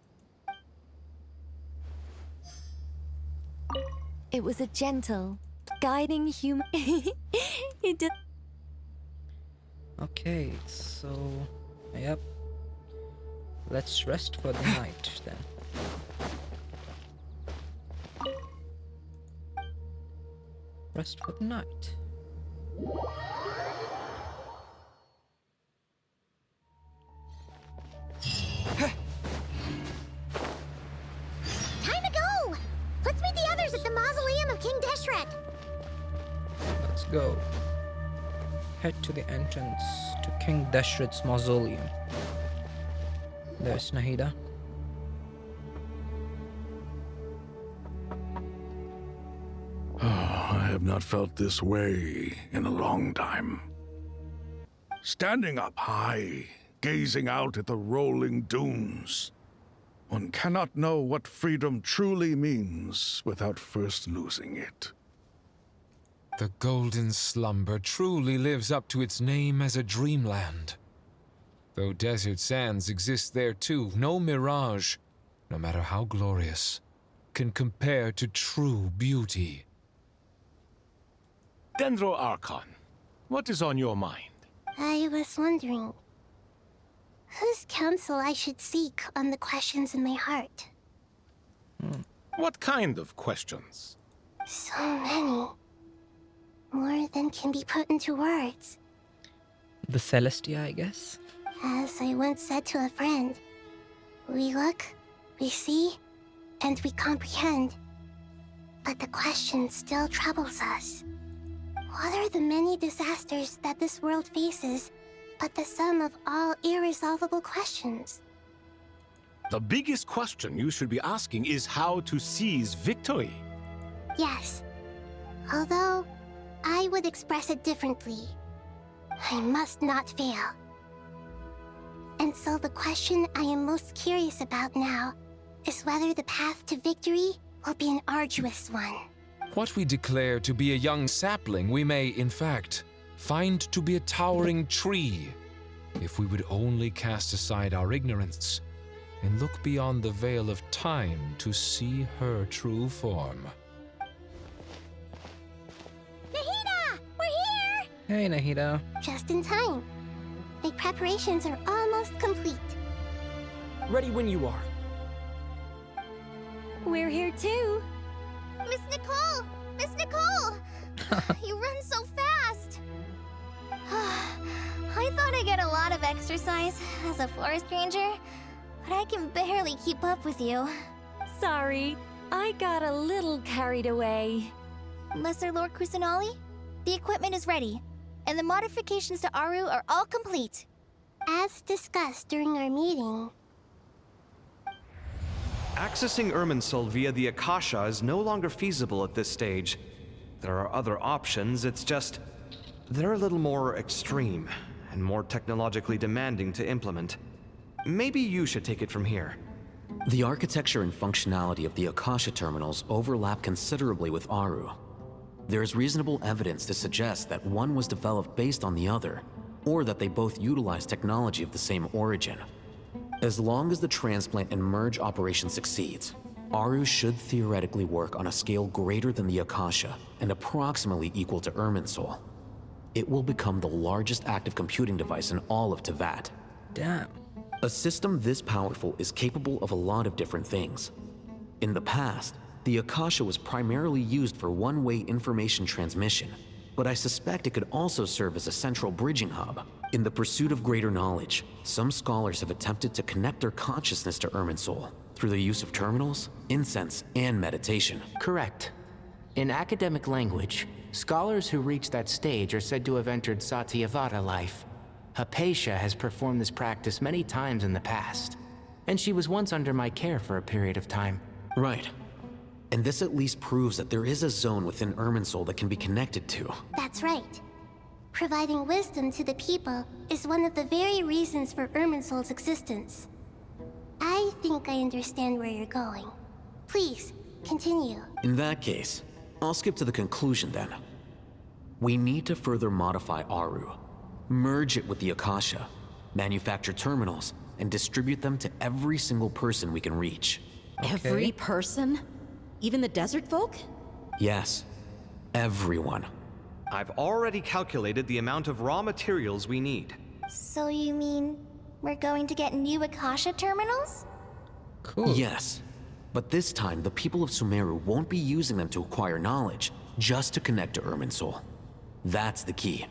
It was a gentle, guiding human. It did. Okay, so yep. Let's rest for the night then. Rest for the night. Time to go! Let's meet the others at the mausoleum of King Deshret. Let's go. Head to the entrance to King Deshret's mausoleum. There's Nahida. I have not felt this way in a long time. Standing up high, gazing out at the rolling dunes. One cannot know what freedom truly means without first losing it. The golden slumber truly lives up to its name as a dreamland. Though desert sands exist there too, no mirage, no matter how glorious, can compare to true beauty. Dendro Archon, what is on your mind? I was wondering whose counsel I should seek on the questions in my heart. What kind of questions? So many. More than can be put into words. The Celestia, I guess. As I once said to a friend, we look, we see, and we comprehend. But the question still troubles us. What are the many disasters that this world faces, but the sum of all irresolvable questions? The biggest question you should be asking is how to seize victory. Yes. Although, I would express it differently. I must not fail. And so the question I am most curious about now is whether the path to victory will be an arduous one. What we declare to be a young sapling, we may, in fact, find to be a towering tree, if we would only cast aside our ignorance and look beyond the veil of time to see her true form. Nahida! We're here! Hey, Nahida. Just in time. My preparations are almost complete. Ready when you are. We're here too. Miss Nicole! Miss Nicole! You run so fast! I thought I'd get a lot of exercise as a forest ranger, but I can barely keep up with you. Sorry, I got a little carried away. Lesser Lord Kusanali, the equipment is ready, and the modifications to Aru are all complete. As discussed during our meeting, Accessing Irminsul via the Akasha is no longer feasible at this stage. There are other options, it's just... they're a little more extreme, and more technologically demanding to implement. Maybe you should take it from here. The architecture and functionality of the Akasha terminals overlap considerably with Aru. There is reasonable evidence to suggest that one was developed based on the other, or that they both utilize technology of the same origin. As long as the transplant and merge operation succeeds, Aru should theoretically work on a scale greater than the Akasha and approximately equal to Irminsul. It will become the largest active computing device in all of Teyvat. Damn. A system this powerful is capable of a lot of different things. In the past, the Akasha was primarily used for one-way information transmission, but I suspect it could also serve as a central bridging hub. In the pursuit of greater knowledge, some scholars have attempted to connect their consciousness to Irminsul through the use of terminals, incense, and meditation. Correct. In academic language, scholars who reach that stage are said to have entered Satyavada life. Hypatia has performed this practice many times in the past, and she was once under my care for a period of time. Right. And this at least proves that there is a zone within Irminsul that can be connected to. that's right. Providing wisdom to the people is one of the very reasons for Irminsul's existence. I think I understand where you're going. Please, continue. In that case, I'll skip to the conclusion then. We need to further modify Aru, merge it with the Akasha, manufacture terminals, and distribute them to every single person we can reach. Every person? Even the desert folk? Yes, everyone. I've already calculated the amount of raw materials we need. So you mean we're going to get new Akasha terminals? Cool. Yes, but this time the people of Sumeru won't be using them to acquire knowledge, just to connect to Irminsul. That's the key.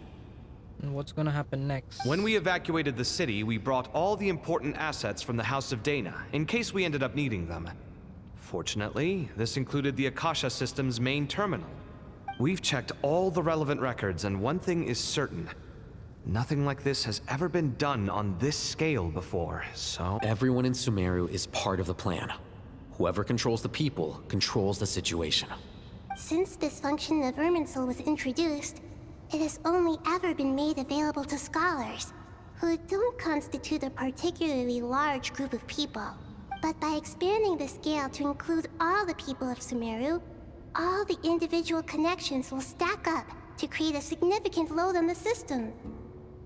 And what's gonna happen next? When we evacuated the city, we brought all the important assets from the House of Dana, in case we ended up needing them. Fortunately, this included the Akasha system's main terminal. We've checked all the relevant records, and one thing is certain. Nothing like this has ever been done on this scale before, so... Everyone in Sumeru is part of the plan. Whoever controls the people controls the situation. Since this function of Irminsul was introduced, it has only ever been made available to scholars, who don't constitute a particularly large group of people. But by expanding the scale to include all the people of Sumeru, all the individual connections will stack up to create a significant load on the system.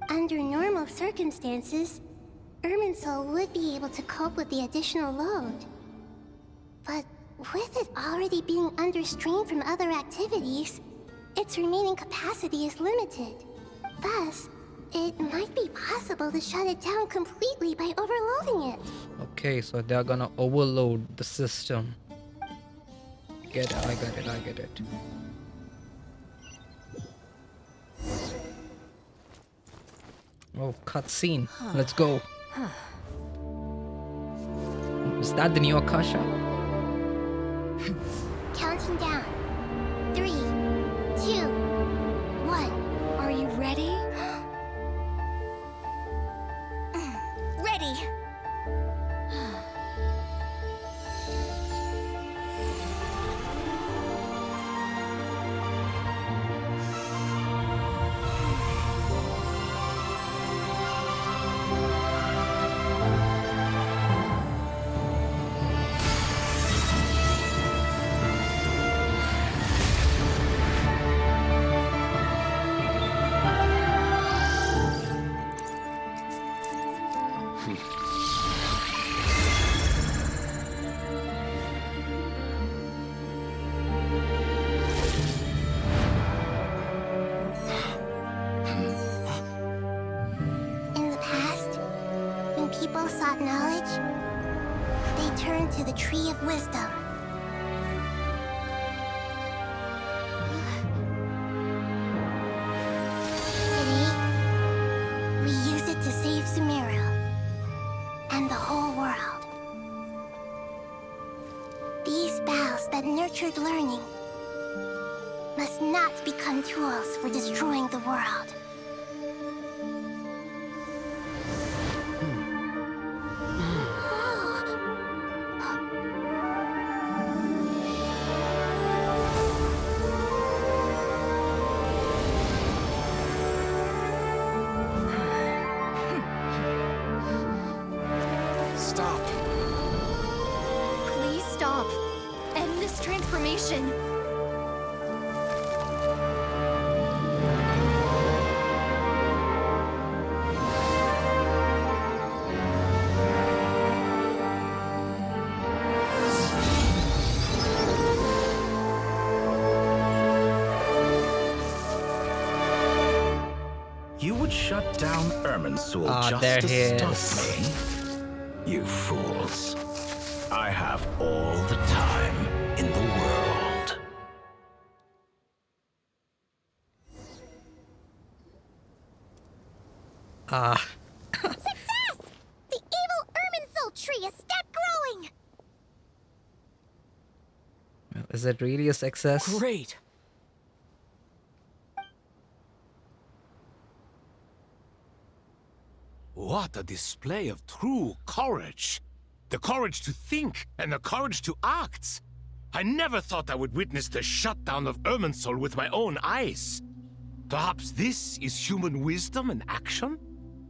Under normal circumstances, Irminsul would be able to cope with the additional load. But with it already being under strain from other activities, its remaining capacity is limited. Thus, it might be possible to shut it down completely by overloading it. Okay, so they're gonna overload the system. Get it, I get it. Oh, cutscene. Let's go. Is that the new Akasha? Counting down. 3, 2, 1. Are you ready? Ready. In the past, when people sought knowledge, they turned to the Tree of Wisdom. Today, we use it to save Sumeru and the whole world. These boughs that nurtured learning must not become tools for destroying the world. Stop. Please stop. End this transformation. You would shut down Irminsul just there to he stop is. me? You fools. I have all the time in the world. Success! The evil Irminsul tree has stopped growing! Is it really a success? Great. What a display of true courage! The courage to think and the courage to act! I never thought I would witness the shutdown of Irminsul with my own eyes. Perhaps this is human wisdom in action?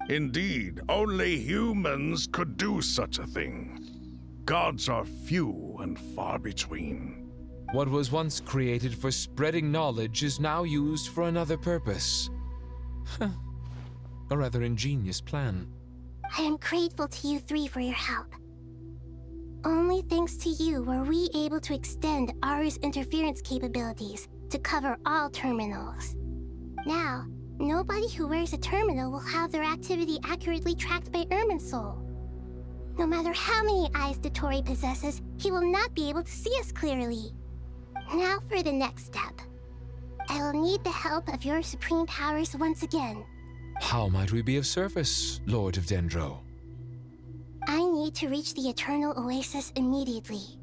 Indeed, only humans could do such a thing. Gods are few and far between. What was once created for spreading knowledge is now used for another purpose. A rather ingenious plan. I am grateful to you three for your help. Only thanks to you were we able to extend Aru's interference capabilities to cover all terminals. Now, nobody who wears a terminal will have their activity accurately tracked by Irminsul. No matter how many eyes Dottore possesses, he will not be able to see us clearly. Now for the next step. I will need the help of your supreme powers once again. How might we be of service, Lord of Dendro? I need to reach the Eternal Oasis immediately.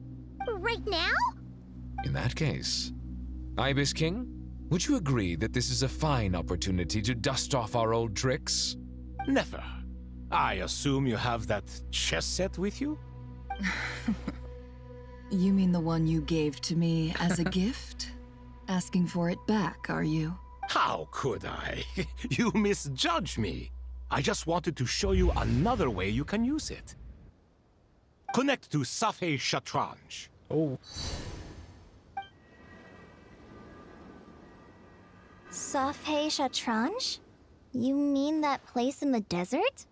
Right now? In that case, Ibis King, would you agree that this is a fine opportunity to dust off our old tricks? Never. I assume you have that chess set with you? You mean the one you gave to me as a gift? Asking for it back, are you? How could I? You misjudge me. I just wanted to show you another way you can use it. Connect to Safei Shatranj. Oh. Safei Shatranj? You mean that place in the desert?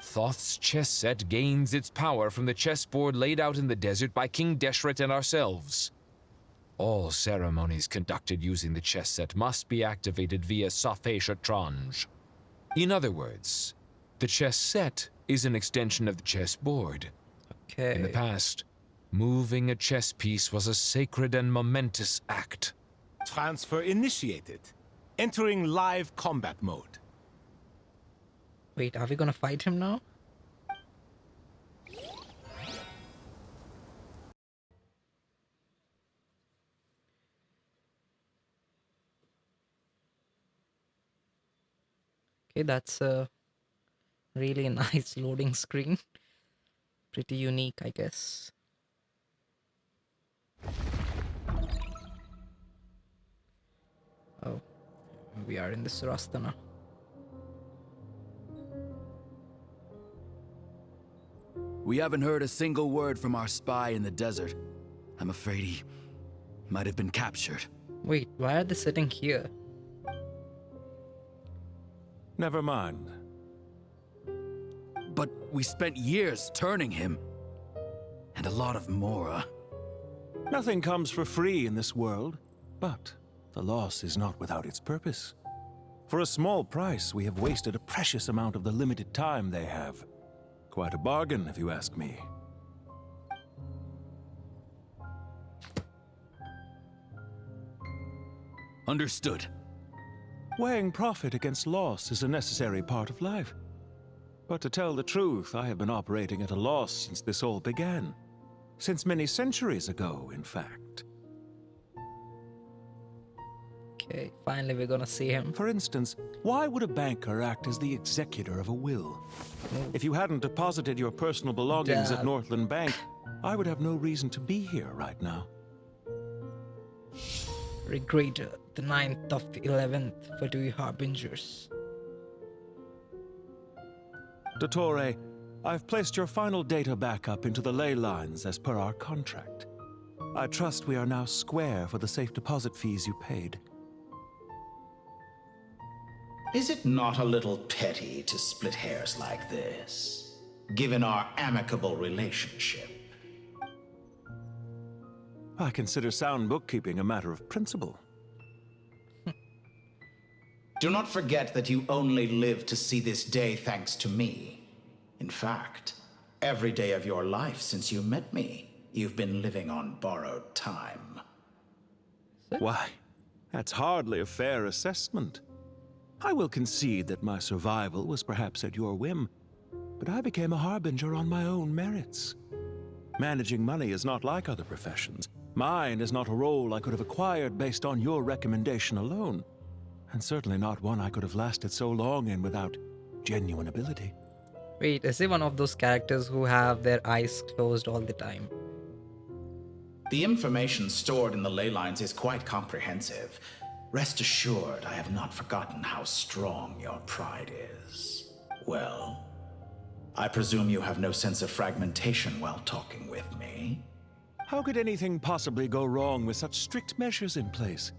Thoth's chess set gains its power from the chessboard laid out in the desert by King Deshret and ourselves. All ceremonies conducted using the chess set must be activated via Safesha-Trange. In other words, the chess set is an extension of the chessboard. Okay. In the past, moving a chess piece was a sacred and momentous act. Transfer initiated. Entering live combat mode. Wait, are we gonna fight him now? Okay, that's a really nice loading screen. Pretty unique, I guess. Oh, we are in the Surastana. We haven't heard a single word from our spy in the desert. I'm afraid he might have been captured. Wait, why are they sitting here? Never mind. But we spent years turning him. And a lot of Mora. Nothing comes for free in this world, but the loss is not without its purpose. For a small price, we have wasted a precious amount of the limited time they have. Quite a bargain, if you ask me. Understood. Weighing profit against loss is a necessary part of life. But to tell the truth, I have been operating at a loss since this all began. Since many centuries ago, in fact. Okay, finally we're gonna see him. For instance, why would a banker act as the executor of a will? If you hadn't deposited your personal belongings at Northland Bank, I would have no reason to be here right now. Regretter, the 9th of the 11th for 2 Harbingers. Dottore, I've placed your final data backup into the ley lines as per our contract. I trust we are now square for the safe deposit fees you paid. Is it not a little petty to split hairs like this, given our amicable relationship? I consider sound bookkeeping a matter of principle. Do not forget that you only live to see this day thanks to me. In fact, every day of your life since you met me, you've been living on borrowed time. Why, that's hardly a fair assessment. I will concede that my survival was perhaps at your whim, but I became a harbinger on my own merits. Managing money is not like other professions. Mine is not a role I could have acquired based on your recommendation alone, and certainly not one I could have lasted so long in without genuine ability. Wait, is he one of those characters who have their eyes closed all the time? The information stored in the ley lines is quite comprehensive. Rest assured, I have not forgotten how strong your pride is. Well, I presume you have no sense of fragmentation while talking with me? How could anything possibly go wrong with such strict measures in place?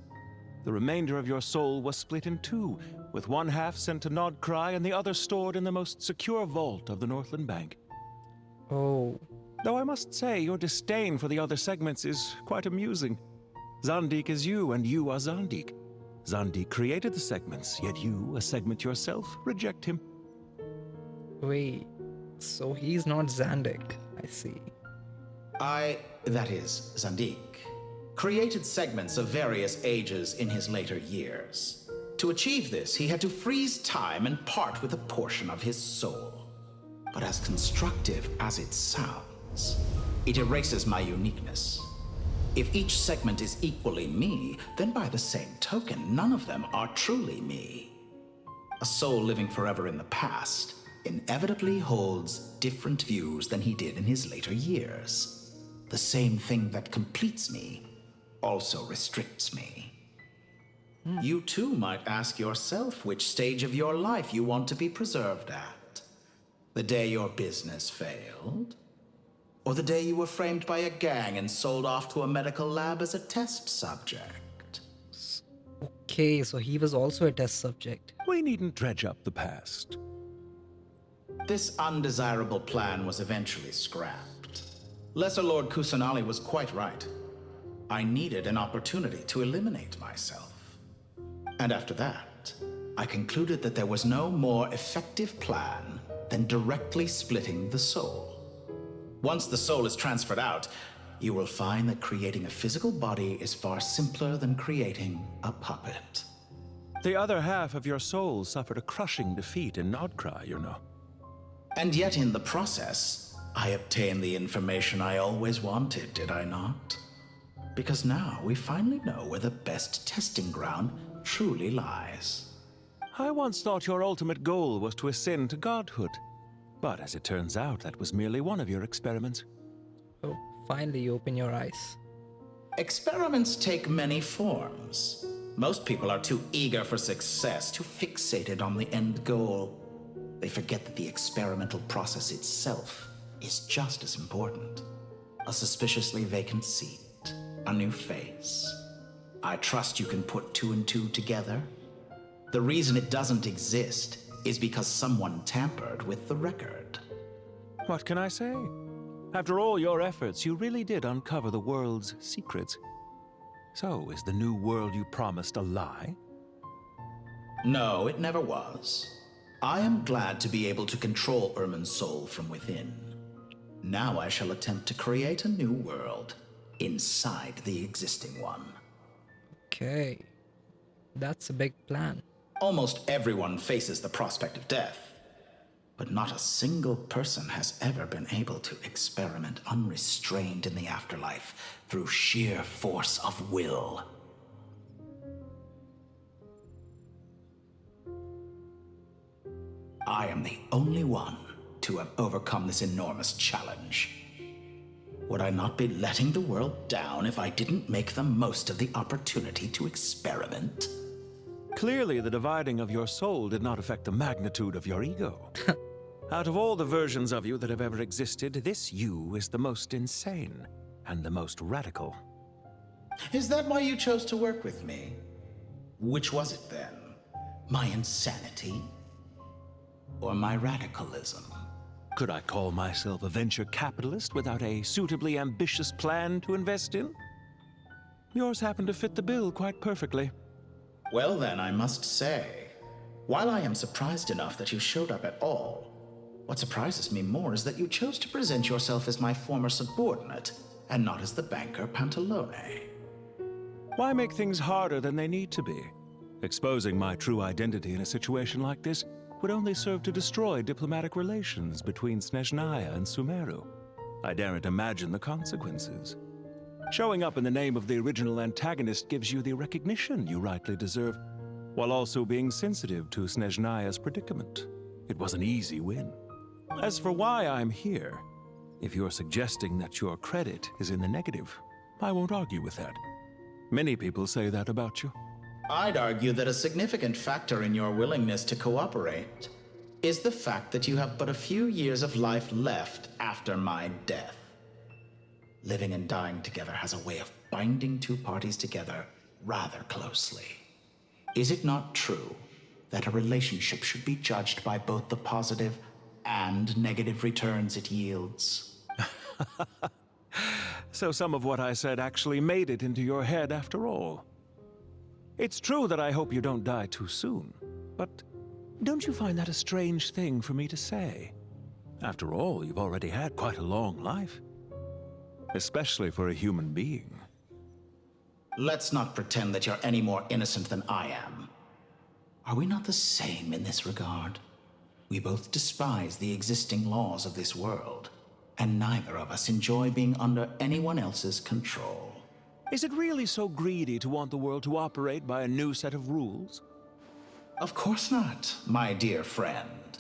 The remainder of your soul was split in two, with one half sent to Nodcry and the other stored in the most secure vault of the Northland Bank. Oh. Though I must say, your disdain for the other segments is quite amusing. Zandik is you, and you are Zandik. Zandik created the segments, yet you, a segment yourself, reject him. Wait, so he's not Zandik, I see. That is, Zandik, created segments of various ages in his later years. To achieve this, he had to freeze time and part with a portion of his soul. But as constructive as it sounds, it erases my uniqueness. If each segment is equally me, then by the same token, none of them are truly me. A soul living forever in the past inevitably holds different views than he did in his later years. The same thing that completes me also restricts me. You too might ask yourself which stage of your life you want to be preserved at. The day your business failed? Or the day you were framed by a gang and sold off to a medical lab as a test subject? Okay, so he was also a test subject. We needn't dredge up the past. This undesirable plan was eventually scrapped. Lesser Lord Kusanali was quite right. I needed an opportunity to eliminate myself. And after that, I concluded that there was no more effective plan than directly splitting the soul. Once the soul is transferred out, you will find that creating a physical body is far simpler than creating a puppet. The other half of your soul suffered a crushing defeat in Nodcry, you know. And yet in the process, I obtained the information I always wanted, did I not? Because now we finally know where the best testing ground truly lies. I once thought your ultimate goal was to ascend to godhood. But as it turns out, that was merely one of your experiments. Oh, finally you open your eyes. Experiments take many forms. Most people are too eager for success, too fixated on the end goal. They forget that the experimental process itself is just as important. A suspiciously vacant seat, a new face. I trust you can put two and two together. The reason it doesn't exist is because someone tampered with the record. What can I say? After all your efforts, you really did uncover the world's secrets. So, is the new world you promised a lie? No, it never was. I am glad to be able to control Irmin's soul from within. Now I shall attempt to create a new world inside the existing one. Okay. That's a big plan. Almost everyone faces the prospect of death, but not a single person has ever been able to experiment unrestrained in the afterlife through sheer force of will. I am the only one to have overcome this enormous challenge. Would I not be letting the world down if I didn't make the most of the opportunity to experiment? Clearly, the dividing of your soul did not affect the magnitude of your ego. Out of all the versions of you that have ever existed, this you is the most insane and the most radical. Is that why you chose to work with me? Which was it then? My insanity? Or my radicalism? Could I call myself a venture capitalist without a suitably ambitious plan to invest in? Yours happened to fit the bill quite perfectly. Well then, I must say, while I am surprised enough that you showed up at all, what surprises me more is that you chose to present yourself as my former subordinate, and not as the banker Pantalone. Why make things harder than they need to be? Exposing my true identity in a situation like this would only serve to destroy diplomatic relations between Snezhnaya and Sumeru. I daren't imagine the consequences. Showing up in the name of the original antagonist gives you the recognition you rightly deserve, while also being sensitive to Snezhnaya's predicament. It was an easy win. As for why I'm here, if you're suggesting that your credit is in the negative, I won't argue with that. Many people say that about you. I'd argue that a significant factor in your willingness to cooperate is the fact that you have but a few years of life left after my death. Living and dying together has a way of binding two parties together rather closely. Is it not true that a relationship should be judged by both the positive and negative returns it yields? So some of what I said actually made it into your head after all. It's true that I hope you don't die too soon, but don't you find that a strange thing for me to say? After all, you've already had quite a long life. Especially for a human being. Let's not pretend that you're any more innocent than I am. Are we not the same in this regard? We both despise the existing laws of this world, and neither of us enjoy being under anyone else's control. Is it really so greedy to want the world to operate by a new set of rules? Of course not, my dear friend.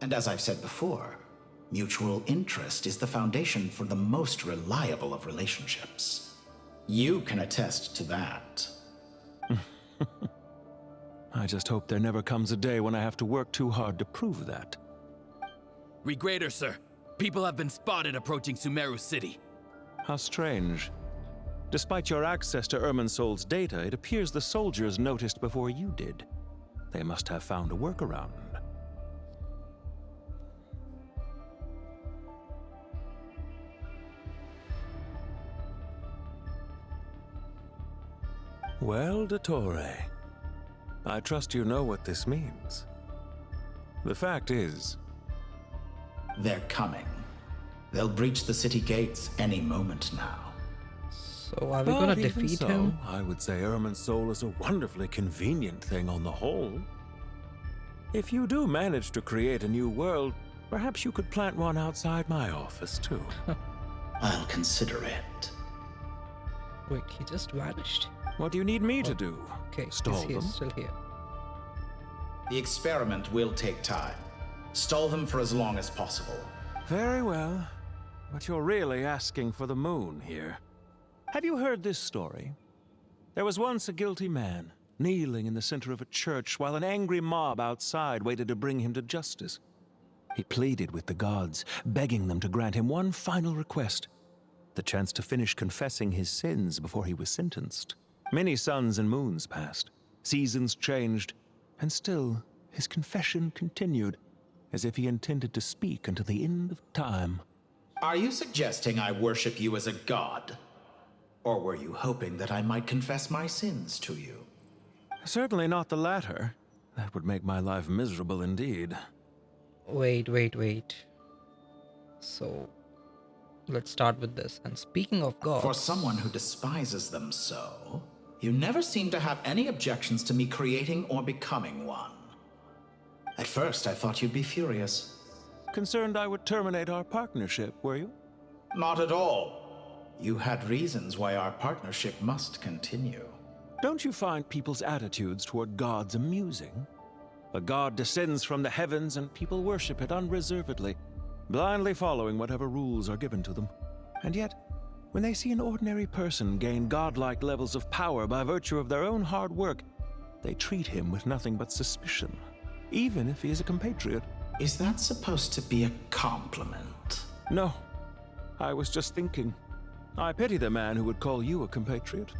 And as I've said before, mutual interest is the foundation for the most reliable of relationships. You can attest to that. I just hope there never comes a day when I have to work too hard to prove that. Regrader, sir. People have been spotted approaching Sumeru City. How strange. Despite your access to Irminsol's data, it appears the soldiers noticed before you did. They must have found a workaround. Well, Dottore, I trust you know what this means. The fact is... They're coming. They'll breach the city gates any moment now. So are we gonna defeat him? I would say Ermin's soul is a wonderfully convenient thing on the whole. If you do manage to create a new world, perhaps you could plant one outside my office too. I'll consider it. Wait, he just vanished. What do you need me to do? Okay, Stall he's them? still here. The experiment will take time. Stall them for as long as possible. Very well. But you're really asking for the moon here. Have you heard this story? There was once a guilty man, kneeling in the center of a church while an angry mob outside waited to bring him to justice. He pleaded with the gods, begging them to grant him one final request: the chance to finish confessing his sins before he was sentenced. Many suns and moons passed, seasons changed, and still his confession continued, as if he intended to speak until the end of time. Are you suggesting I worship you as a god? Or were you hoping that I might confess my sins to you? Certainly not the latter. That would make my life miserable indeed. Wait. So, let's start with this. And speaking of gods... For someone who despises them so, you never seem to have any objections to me creating or becoming one. At first, I thought you'd be furious. Concerned I would terminate our partnership, were you? Not at all. You had reasons why our partnership must continue. Don't you find people's attitudes toward gods amusing? A god descends from the heavens and people worship it unreservedly, blindly following whatever rules are given to them. And yet, when they see an ordinary person gain godlike levels of power by virtue of their own hard work, they treat him with nothing but suspicion, even if he is a compatriot. Is that supposed to be a compliment? No. I was just thinking. I pity the man who would call you a compatriot.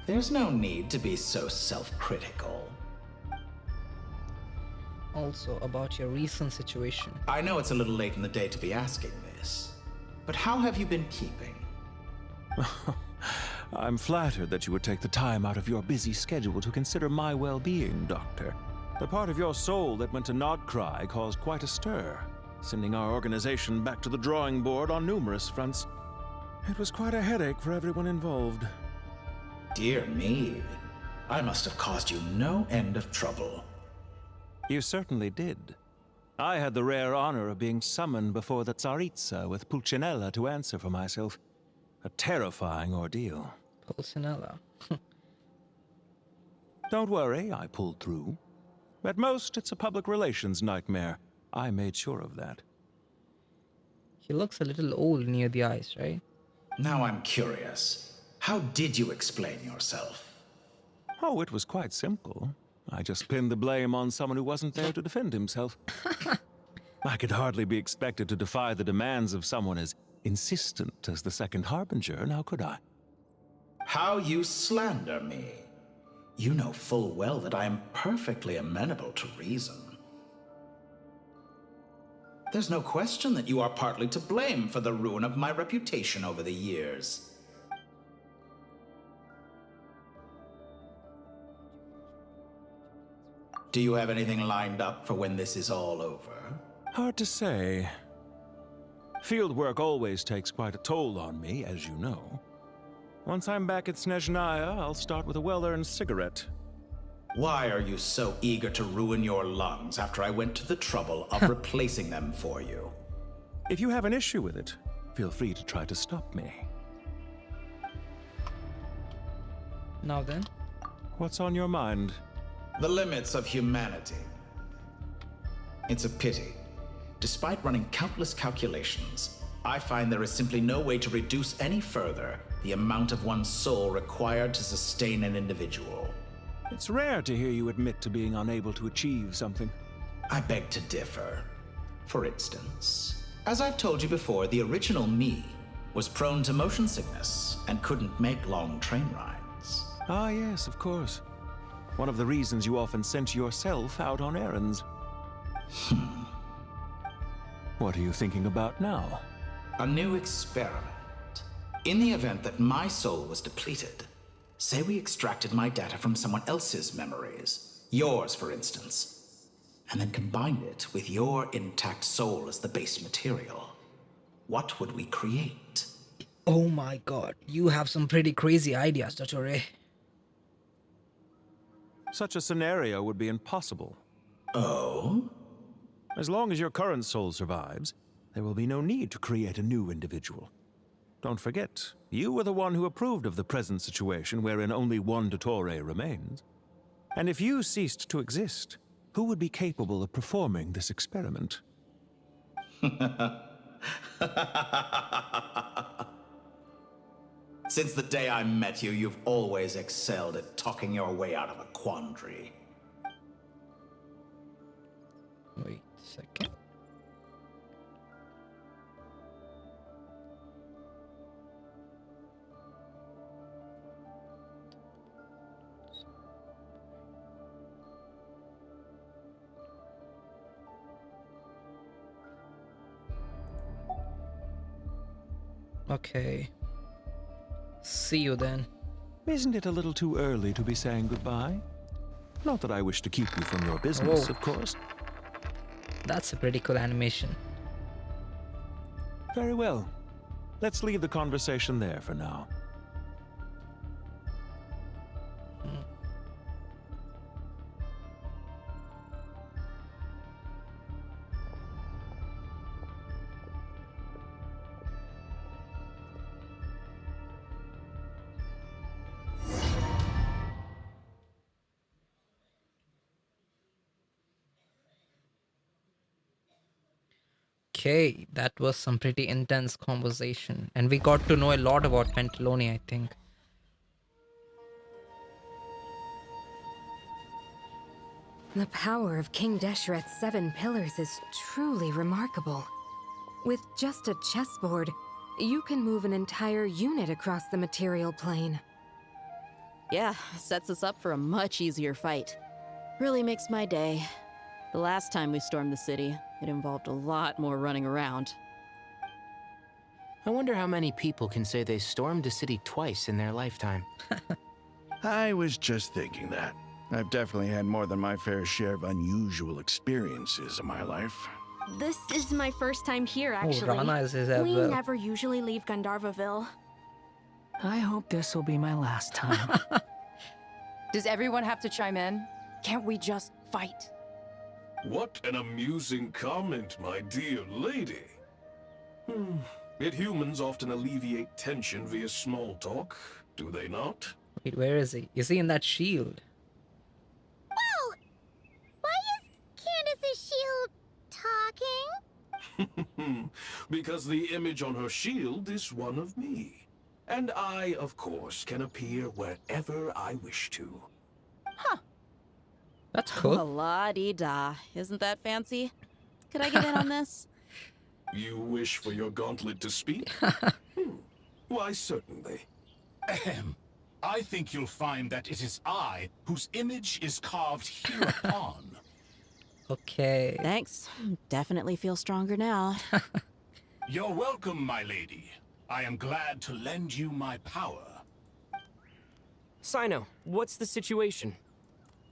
There's no need to be so self-critical. Also, about your recent situation. I know it's a little late in the day to be asking this, but how have you been keeping? I'm flattered that you would take the time out of your busy schedule to consider my well-being, Doctor. The part of your soul that went to Nodcry caused quite a stir, sending our organization back to the drawing board on numerous fronts. It was quite a headache for everyone involved. Dear me, I must have caused you no end of trouble. You certainly did. I had the rare honor of being summoned before the Tsaritsa with Pulcinella to answer for myself. A terrifying ordeal. Pulcinella. Don't worry, I pulled through. At most, it's a public relations nightmare. I made sure of that. He looks a little old near the eyes, right? Now I'm curious. How did you explain yourself? Oh, it was quite simple. I just pinned the blame on someone who wasn't there to defend himself. I could hardly be expected to defy the demands of someone as insistent as the Second Harbinger, now could I? How you slander me. You know full well that I am perfectly amenable to reason. There's no question that you are partly to blame for the ruin of my reputation over the years. Do you have anything lined up for when this is all over? Hard to say. Field work always takes quite a toll on me, as you know. Once I'm back at Snezhnaya, I'll start with a well-earned cigarette. Why are you so eager to ruin your lungs after I went to the trouble of replacing them for you? If you have an issue with it, feel free to try to stop me. Now then? What's on your mind? The limits of humanity. It's a pity. Despite running countless calculations, I find there is simply no way to reduce any further the amount of one's soul required to sustain an individual. It's rare to hear you admit to being unable to achieve something. I beg to differ. For instance, as I've told you before, the original me was prone to motion sickness and couldn't make long train rides. Ah, yes, of course. One of the reasons you often sent yourself out on errands. What are you thinking about now? A new experiment. In the event that my soul was depleted, Say we extracted my data from someone else's memories, yours for instance, and then combined it with your intact soul as the base material. What would we create? Oh my god, you have some pretty crazy ideas, Dottore. Such a scenario would be impossible. Oh? As long as your current soul survives, there will be no need to create a new individual. Don't forget, you were the one who approved of the present situation wherein only one Dottore remains. And if you ceased to exist, who would be capable of performing this experiment? Since the day I met you, you've always excelled at talking your way out of a quandary. Wait a second. Okay. See you then. Isn't it a little too early to be saying goodbye? Not that I wish to keep you from your business, Whoa. of course. That's a pretty cool animation. Very well. Let's leave the conversation there for now. Okay, that was some pretty intense conversation, and we got to know a lot about Pentaloni, I think. The power of King Desheret's 7 pillars is truly remarkable. With just a chessboard, you can move an entire unit across the material plane. Yeah, sets us up for a much easier fight. Really makes my day. The last time we stormed the city, it involved a lot more running around. I wonder how many people can say they stormed a city twice in their lifetime. I was just thinking that. I've definitely had more than my fair share of unusual experiences in my life. This is my first time here, actually. Rana is his as We well. never usually leave Gandharvaville. I hope this will be my last time. Does everyone have to chime in? Can't we just fight? What an amusing comment, my dear lady. Yet humans often alleviate tension via small talk, do they not? Wait, where is he? Is he in that shield? Whoa! Why is Candace's shield talking? Because the image on her shield is one of me. And I, of course, can appear wherever I wish to. That's cool. La-di-da. Isn't that fancy? Could I get in on this? You wish for your gauntlet to speak? Why, certainly. Ahem. I think you'll find that it is I whose image is carved hereupon. Okay. Thanks. Definitely feel stronger now. You're welcome, my lady. I am glad to lend you my power. Sino, what's the situation?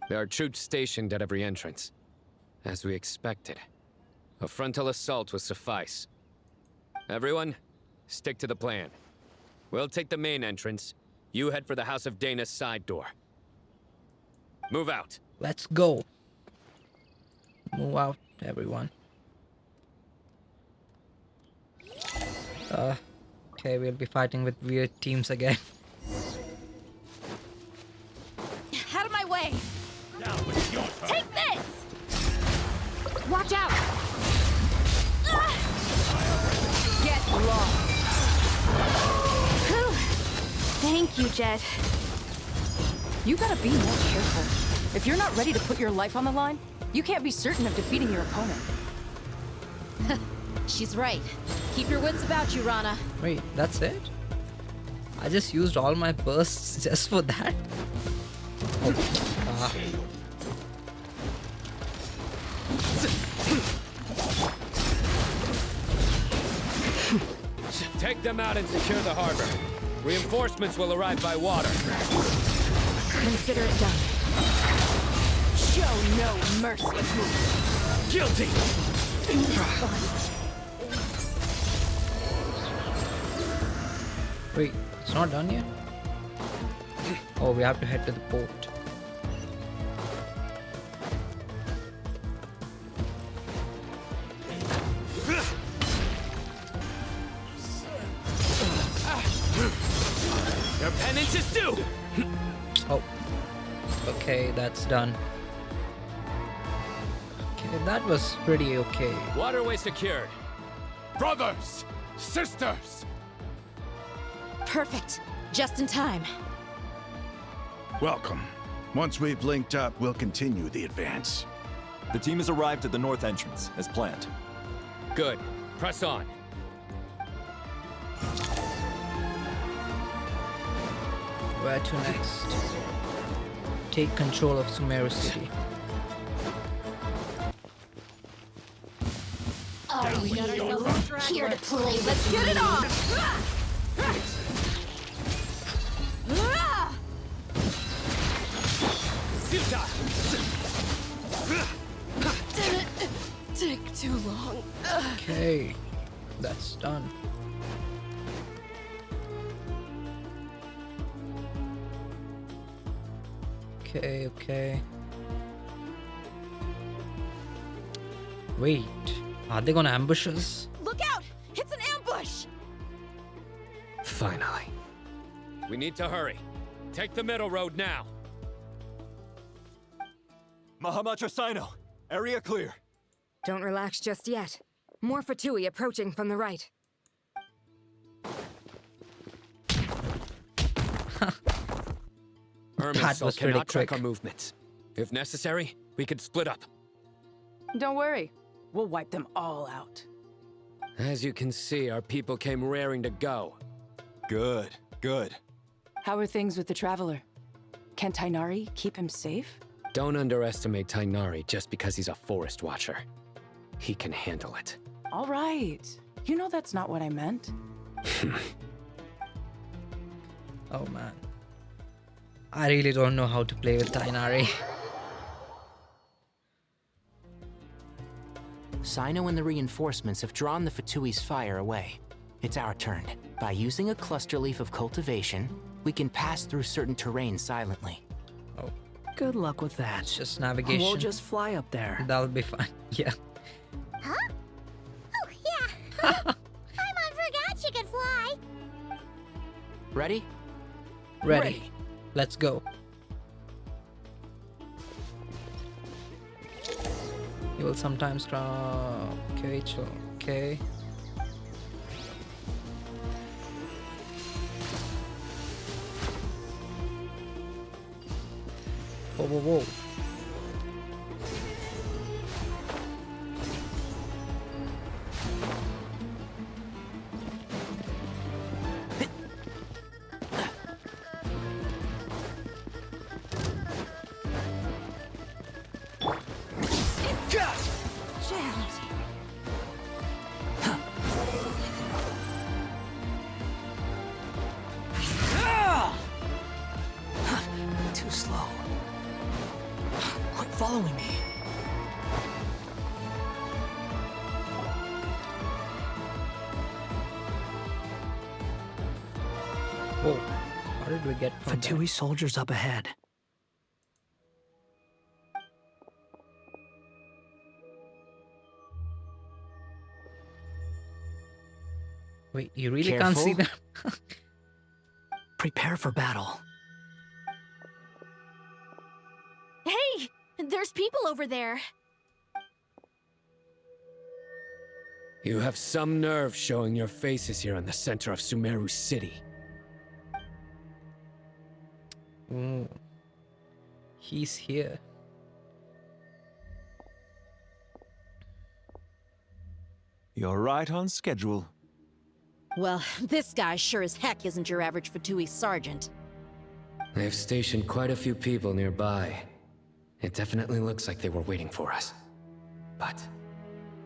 There are troops stationed at every entrance. As we expected. A frontal assault will suffice. Everyone, stick to the plan. We'll take the main entrance. You head for the House of Dana's side door. Move out. Let's go. Move out, everyone. Okay, we'll be fighting with weird teams again. Out of my way! Now it's your turn. Take this! Watch out! Get lost! Whew. Thank you, Jet. You gotta be more careful. If you're not ready to put your life on the line, you can't be certain of defeating your opponent. She's right. Keep your wits about you, Rana. Wait, that's it? I just used all my bursts just for that? Take them out and secure the harbor. Reinforcements will arrive by water. Consider it done. Show no mercy. Guilty! Wait, it's not done yet? Oh, we have to head to the port. Your penance is due! Oh. Okay, that's done. Okay, that was pretty okay. Waterway secured. Brothers! Sisters! Perfect. Just in time. Welcome. Once we've linked up, we'll continue the advance. The team has arrived at the north entrance, as planned. Good. Press on. Where to next? Take control of Sumeru City. Are you here to play? Let's get it on! Didn't take too long. Okay, that's done. Okay. Wait, are they gonna ambush us? Look out! It's an ambush! Finally. We need to hurry. Take the middle road now. Mahamacho Sino, area clear. Don't relax just yet. More Fatui approaching from the right. Ermin's cell cannot track our movements. If necessary, we could split up. Don't worry. We'll wipe them all out. As you can see, our people came raring to go. Good. How are things with the Traveler? Can Tainari keep him safe? Don't underestimate Tainari just because he's a forest watcher. He can handle it. All right. You know that's not what I meant. Oh man. I really don't know how to play with Tainari. Sino and the reinforcements have drawn the Fatui's fire away. It's our turn. By using a cluster leaf of cultivation, we can pass through certain terrain silently. Oh. Good luck with that. It's just navigation. We'll just fly up there. That'll be fine. Yeah. Huh? Oh, yeah. Paimon forgot you could fly. Ready? Ready. Let's go. You will sometimes crawl. Okay, chill. Okay. Whoa. Too slow. Quit following me. Whoa. How did we get from Fatui there? soldiers up ahead. Wait, you really can't see them? Prepare for battle. Hey! There's people over there. You have some nerve showing your faces here in the center of Sumeru City. Ooh. He's here. You're right on schedule. Well, this guy sure as heck isn't your average Fatui sergeant. They've stationed quite a few people nearby. It definitely looks like they were waiting for us. But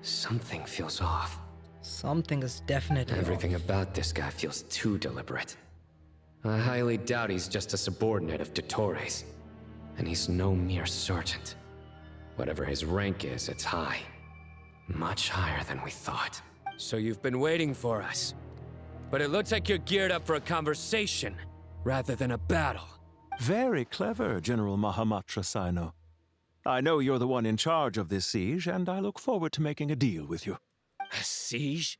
something feels off. Something is definitely Everything about this guy feels too deliberate. I highly doubt he's just a subordinate of Dottore's. And he's no mere sergeant. Whatever his rank is, it's high. Much higher than we thought. So you've been waiting for us. But it looks like you're geared up for a conversation, rather than a battle. Very clever, General Mahamatra Sino. I know you're the one in charge of this siege, and I look forward to making a deal with you. A siege?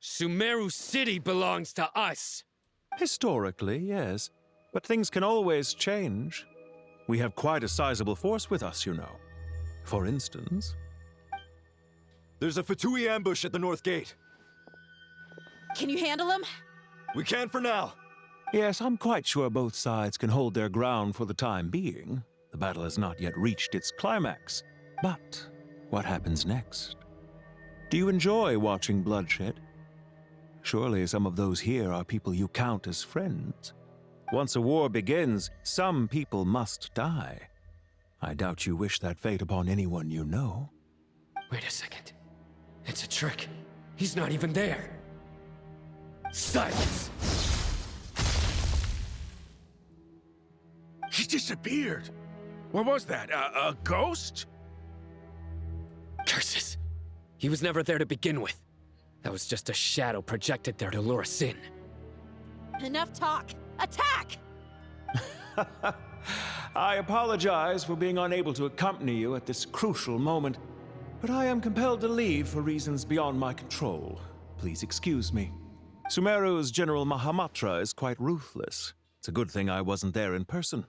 Sumeru City belongs to us! Historically, yes. But things can always change. We have quite a sizable force with us, you know. For instance... There's a Fatui ambush at the north gate. Can you handle him? We can for now. Yes, I'm quite sure both sides can hold their ground for the time being. The battle has not yet reached its climax. But what happens next? Do you enjoy watching bloodshed? Surely some of those here are people you count as friends. Once a war begins, some people must die. I doubt you wish that fate upon anyone you know. Wait a second. It's a trick. He's not even there. Silence! He disappeared. What was that? A ghost? Curses! He was never there to begin with. That was just a shadow projected there to lure us in. Enough talk! Attack! I apologize for being unable to accompany you at this crucial moment, but I am compelled to leave for reasons beyond my control. Please excuse me. Sumeru's General Mahamatra is quite ruthless. It's a good thing I wasn't there in person.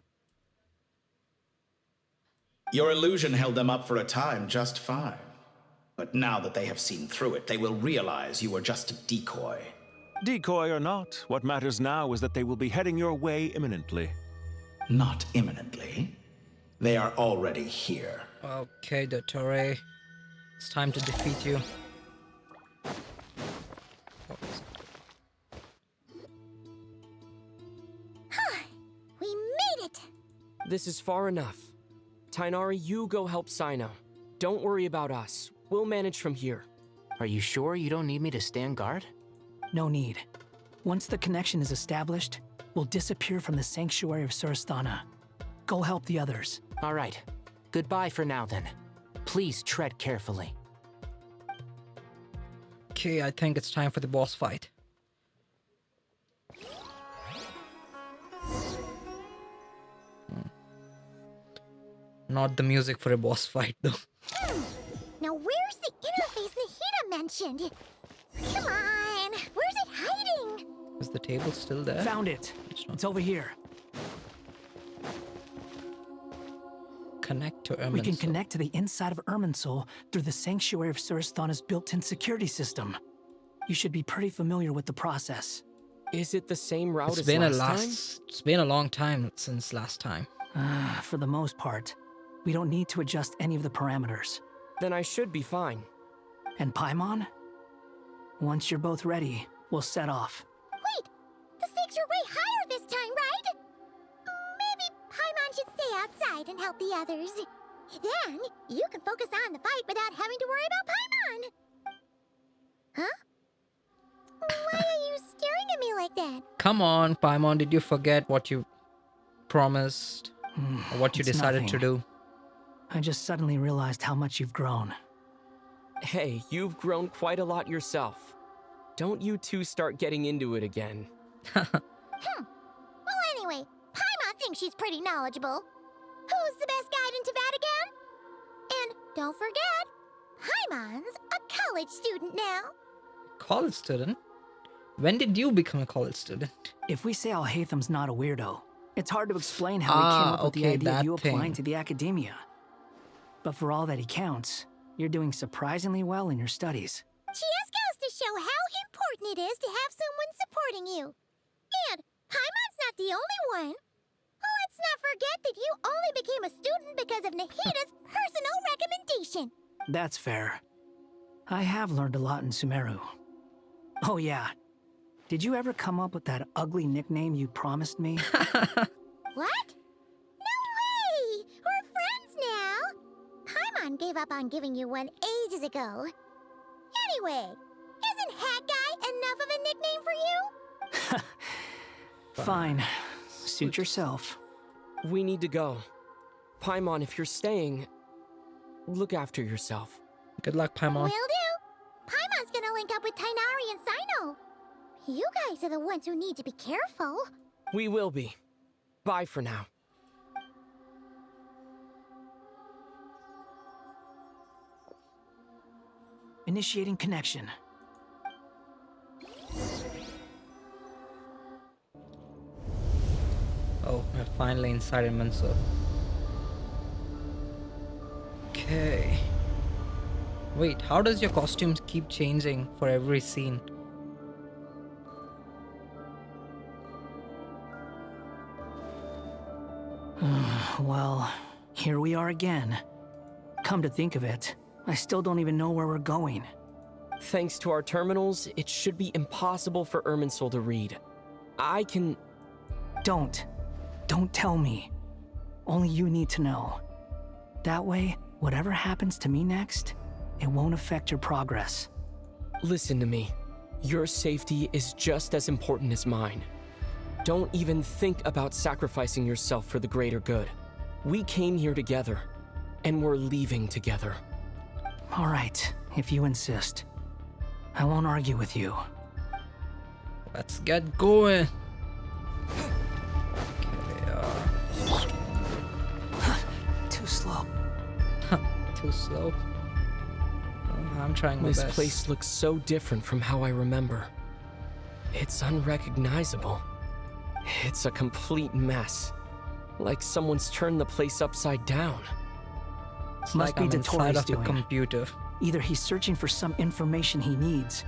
Your illusion held them up for a time just fine. But now that they have seen through it, they will realize you were just a decoy. Decoy or not, what matters now is that they will be heading your way imminently. Not imminently. They are already here. Okay, Dottore. It's time to defeat you. We made it! This is far enough. Tainari, you go help Sino. Don't worry about us. We'll manage from here. Are you sure you don't need me to stand guard? No need. Once the connection is established, we'll disappear from the sanctuary of Surasthana. Go help the others. All right. Goodbye for now, then. Please tread carefully. Okay, I think it's time for the boss fight. Not the music for a boss fight, though. Now where's the interface Nahida mentioned? Come on! Where's it hiding? Is the table still there? Found it. It's over here. Connect to Irminsul. We can connect to the inside of Irminsul through the Sanctuary of Surasthana's built-in security system. You should be pretty familiar with the process. Is it the same route It's as been last time? It's been a long time since last time. For the most part, we don't need to adjust any of the parameters. Then I should be fine. And Paimon? Once you're both ready, we'll set off. Wait! The stakes are way higher this time, right? Maybe Paimon should stay outside and help the others. Then, you can focus on the fight without having to worry about Paimon. Huh? Why are you staring at me like that? Come on, Paimon, did you forget what you promised? Or what you It's decided to nothing. do? I just suddenly realized how much you've grown. Hey, you've grown quite a lot yourself. Don't you two start getting into it again. Well, anyway, Paimon thinks she's pretty knowledgeable. Who's the best guide in Tavatigan? And don't forget, Paimon's a college student now. College student? When did you become a college student? If we say Alhatham's not a weirdo, it's hard to explain how he came up with the okay, idea of that you applying thing. to the academia. But for all that he counts, you're doing surprisingly well in your studies. Just goes to show how important it is to have someone supporting you. And Paimon's not the only one. Let's not forget that you only became a student because of Nahida's personal recommendation. That's fair. I have learned a lot in Sumeru. Oh yeah. Did you ever come up with that ugly nickname you promised me? What? No way! We're friends now! Paimon gave up on giving you one ages ago. Anyway, isn't Hat Guy enough of a nickname for you? Fine. Suit yourself. We need to go. Paimon, if you're staying, look after yourself. Good luck, Paimon. Will do. Paimon's gonna link up with Tainari and Sino. You guys are the ones who need to be careful. We will be. Bye for now. Initiating connection. Oh, we're finally inside Imenso. Okay. Wait, how does your costumes keep changing for every scene? Well, here we are again. Come to think of it, I still don't even know where we're going. Thanks to our terminals, it should be impossible for Irminsul to read. I can... Don't tell me. Only you need to know. That way, whatever happens to me next, it won't affect your progress. Listen to me. Your safety is just as important as mine. Don't even think about sacrificing yourself for the greater good. We came here together, and we're leaving together. All right, if you insist. I won't argue with you. Let's get going. Too slow. Too slow. I'm trying my best. best. This place looks so different from how I remember. It's unrecognizable. It's a complete mess. Like someone's turned the place upside down. It's Must like I'm be inside Dottore's of a doing. computer. Either he's searching for some information he needs,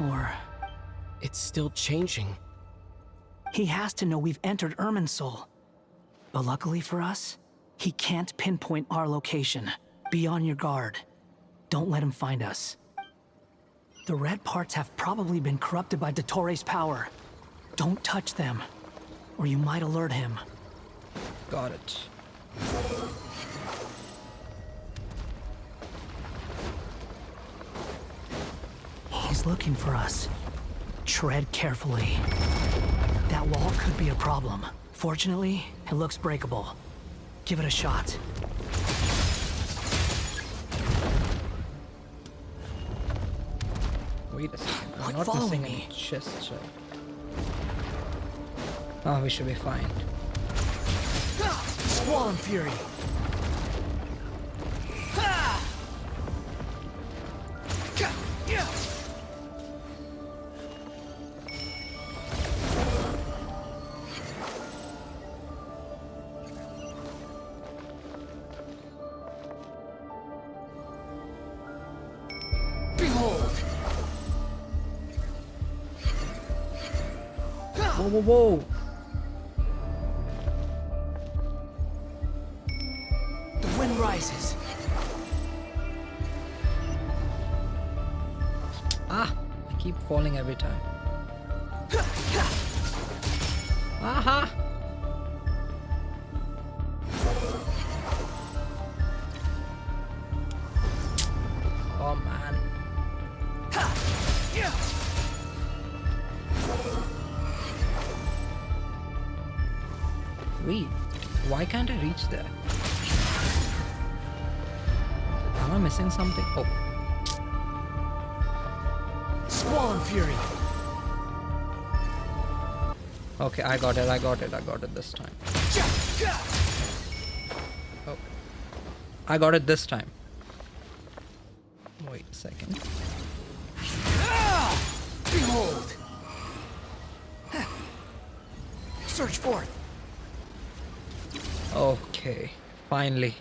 or... It's still changing. He has to know we've entered Irminsul. But luckily for us, he can't pinpoint our location. Be on your guard. Don't let him find us. The red parts have probably been corrupted by Dottore's power. Don't touch them, or you might alert him. Got it. He's looking for us. Tread carefully. That wall could be a problem. Fortunately, it looks breakable. Give it a shot. Wait a second. I'm Quit not following missing me. any chests, right? Oh, we should be fine. Squall and Fury. Behold! Whoa, whoa, whoa! The wind rises. Ah! I keep falling every time. Aha! Oh man. Wait, why can't I reach there? Am I missing something? Oh. Squall and Fury. Okay, I got it this time. Oh. I got it this time. Wait a second. Behold! Search forth. Okay, finally.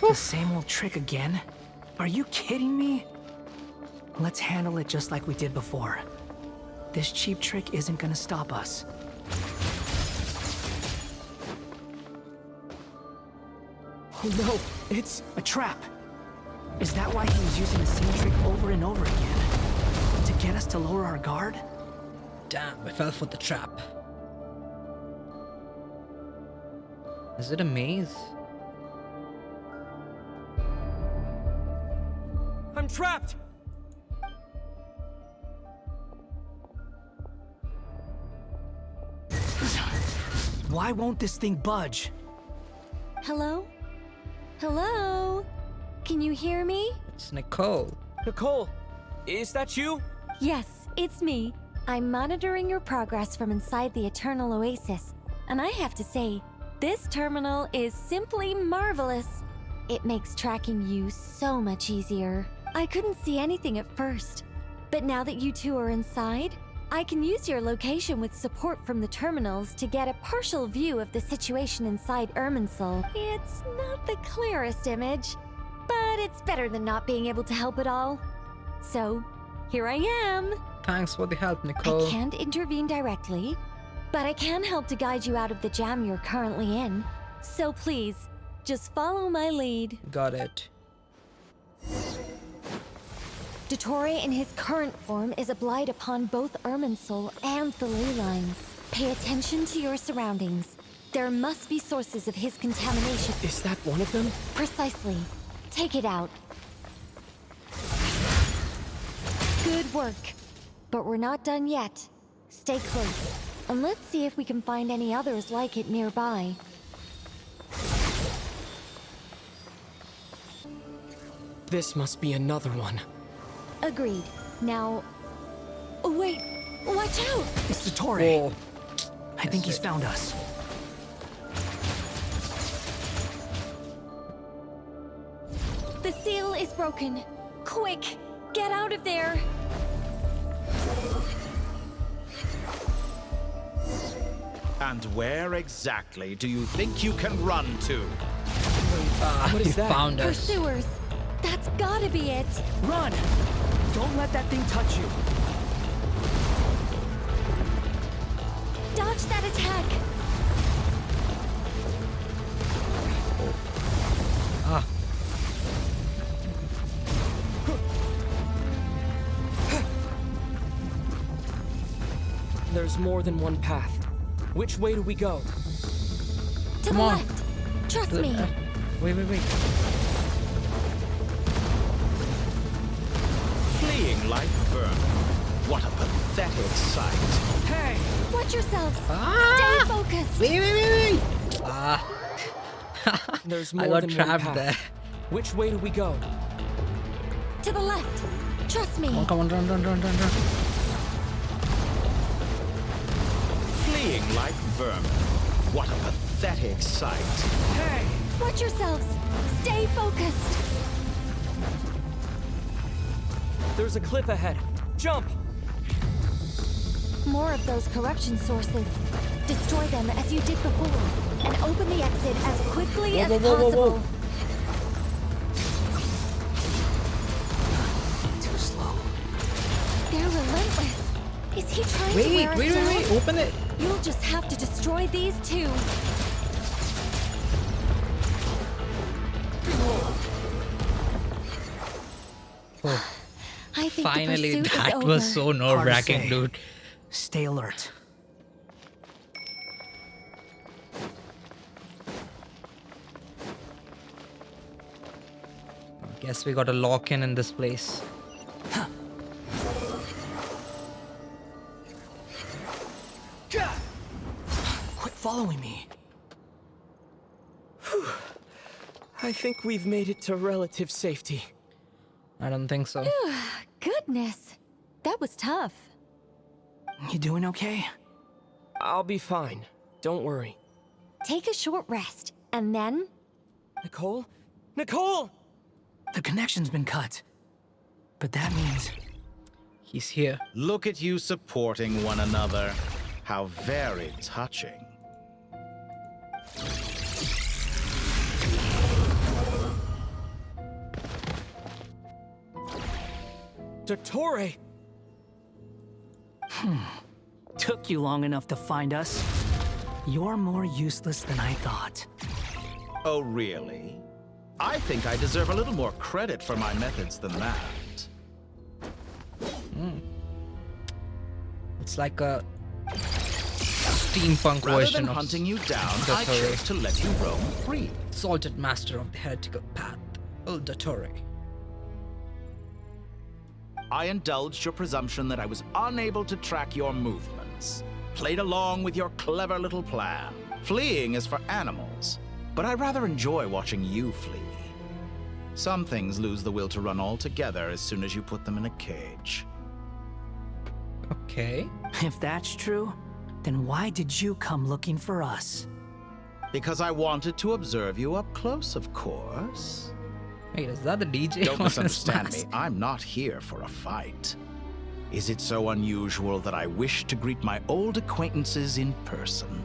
The same old trick again? Are you kidding me? Let's handle it just like we did before. This cheap trick isn't gonna stop us. Oh no, it's a trap. Is that why he was using the same trick over and over again? To get us to lower our guard? Damn, I fell for the trap. Is it a maze? I'm trapped! Why won't this thing budge? Hello? Hello? Can you hear me? It's Nicole. Nicole, is that you? Yes, it's me. I'm monitoring your progress from inside the Eternal Oasis, and I have to say, this terminal is simply marvelous. It makes tracking you so much easier. I couldn't see anything at first, but now that you two are inside, I can use your location with support from the terminals to get a partial view of the situation inside Irminsul. It's not the clearest image, but it's better than not being able to help at all. So, here I am. Thanks for the help, Nicole. I can't intervene directly, but I can help to guide you out of the jam you're currently in. So please, just follow my lead. Got it. Dottore in his current form is a blight upon both Irminsul and the ley lines. Pay attention to your surroundings. There must be sources of his contamination. Is that one of them? Precisely. Take it out. Good work. But we're not done yet. Stay close, and let's see if we can find any others like it nearby. This must be another one. Agreed. Now... Oh, wait! Watch out! It's Dottore. I think he's found us. The seal is broken. Quick! Get out of there! And where exactly do you think you can run to? What is that? Found us. Pursuers! That's gotta be it! Run! Don't let that thing touch you. Dodge that attack! Ah. There's more than one path. Which way do we go? To Come the on. left! Trust me! Wait. Fleeing like vermin. What a pathetic sight. Hey! Watch yourselves! Ah! Stay focused! Wait. Ah. There's I more got than trapped one path. there. Which way do we go? To the left! Trust me! Oh, come on, run. Fleeing like vermin. What a pathetic sight. Hey! Watch yourselves! Stay focused! There's a cliff ahead. Jump! More of those corruption sources. Destroy them as you did before, and open the exit as quickly as possible. Too slow. They're relentless. Is he trying to wear us down? Wait, open it. You'll just have to destroy these two. Oh. I think Finally, the pursuit that is over. was so nerve-wracking, say. dude. Stay alert. Guess we got a lock-in in this place. Quit following me. I think we've made it to relative safety. I don't think so. Goodness, that was tough. You doing okay? I'll be fine. Don't worry. Take a short rest, and then... Nicole? Nicole! The connection's been cut. But that means... He's here. Look at you supporting one another. How very touching. Dottore! Took you long enough to find us. You're more useless than I thought. Oh, really? I think I deserve a little more credit for my methods than that. It's like a steampunk Rather version than of hunting you down, I Dottore. chose to let you roam free. Exalted master of the heretical path, Dottore. I indulged your presumption that I was unable to track your movements. played along with your clever little plan. Fleeing is for animals, but I rather enjoy watching you flee. Some things lose the will to run altogether as soon as you put them in a cage. Okay. If that's true, then why did you come looking for us? Because I wanted to observe you up close, of course. Wait, is that the DJ? Don't on his misunderstand me. mask? I'm not here for a fight. Is it so unusual that I wish to greet my old acquaintances in person?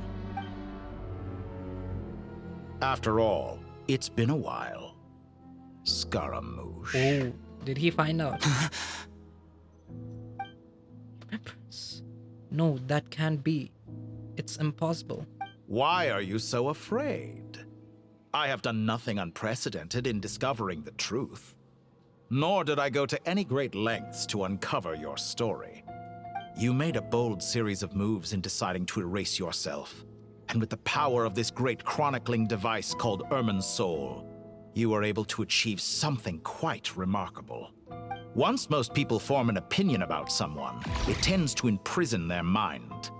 After all, it's been a while. Scaramouche. Oh, did he find out? No, that can't be. It's impossible. Why are you so afraid? I have done nothing unprecedented in discovering the truth. Nor did I go to any great lengths to uncover your story. You made a bold series of moves in deciding to erase yourself. And with the power of this great chronicling device called Ermin's Soul, you were able to achieve something quite remarkable. Once most people form an opinion about someone, it tends to imprison their mind.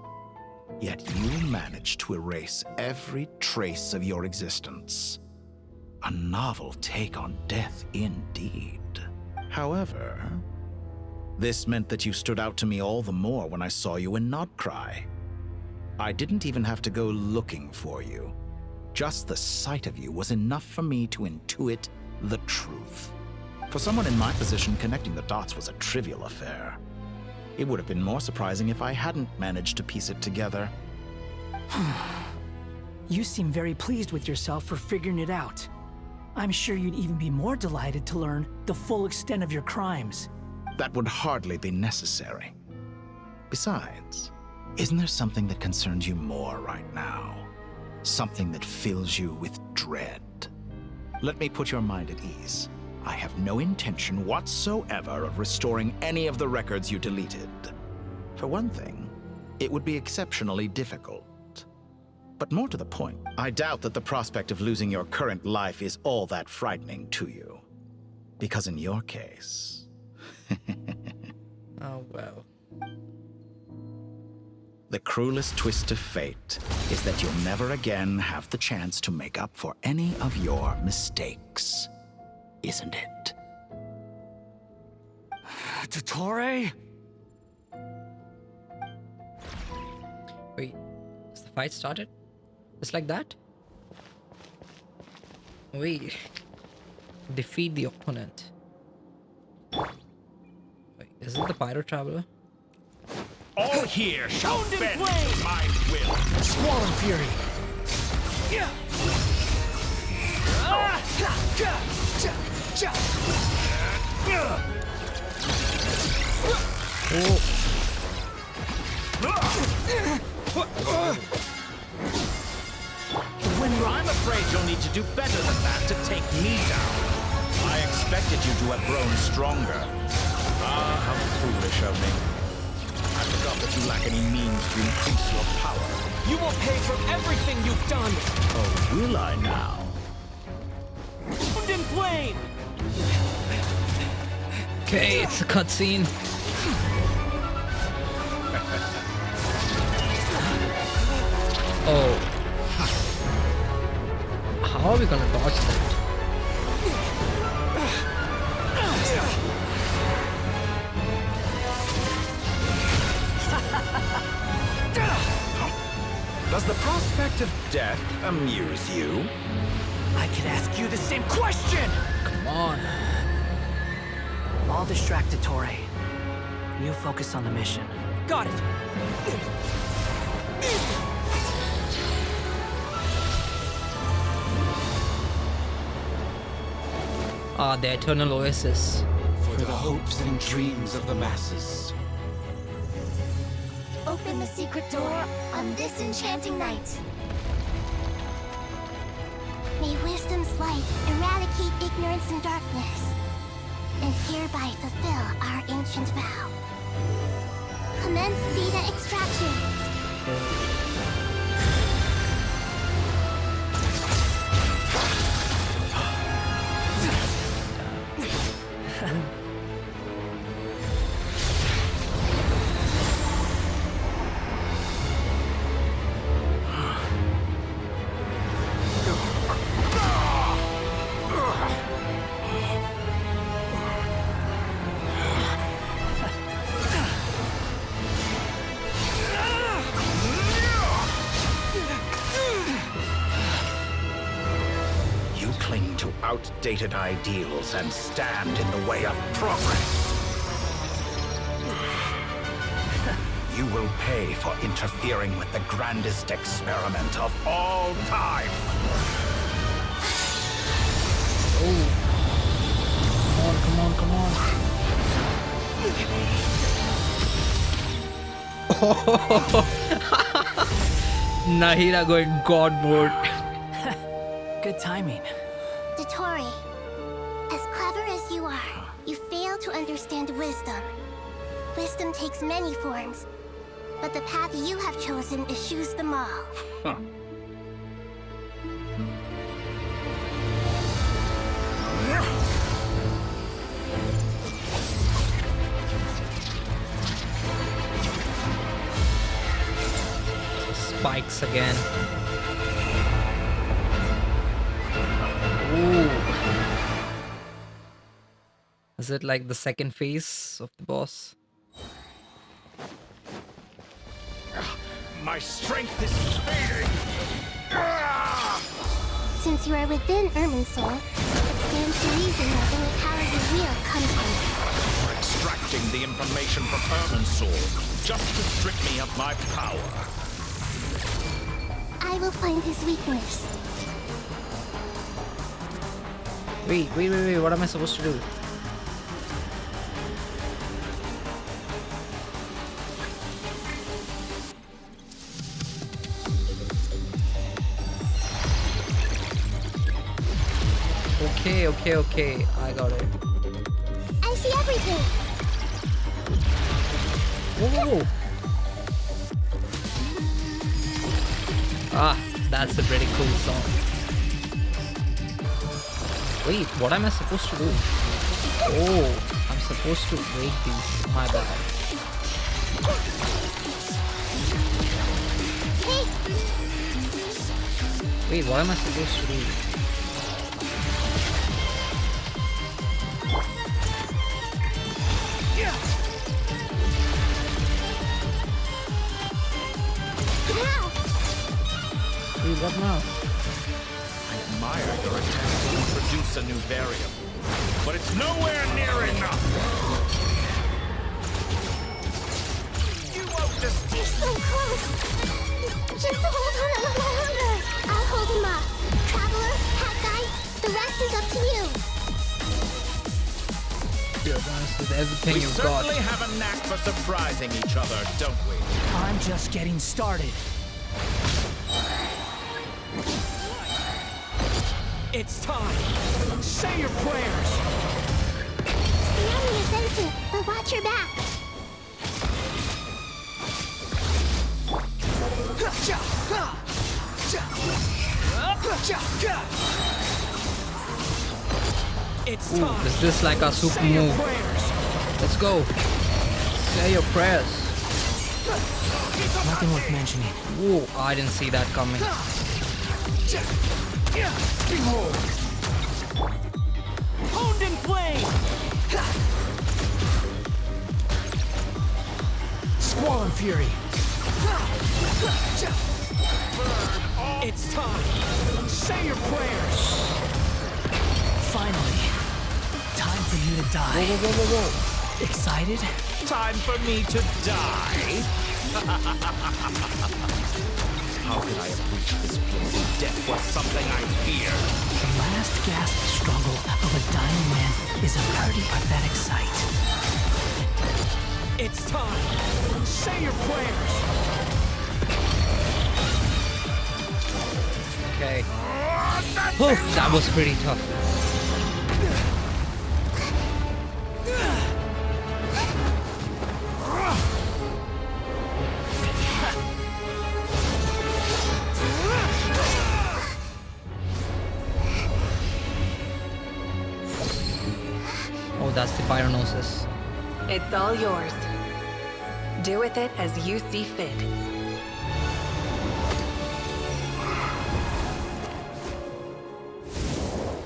Yet you managed to erase every trace of your existence. A novel take on death indeed. However, this meant that you stood out to me all the more when I saw you in Nodcry. I didn't even have to go looking for you. Just the sight of you was enough for me to intuit the truth. For someone in my position, connecting the dots was a trivial affair. It would have been more surprising if I hadn't managed to piece it together. You seem very pleased with yourself for figuring it out. I'm sure you'd even be more delighted to learn the full extent of your crimes. That would hardly be necessary. Besides, isn't there something that concerns you more right now? Something that fills you with dread? Let me put your mind at ease. I have no intention whatsoever of restoring any of the records you deleted. For one thing, it would be exceptionally difficult. But more to the point, I doubt that the prospect of losing your current life is all that frightening to you. Because in your case... Oh, well. The cruelest twist of fate is that you'll never again have the chance to make up for any of your mistakes. Isn't it? Dottore? Wait, has the fight started? Just like that? Wait. Defeat the opponent. Wait, is it the Pyro Traveler? All here shall bend to my will. Squall Fury. Yeah. I'm afraid you'll need to do better than that to take me down. I expected you to have grown stronger. Ah, how foolish of me. I forgot that you lack any means to increase your power. You will pay for everything you've done! Oh, will I now? Bound in flame! Okay, it's a cutscene. Oh. How are we gonna dodge that? Does the prospect of death amuse you? I could ask you the same question! Come on. I'll distract Dottore. You focus on the mission. Got it! Ah, the Eternal Oasis. For the hopes and dreams of the masses. Open the secret door on this enchanting night. May wisdom's light eradicate ignorance and darkness, and hereby fulfill our ancient vow. Commence data extraction. cling to outdated ideals and stand in the way of progress. You will pay for interfering with the grandest experiment of all time. Oh. Come on, come on, come on. Nahira going God mode. Good timing. Dottore, as clever as you are, you fail to understand wisdom. Wisdom takes many forms, but the path you have chosen eschews them all. Huh. Spikes again. Ooh. Is it like the second phase of the boss? My strength is fading. Since you are within Irminsul, it stands to reason that any power you wield comes from it. We're extracting the information from Irminsul just to strip me of my power. I will find his weakness. Wait, what am I supposed to do? Okay, I got it. I see everything! Whoa! Ah, that's a pretty cool song. Wait, what am I supposed to do? Oh, I'm supposed to break these. My bad. Wait, what am I supposed to do? Wait, what now? I admire your attempt to introduce a new variable, but it's nowhere near enough. You won't just... You're so close! Just hold on a little longer! I'll hold him up. Traveler, Hat Guy, the rest is up to you. You're honest with everything you've got. We certainly have a knack for surprising each other, don't we? I'm just getting started. It's time. Say your prayers. The enemy is innocent, but watch your back. It's Ooh, time. is this like a super move? Let's go. Say your prayers. Nothing worth mentioning. Whoa, I didn't see that coming. Behold! Honed in flame! Squall and fury! It's time! Say your prayers! Finally, time for you to die. Whoa. Excited? Time for me to die? How could I have reached this place if death was something I feared? The last gasp struggle of a dying man is a pretty pathetic sight. It's time. Say your prayers. Okay. Oh, that was pretty tough. Oh, that's the pyronosis. It's all yours. Do with it as you see fit.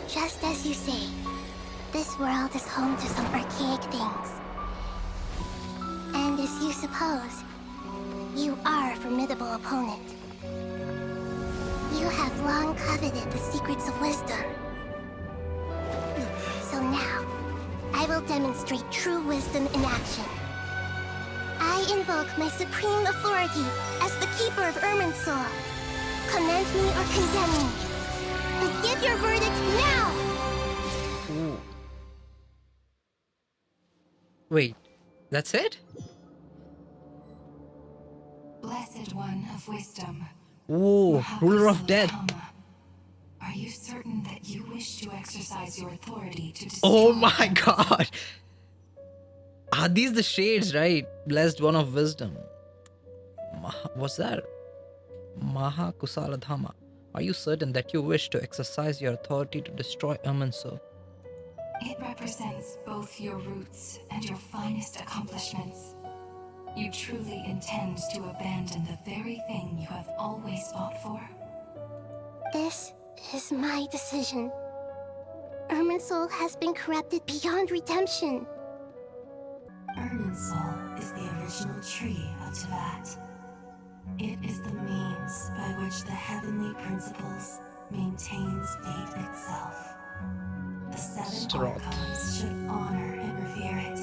Just as you say, this world is home to some archaic things. And as you suppose, you are a formidable opponent. You have long coveted the secrets of wisdom, So now, I will demonstrate true wisdom in action. I invoke my supreme authority as the keeper of Irminsul. Commend me or condemn me. But give your verdict now! Ooh. Wait, that's it? Blessed One of Wisdom. Ooh, ruler of death. Are you certain that you wish to exercise your authority to destroy? Oh my god! Are these the shades, right? Blessed One of Wisdom. What's that? Maha Kusaladhama. Are you certain that you wish to exercise your authority to destroy Irminsul? It represents both your roots and your finest accomplishments. You truly intend to abandon the very thing you have always fought for? This is my decision. Irminsul has been corrupted beyond redemption. Irminsul is the original tree of Tevat. It is the means by which the heavenly principles maintains fate itself. The seven Archons should honor and revere it,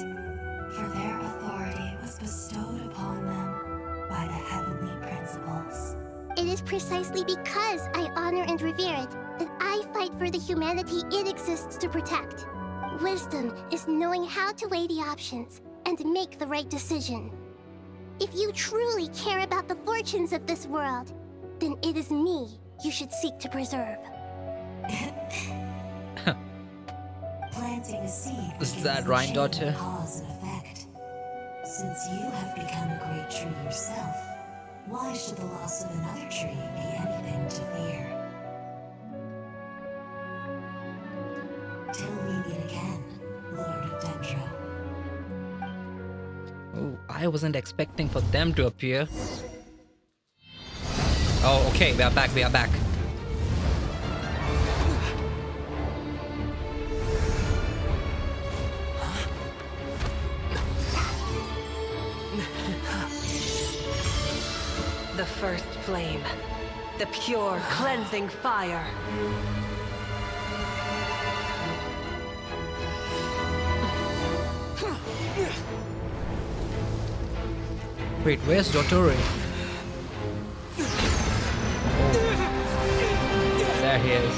for their authority was bestowed upon them by the heavenly principles. It is precisely because I honor and revere it that I fight for the humanity it exists to protect. Wisdom is knowing how to weigh the options and make the right decision. If you truly care about the fortunes of this world, then it is me you should seek to preserve. Planting a seed Is that right, Dottore? Cause and effect. Since you have become a great tree yourself, why should the loss of another tree be anything to fear? Till we meet again, Lord of Dendro. Oh, I wasn't expecting for them to appear. Oh, okay, we are back, we are back. The first flame. The pure, cleansing fire. Wait, where's Dottore? Oh. There he is.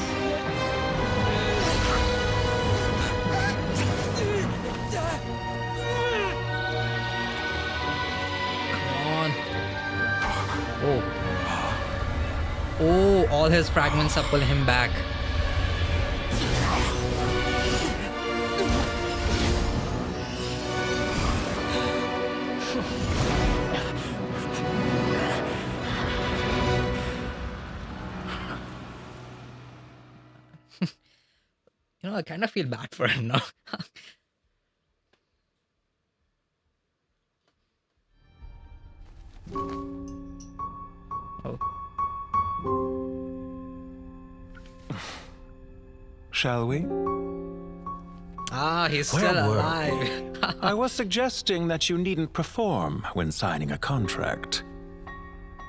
Come on. Oh. Oh, all his fragments are pulling him back. You know, I kind of feel bad for him now. Oh. Shall we? Ah, he's Where still were alive. I was suggesting that you needn't perform when signing a contract.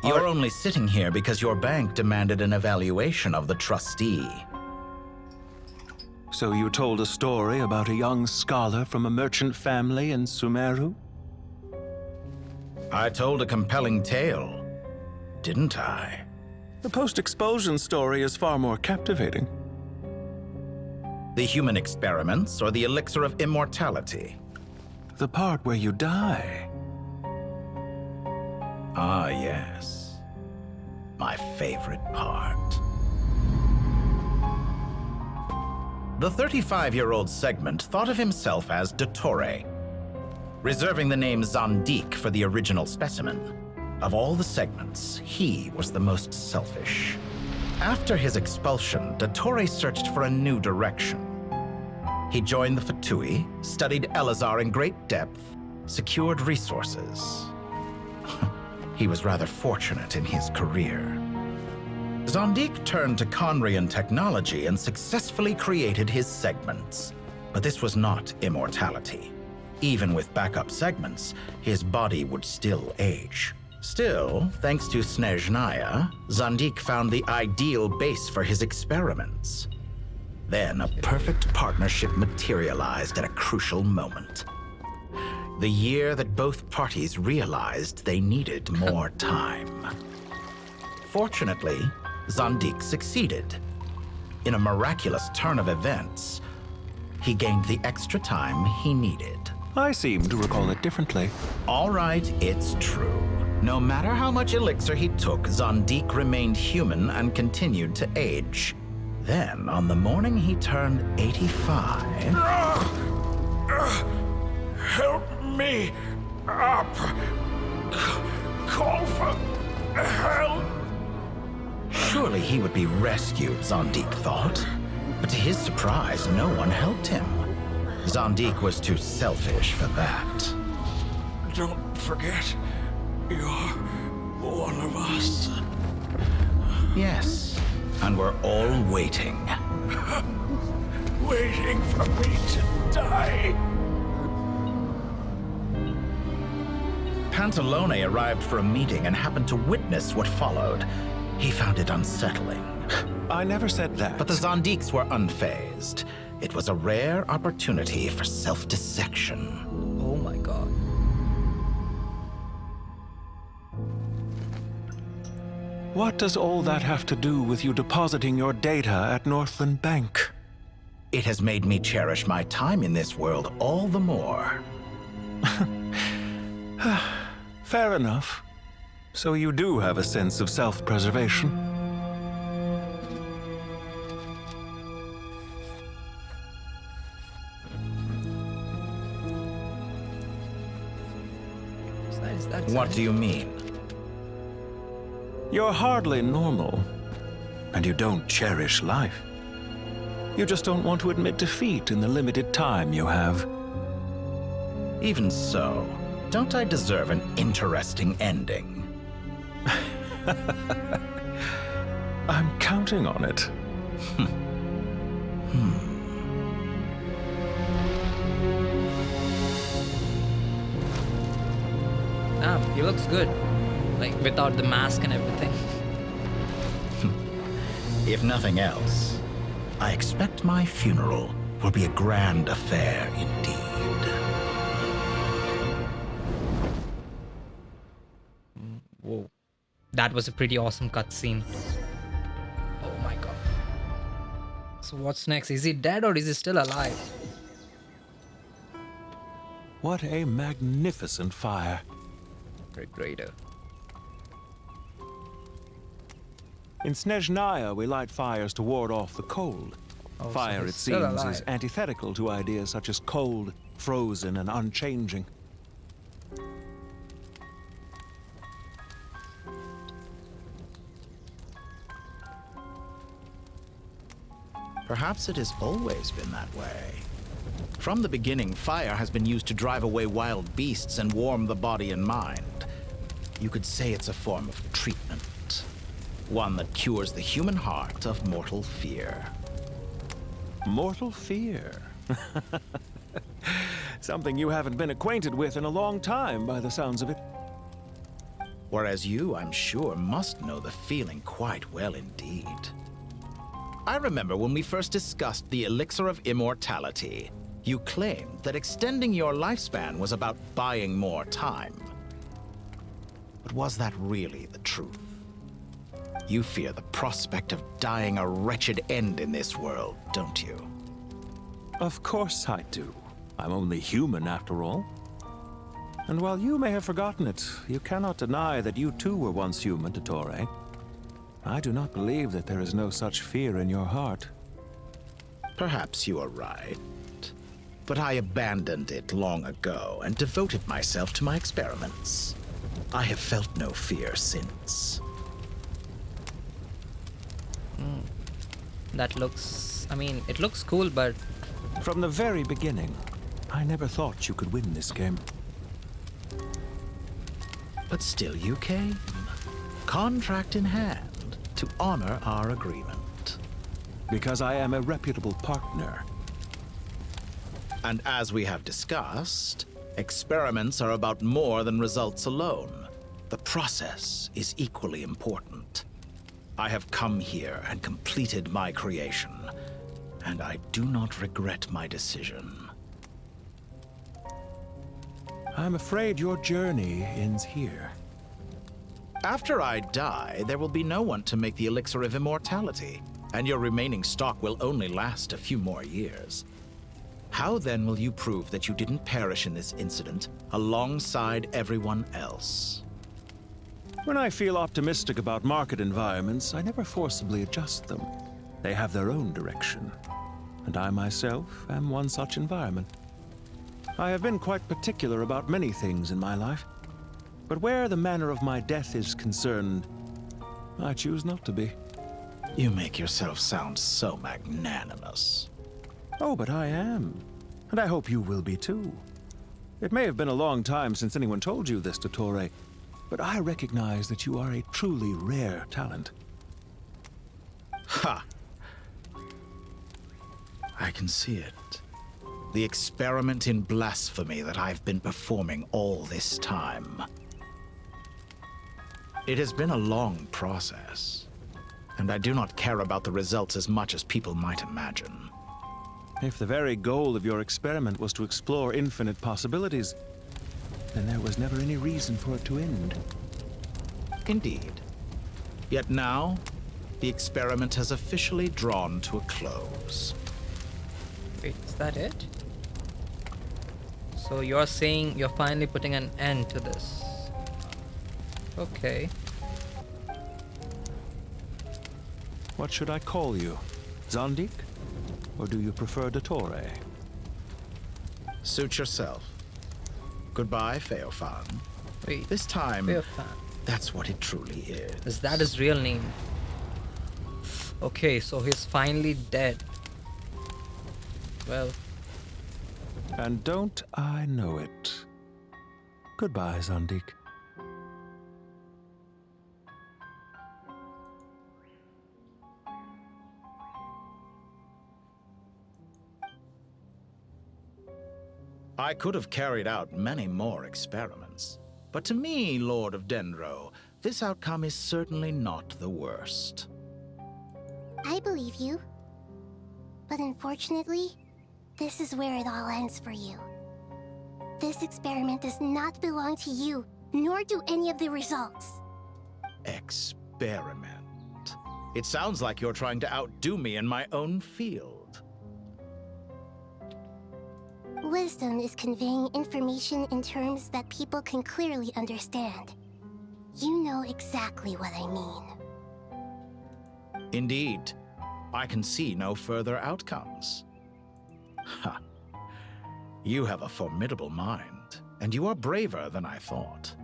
You're only sitting here because your bank demanded an evaluation of the trustee. So you told a story about a young scholar from a merchant family in Sumeru? I told a compelling tale, didn't I? The post-expulsion story is far more captivating. The human experiments or the elixir of immortality? The part where you die. Ah, yes. My favorite part. The 35-year-old Segment thought of himself as Dottore, reserving the name Zandik for the original specimen. Of all the Segments, he was the most selfish. After his expulsion, Dottore searched for a new direction. He joined the Fatui, studied Elazar in great depth, secured resources. He was rather fortunate in his career. Zandik turned to Conrian technology and successfully created his segments. But this was not immortality. Even with backup segments, his body would still age. Still, thanks to Snezhnaya, Zandik found the ideal base for his experiments. Then a perfect partnership materialized at a crucial moment. The year that both parties realized they needed more time. Fortunately, Zandik succeeded. In a miraculous turn of events, he gained the extra time he needed. I seem to recall it differently. All right, it's true. No matter how much elixir he took, Zandik remained human and continued to age. Then, on the morning he turned 85... Help me up. Call for help. Surely he would be rescued, Zandik thought. But to his surprise, no one helped him. Zandik was too selfish for that. Don't forget, you're one of us. Yes, and we're all waiting. Waiting for me to die. Pantalone arrived for a meeting and happened to witness what followed. He found it unsettling. I never said that. But the Zandiks were unfazed. It was a rare opportunity for self-dissection. Oh my god. What does all that have to do with you depositing your data at Northland Bank? It has made me cherish my time in this world all the more. Fair enough. So you do have a sense of self-preservation. What do you mean? You're hardly normal, and you don't cherish life. You just don't want to admit defeat in the limited time you have. Even so, don't I deserve an interesting ending? I'm counting on it. He looks good. Like, without the mask and everything. If nothing else, I expect my funeral will be a grand affair indeed. Whoa. That was a pretty awesome cutscene. Oh my god. So what's next? Is he dead or is he still alive? What a magnificent fire. Greater. In Snezhnaya, we light fires to ward off the cold. Oh, Fire, so it he's still seems, alive. is antithetical to ideas such as cold, frozen, and unchanging. Perhaps it has always been that way. From the beginning, fire has been used to drive away wild beasts and warm the body and mind. You could say it's a form of treatment. One that cures the human heart of mortal fear. Mortal fear? Something you haven't been acquainted with in a long time, by the sounds of it. Whereas you, I'm sure, must know the feeling quite well indeed. I remember when we first discussed the elixir of immortality. You claimed that extending your lifespan was about buying more time. But was that really the truth? You fear the prospect of dying a wretched end in this world, don't you? Of course I do. I'm only human, after all. And while you may have forgotten it, you cannot deny that you too were once human, Dottore. I do not believe that there is no such fear in your heart. Perhaps you are right. But I abandoned it long ago and devoted myself to my experiments. I have felt no fear since. That looks... I mean, it looks cool, but... From the very beginning, I never thought you could win this game. But still you came. Contract in hand, to honor our agreement. Because I am a reputable partner. And as we have discussed, experiments are about more than results alone. The process is equally important. I have come here and completed my creation, and I do not regret my decision. I'm afraid your journey ends here. After I die, there will be no one to make the elixir of immortality, and your remaining stock will only last a few more years. How then will you prove that you didn't perish in this incident alongside everyone else? When I feel optimistic about market environments, I never forcibly adjust them. They have their own direction, and I myself am one such environment. I have been quite particular about many things in my life, but where the manner of my death is concerned, I choose not to be. You make yourself sound so magnanimous. Oh, but I am. And I hope you will be too. It may have been a long time since anyone told you this, Dottore, but I recognize that you are a truly rare talent. Ha! I can see it. The experiment in blasphemy that I've been performing all this time. It has been a long process, and I do not care about the results as much as people might imagine. If the very goal of your experiment was to explore infinite possibilities, then there was never any reason for it to end. Indeed. Yet now, the experiment has officially drawn to a close. Wait, is that it? So you're saying you're finally putting an end to this? Okay. What should I call you? Zandik? Or do you prefer Dottore? Suit yourself. Goodbye, Feofan. Wait. This time, Feofan. That's what it truly is. Is that his real name? Okay, so he's finally dead. Well. And don't I know it? Goodbye, Zandik. I could have carried out many more experiments, but to me, Lord of Dendro, this outcome is certainly not the worst. I believe you. But unfortunately, this is where it all ends for you. This experiment does not belong to you, nor do any of the results. Experiment? It sounds like you're trying to outdo me in my own field. Wisdom is conveying information in terms that people can clearly understand. You know exactly what I mean. Indeed. I can see no further outcomes. Ha. You have a formidable mind, and you are braver than I thought.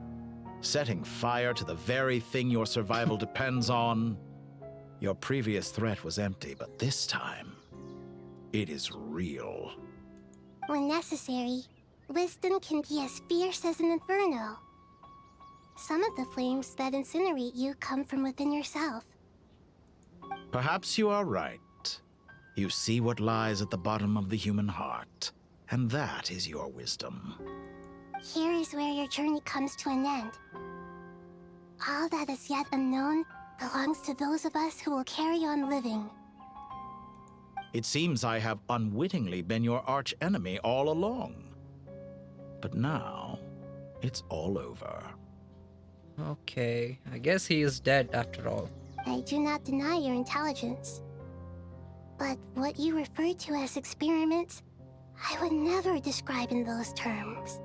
Setting fire to the very thing your survival depends on. Your previous threat was empty, but this time, it is real. When necessary, wisdom can be as fierce as an inferno. Some of the flames that incinerate you come from within yourself. Perhaps you are right. You see what lies at the bottom of the human heart, and that is your wisdom. Here is where your journey comes to an end. All that is yet unknown belongs to those of us who will carry on living. It seems I have unwittingly been your arch-enemy all along. But now, it's all over. Okay, I guess he is dead after all. I do not deny your intelligence. But what you refer to as experiments, I would never describe in those terms.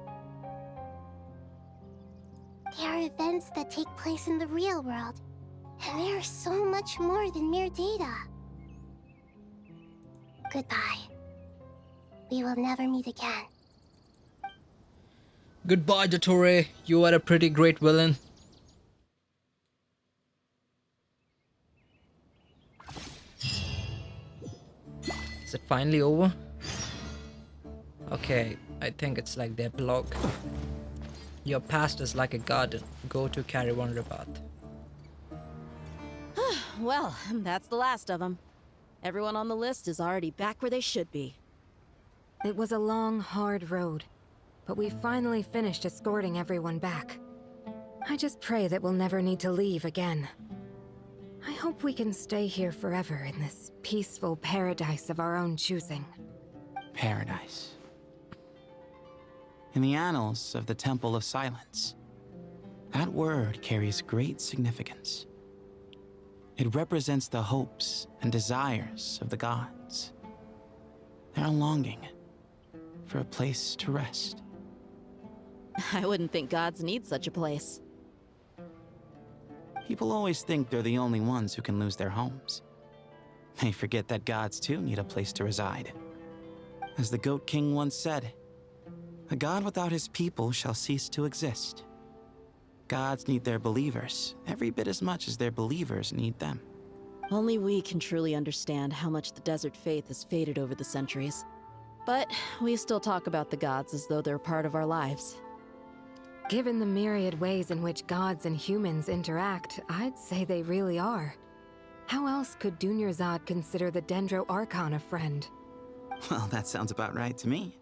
They are events that take place in the real world, and they are so much more than mere data. Goodbye. We will never meet again. Goodbye, Dottore. You are a pretty great villain. Is it finally over? Okay, I think it's like the epilogue. Your past is like a garden. Go to Caravan Rabat. Well, that's the last of them. Everyone on the list is already back where they should be. It was a long, hard road, but we finally finished escorting everyone back. I just pray that we'll never need to leave again. I hope we can stay here forever in this peaceful paradise of our own choosing. Paradise. In the annals of the Temple of Silence, that word carries great significance. It represents the hopes and desires of the gods. Their longing for a place to rest. I wouldn't think gods need such a place. People always think they're the only ones who can lose their homes. They forget that gods too need a place to reside. As the Goat King once said, "A god without his people shall cease to exist." Gods need their believers every bit as much as their believers need them. Only we can truly understand how much the desert faith has faded over the centuries. But we still talk about the gods as though they're part of our lives. Given the myriad ways in which gods and humans interact, I'd say they really are. How else could Dunyarzad consider the Dendro Archon a friend? Well, that sounds about right to me.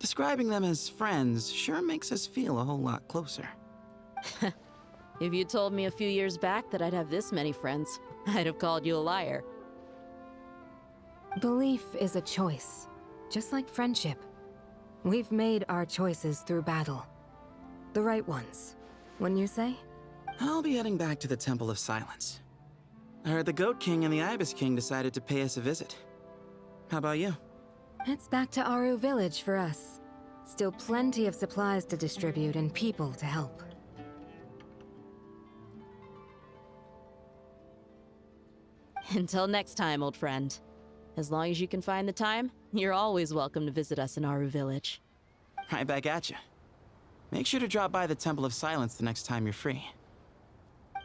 Describing them as friends sure makes us feel a whole lot closer. If you told me a few years back that I'd have this many friends, I'd have called you a liar. Belief is a choice, just like friendship. We've made our choices through battle. The right ones, wouldn't you say? I'll be heading back to the Temple of Silence. I heard the Goat King and the Ibis King decided to pay us a visit. How about you? It's back to Aru Village for us. Still plenty of supplies to distribute and people to help. Until next time, old friend. As long as you can find the time, you're always welcome to visit us in Aru Village. Right back at you. Make sure to drop by the Temple of Silence the next time you're free.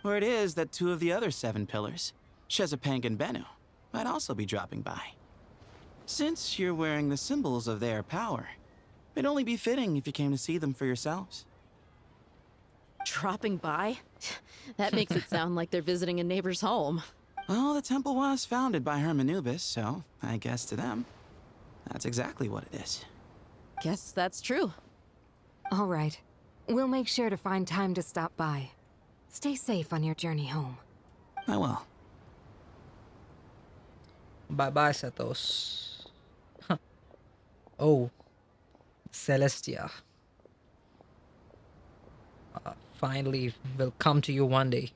Word is that 2 of the other 7 pillars, Shezapang and Bennu, might also be dropping by. Since you're wearing the symbols of their power, it'd only be fitting if you came to see them for yourselves. Dropping by? That makes it sound like they're visiting a neighbor's home. Well, the temple was founded by Hermanubis, so I guess to them, that's exactly what it is. Guess that's true. All right. We'll make sure to find time to stop by. Stay safe on your journey home. I will. Bye-bye, Satos. Oh. Celestia. Finally, will come to you one day.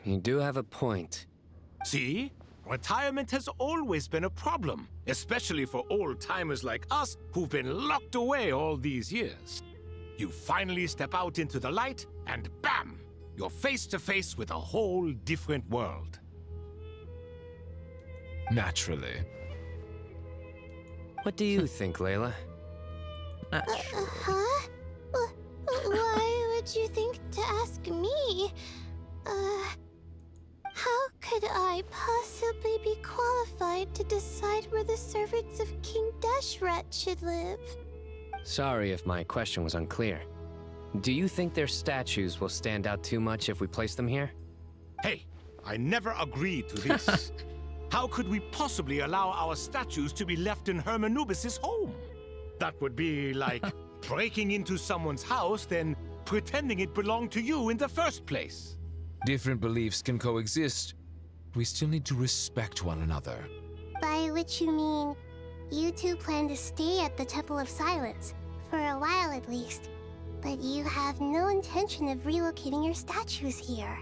You do have a point. See? Retirement has always been a problem, especially for old-timers like us who've been locked away all these years. You finally step out into the light, and bam! You're face to face with a whole different world. Naturally. What do you think, Layla? Huh? Why would you think to ask me? How could I possibly be qualified to decide where the servants of King Deshret should live? Sorry if my question was unclear. Do you think their statues will stand out too much if we place them here? Hey, I never agreed to this. How could we possibly allow our statues to be left in Hermanubis' home? That would be like breaking into someone's house, then pretending it belonged to you in the first place. Different beliefs can coexist. We still need to respect one another. By which you mean, you two plan to stay at the Temple of Silence, for a while at least, but you have no intention of relocating your statues here.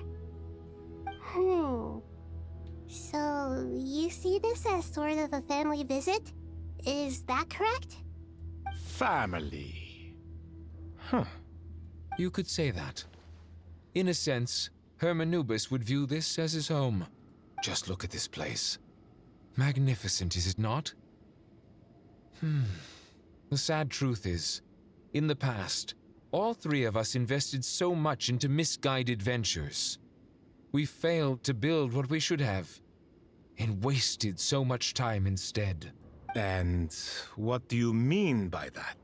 So, you see this as sort of a family visit? Is that correct? Family. You could say that. In a sense, Hermanubis would view this as his home. Just look at this place. Magnificent, is it not? The sad truth is, in the past, all 3 of us invested so much into misguided ventures. We failed to build what we should have, and wasted so much time instead. And what do you mean by that?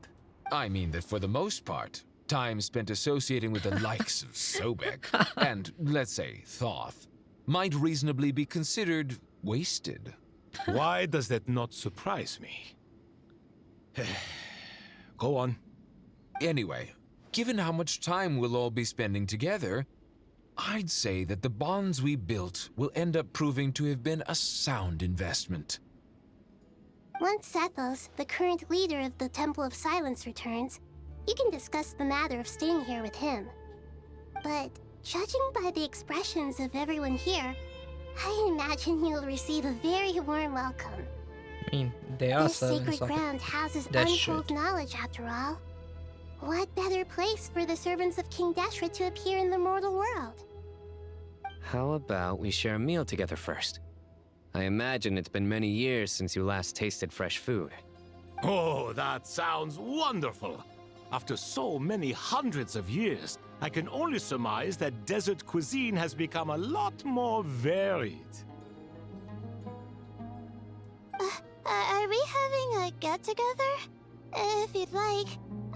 I mean that for the most part, time spent associating with the likes of Sobek and, let's say, Thoth might reasonably be considered wasted. Why does that not surprise me? Go on. Anyway, given how much time we'll all be spending together, I'd say that the bonds we built will end up proving to have been a sound investment. Once Sethos, the current leader of the Temple of Silence, returns, you can discuss the matter of staying here with him. But judging by the expressions of everyone here, I imagine you'll receive a very warm welcome. I mean, they are This sacred servants of ground houses that untold shit. knowledge, after all. What better place for the servants of King Deshret to appear in the mortal world? How about we share a meal together first? I imagine it's been many years since you last tasted fresh food. Oh, that sounds wonderful. After so many hundreds of years, I can only surmise that desert cuisine has become a lot more varied. Are we having a get-together? If you'd like,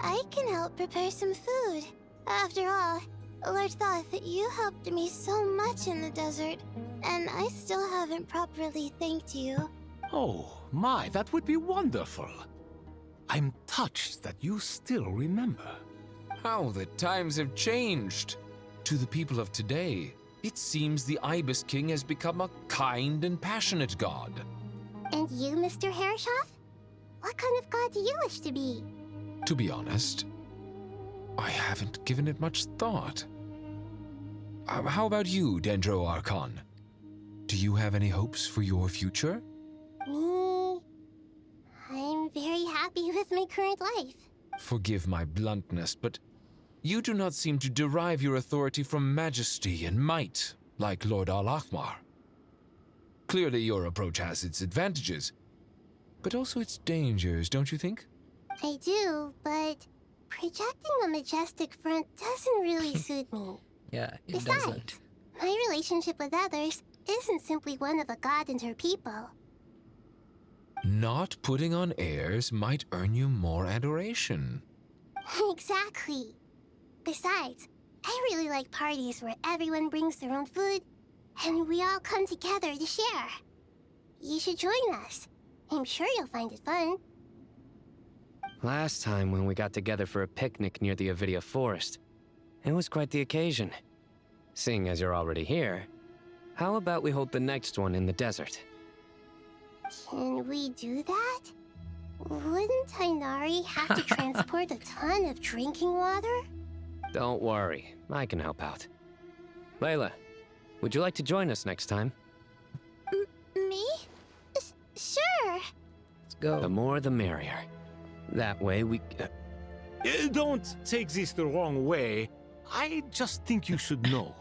I can help prepare some food. After all, Lord Thoth, you helped me so much in the desert, and I still haven't properly thanked you. Oh, my, that would be wonderful. I'm touched that you still remember. How the times have changed. To the people of today, it seems the Ibis King has become a kind and passionate god. And you, Mr. Herreshoff? What kind of god do you wish to be? To be honest, I haven't given it much thought. How about you, Dendro Archon? Do you have any hopes for your future? Me? I'm very happy with my current life. Forgive my bluntness, but you do not seem to derive your authority from majesty and might, like Lord Al-Ahmar. Clearly your approach has its advantages, but also its dangers, don't you think? I do, but projecting a majestic front doesn't really suit me. Yeah, it Besides, doesn't. my relationship with others isn't simply one of a god and her people. Not putting on airs might earn you more adoration. Exactly. Besides, I really like parties where everyone brings their own food and we all come together to share. You should join us. I'm sure you'll find it fun. Last time when we got together for a picnic near the Avidia Forest, it was quite the occasion. Seeing as you're already here, how about we hold the next one in the desert? Can we do that? Wouldn't Tainari have to transport a ton of drinking water? Don't worry, I can help out. Layla, would you like to join us next time? Me? Sure. Let's go. The more the merrier. That way we... Don't take this the wrong way. I just think you should know.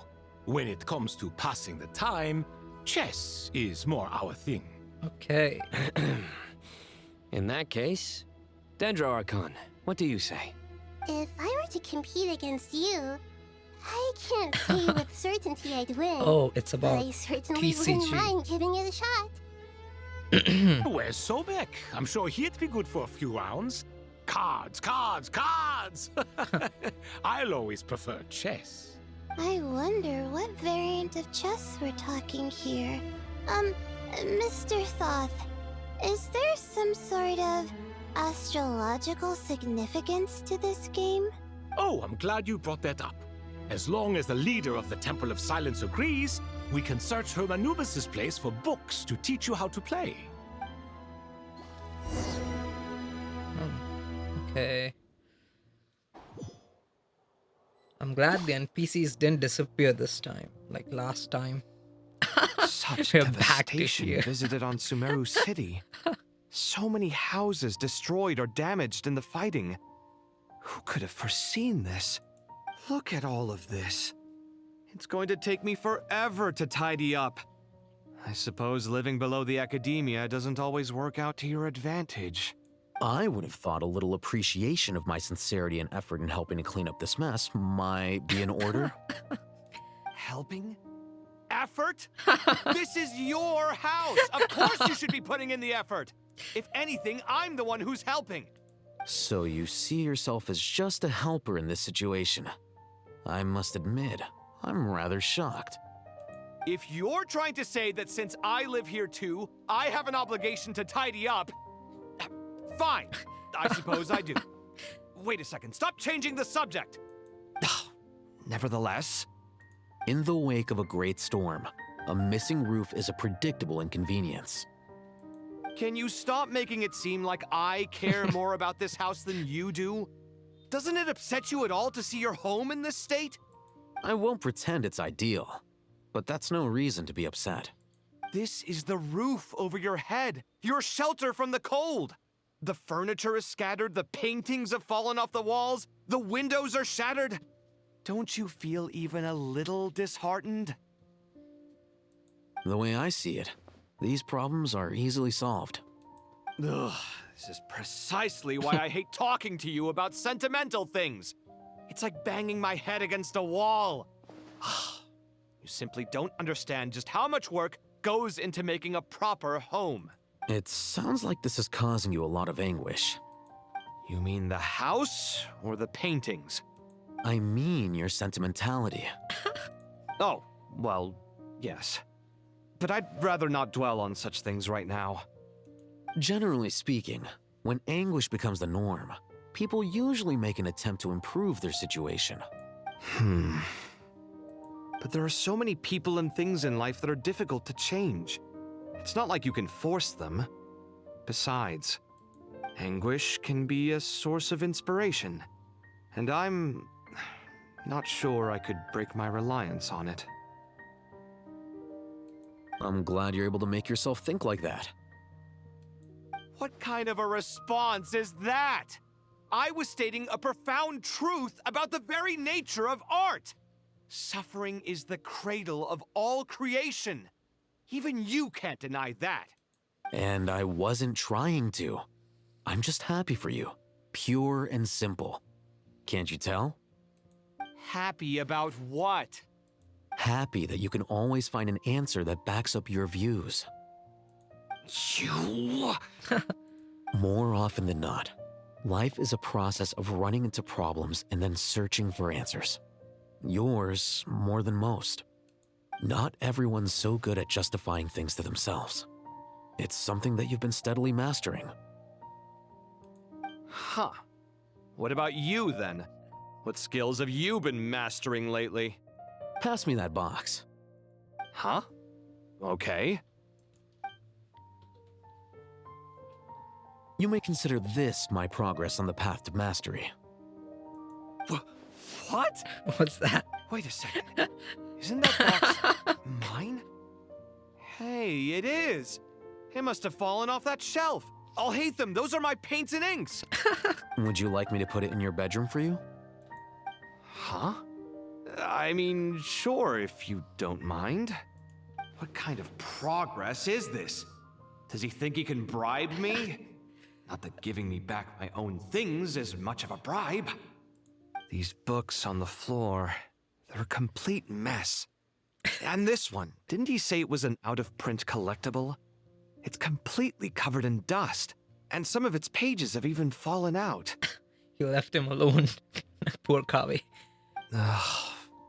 When it comes to passing the time, chess is more our thing. Okay. In that case, Dendro Archon, what do you say? If I were to compete against you, I can't say with certainty I'd win. Oh, it's but about I certainly PCG. wouldn't mind giving it a shot. Where's Sobek? I'm sure he'd be good for a few rounds. Cards, cards, cards! I'll always prefer chess. I wonder what variant of chess we're talking here. Mr. Thoth, is there some sort of astrological significance to this game? Oh, I'm glad you brought that up. As long as the leader of the Temple of Silence agrees, we can search Hermanubis' place for books to teach you how to play. Okay. I'm glad the NPCs didn't disappear this time, like last time. Such We're back this devastation year. visited on Sumeru City. So many houses destroyed or damaged in the fighting. Who could have foreseen this? Look at all of this. It's going to take me forever to tidy up. I suppose living below the academia doesn't always work out to your advantage. I would have thought a little appreciation of my sincerity and effort in helping to clean up this mess might be in order. Helping? Effort? This is your house! Of course you should be putting in the effort! If anything, I'm the one who's helping! So you see yourself as just a helper in this situation. I must admit, I'm rather shocked. If you're trying to say that since I live here too, I have an obligation to tidy up, fine. I suppose I do. Wait a second, stop changing the subject! Nevertheless... In the wake of a great storm, a missing roof is a predictable inconvenience. Can you stop making it seem like I care more about this house than you do? Doesn't it upset you at all to see your home in this state? I won't pretend it's ideal, but that's no reason to be upset. This is the roof over your head, your shelter from the cold. The furniture is scattered, the paintings have fallen off the walls, the windows are shattered. Don't you feel even a little disheartened? The way I see it, these problems are easily solved. Ugh, this is precisely why I hate talking to you about sentimental things. It's like banging my head against a wall. You simply don't understand just how much work goes into making a proper home. It sounds like this is causing you a lot of anguish. You mean the house or the paintings? I mean your sentimentality. Oh, well, yes. But I'd rather not dwell on such things right now. Generally speaking, when anguish becomes the norm, people usually make an attempt to improve their situation. But there are so many people and things in life that are difficult to change. It's not like you can force them. Besides, anguish can be a source of inspiration, and I'm not sure I could break my reliance on it. I'm glad you're able to make yourself think like that. What kind of a response is that? I was stating a profound truth about the very nature of art. Suffering is the cradle of all creation. Even you can't deny that. And I wasn't trying to. I'm just happy for you. Pure and simple. Can't you tell? Happy about what? Happy that you can always find an answer that backs up your views. You... More often than not, life is a process of running into problems and then searching for answers. Yours more than most. Not everyone's so good at justifying things to themselves. It's something that you've been steadily mastering. Huh. What about you, then? What skills have you been mastering lately? Pass me that box. Huh? Okay. You may consider this my progress on the path to mastery. What? What's that? Wait a second. Isn't that box mine? Hey, it is. It must have fallen off that shelf. I'll hate them. Those are my paints and inks. Would you like me to put it in your bedroom for you? Huh? I mean, sure, if you don't mind. What kind of progress is this? Does he think he can bribe me? Not that giving me back my own things is much of a bribe. These books on the floor, they're a complete mess. And this one, didn't he say it was an out-of-print collectible? It's completely covered in dust, and some of its pages have even fallen out. You left him alone. Poor Kavi.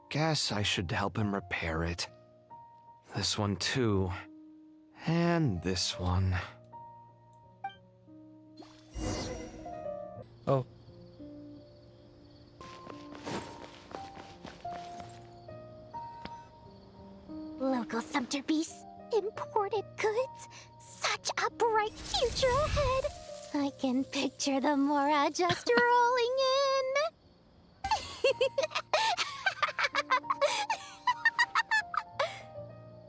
Guess I should help him repair it. This one too. And this one. Oh. Local sumpter beasts, imported goods, such a bright future ahead. I can picture the Mora just rolling in.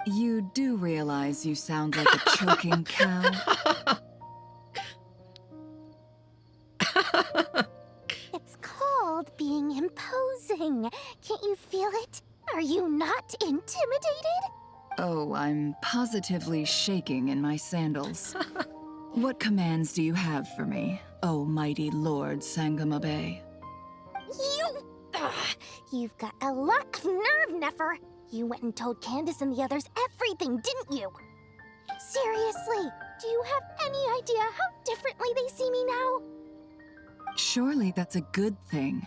You do realize you sound like a choking cow? It's called being imposing. Can't you feel it? Are you not intimidated? Oh, I'm positively shaking in my sandals. What commands do you have for me, oh mighty Lord Sangamabe? You've got a lot of nerve, Nefer. You went and told Candace and the others everything, didn't you? Seriously, do you have any idea how differently they see me now? Surely that's a good thing.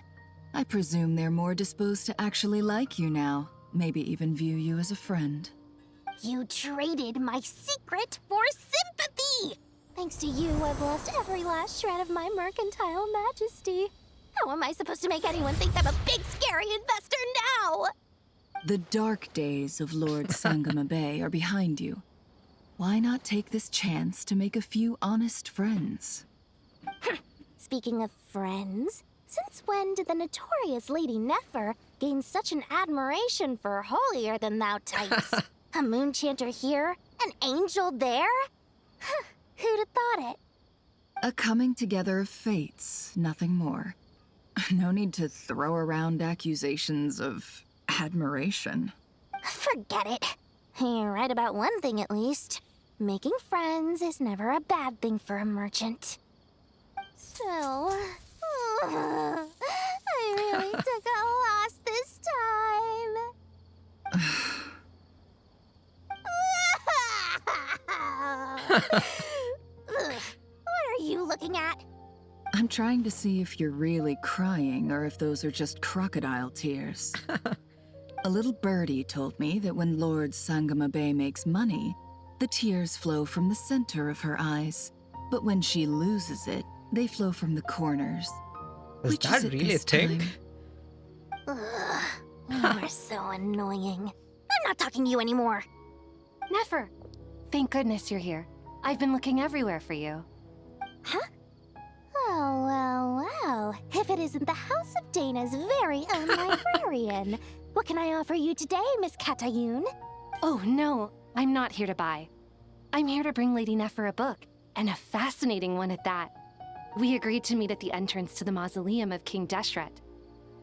I presume they're more disposed to actually like you now, maybe even view you as a friend. You traded my secret for sympathy! Thanks to you, I've lost every last shred of my mercantile majesty. How am I supposed to make anyone think I'm a big, scary investor now? The dark days of Lord Sangama Bay are behind you. Why not take this chance to make a few honest friends? Speaking of friends, since when did the notorious Lady Nefer gain such an admiration for holier-than-thou types? A moon chanter here, an angel there? Who'd have thought it? A coming together of fates, nothing more. No need to throw around accusations of admiration. Forget it. You're right about one thing at least. Making friends is never a bad thing for a merchant. So, I really took a loss this time. What are you looking at? I'm trying to see if you're really crying or if those are just crocodile tears. A little birdie told me that when Lord Sangama Bay makes money, the tears flow from the center of her eyes. But when she loses it, they flow from the corners. Is Which that is it really a this thing? time? You are so annoying. I'm not talking to you anymore. Nefer, thank goodness you're here. I've been looking everywhere for you. Huh? Oh, well. If it isn't the House of Dana's very own librarian. What can I offer you today, Miss Katayun? Oh, no. I'm not here to buy. I'm here to bring Lady Nefer a book, and a fascinating one at that. We agreed to meet at the entrance to the mausoleum of King Deshret.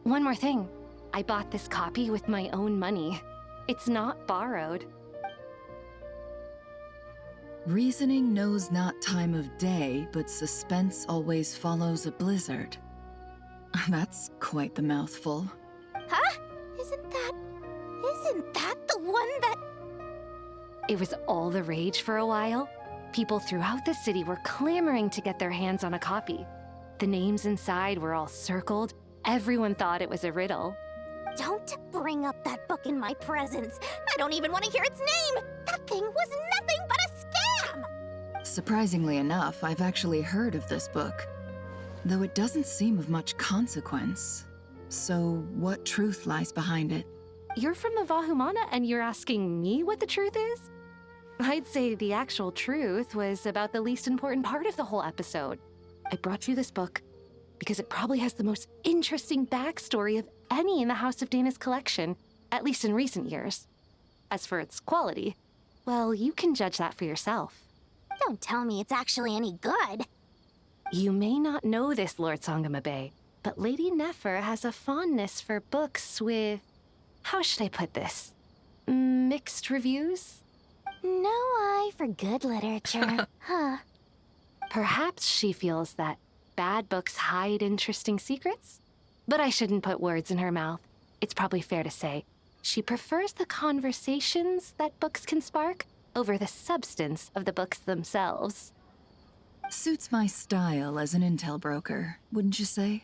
One more thing. I bought this copy with my own money. It's not borrowed. Reasoning knows not time of day, but suspense always follows a blizzard. That's quite the mouthful. Huh? Isn't that the one that... It was all the rage for a while. People throughout the city were clamoring to get their hands on a copy. The names inside were all circled. Everyone thought it was a riddle. Don't bring up that book in my presence. I don't even want to hear its name. That thing was nothing but a scam. Surprisingly enough, I've actually heard of this book, though it doesn't seem of much consequence. So, what truth lies behind it? You're from the Vahumana and you're asking me what the truth is? I'd say the actual truth was about the least important part of the whole episode. I brought you this book because it probably has the most interesting backstory of any in the House of Dana's collection, at least in recent years. As for its quality, well, you can judge that for yourself. Don't tell me it's actually any good. You may not know this, Lord Sangama Bay, but Lady Nefer has a fondness for books with... how should I put this? Mixed reviews? No eye for good literature, huh? Perhaps she feels that bad books hide interesting secrets? But I shouldn't put words in her mouth. It's probably fair to say she prefers the conversations that books can spark over the substance of the books themselves. Suits my style as an intel broker, wouldn't you say?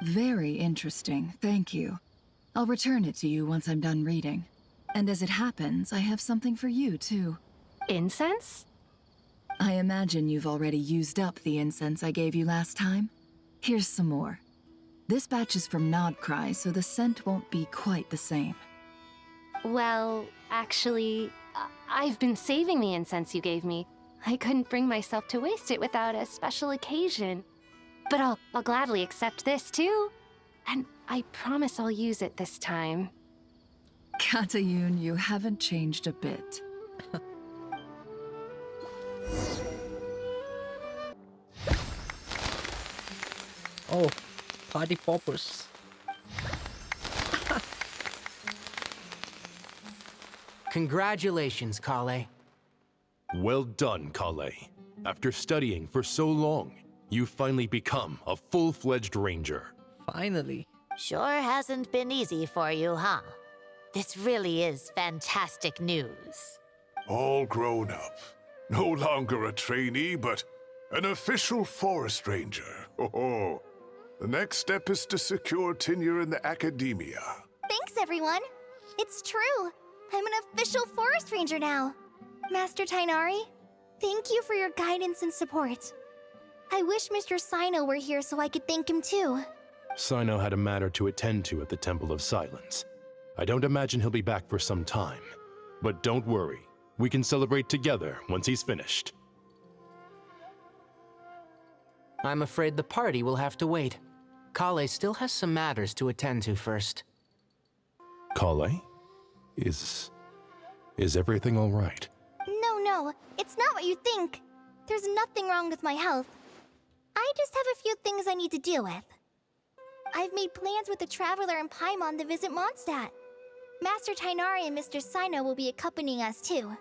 Very interesting, thank you. I'll return it to you once I'm done reading. And as it happens, I have something for you, too. Incense? I imagine you've already used up the incense I gave you last time. Here's some more. This batch is from Nodcry, so the scent won't be quite the same. Well, actually, I've been saving the incense you gave me. I couldn't bring myself to waste it without a special occasion. But I'll gladly accept this, too. And I promise I'll use it this time. Katayun, you haven't changed a bit. Oh, party poppers. Congratulations, Kale. Well done, Kale. After studying for so long, you've finally become a full-fledged ranger. Finally. Sure hasn't been easy for you, huh? This really is fantastic news. All grown up. No longer a trainee, but an official forest ranger. Oh, the next step is to secure tenure in the academia. Thanks, everyone. It's true. I'm an official forest ranger now. Master Tainari, thank you for your guidance and support. I wish Mr. Sino were here so I could thank him too. Sino had a matter to attend to at the Temple of Silence. I don't imagine he'll be back for some time. But don't worry, we can celebrate together once he's finished. I'm afraid the party will have to wait. Kale still has some matters to attend to first. Kale? Is everything all right? No, it's not what you think. There's nothing wrong with my health. I just have a few things I need to deal with. I've made plans with the Traveler and Paimon to visit Mondstadt. Master Tainari and Mr. Sino will be accompanying us too.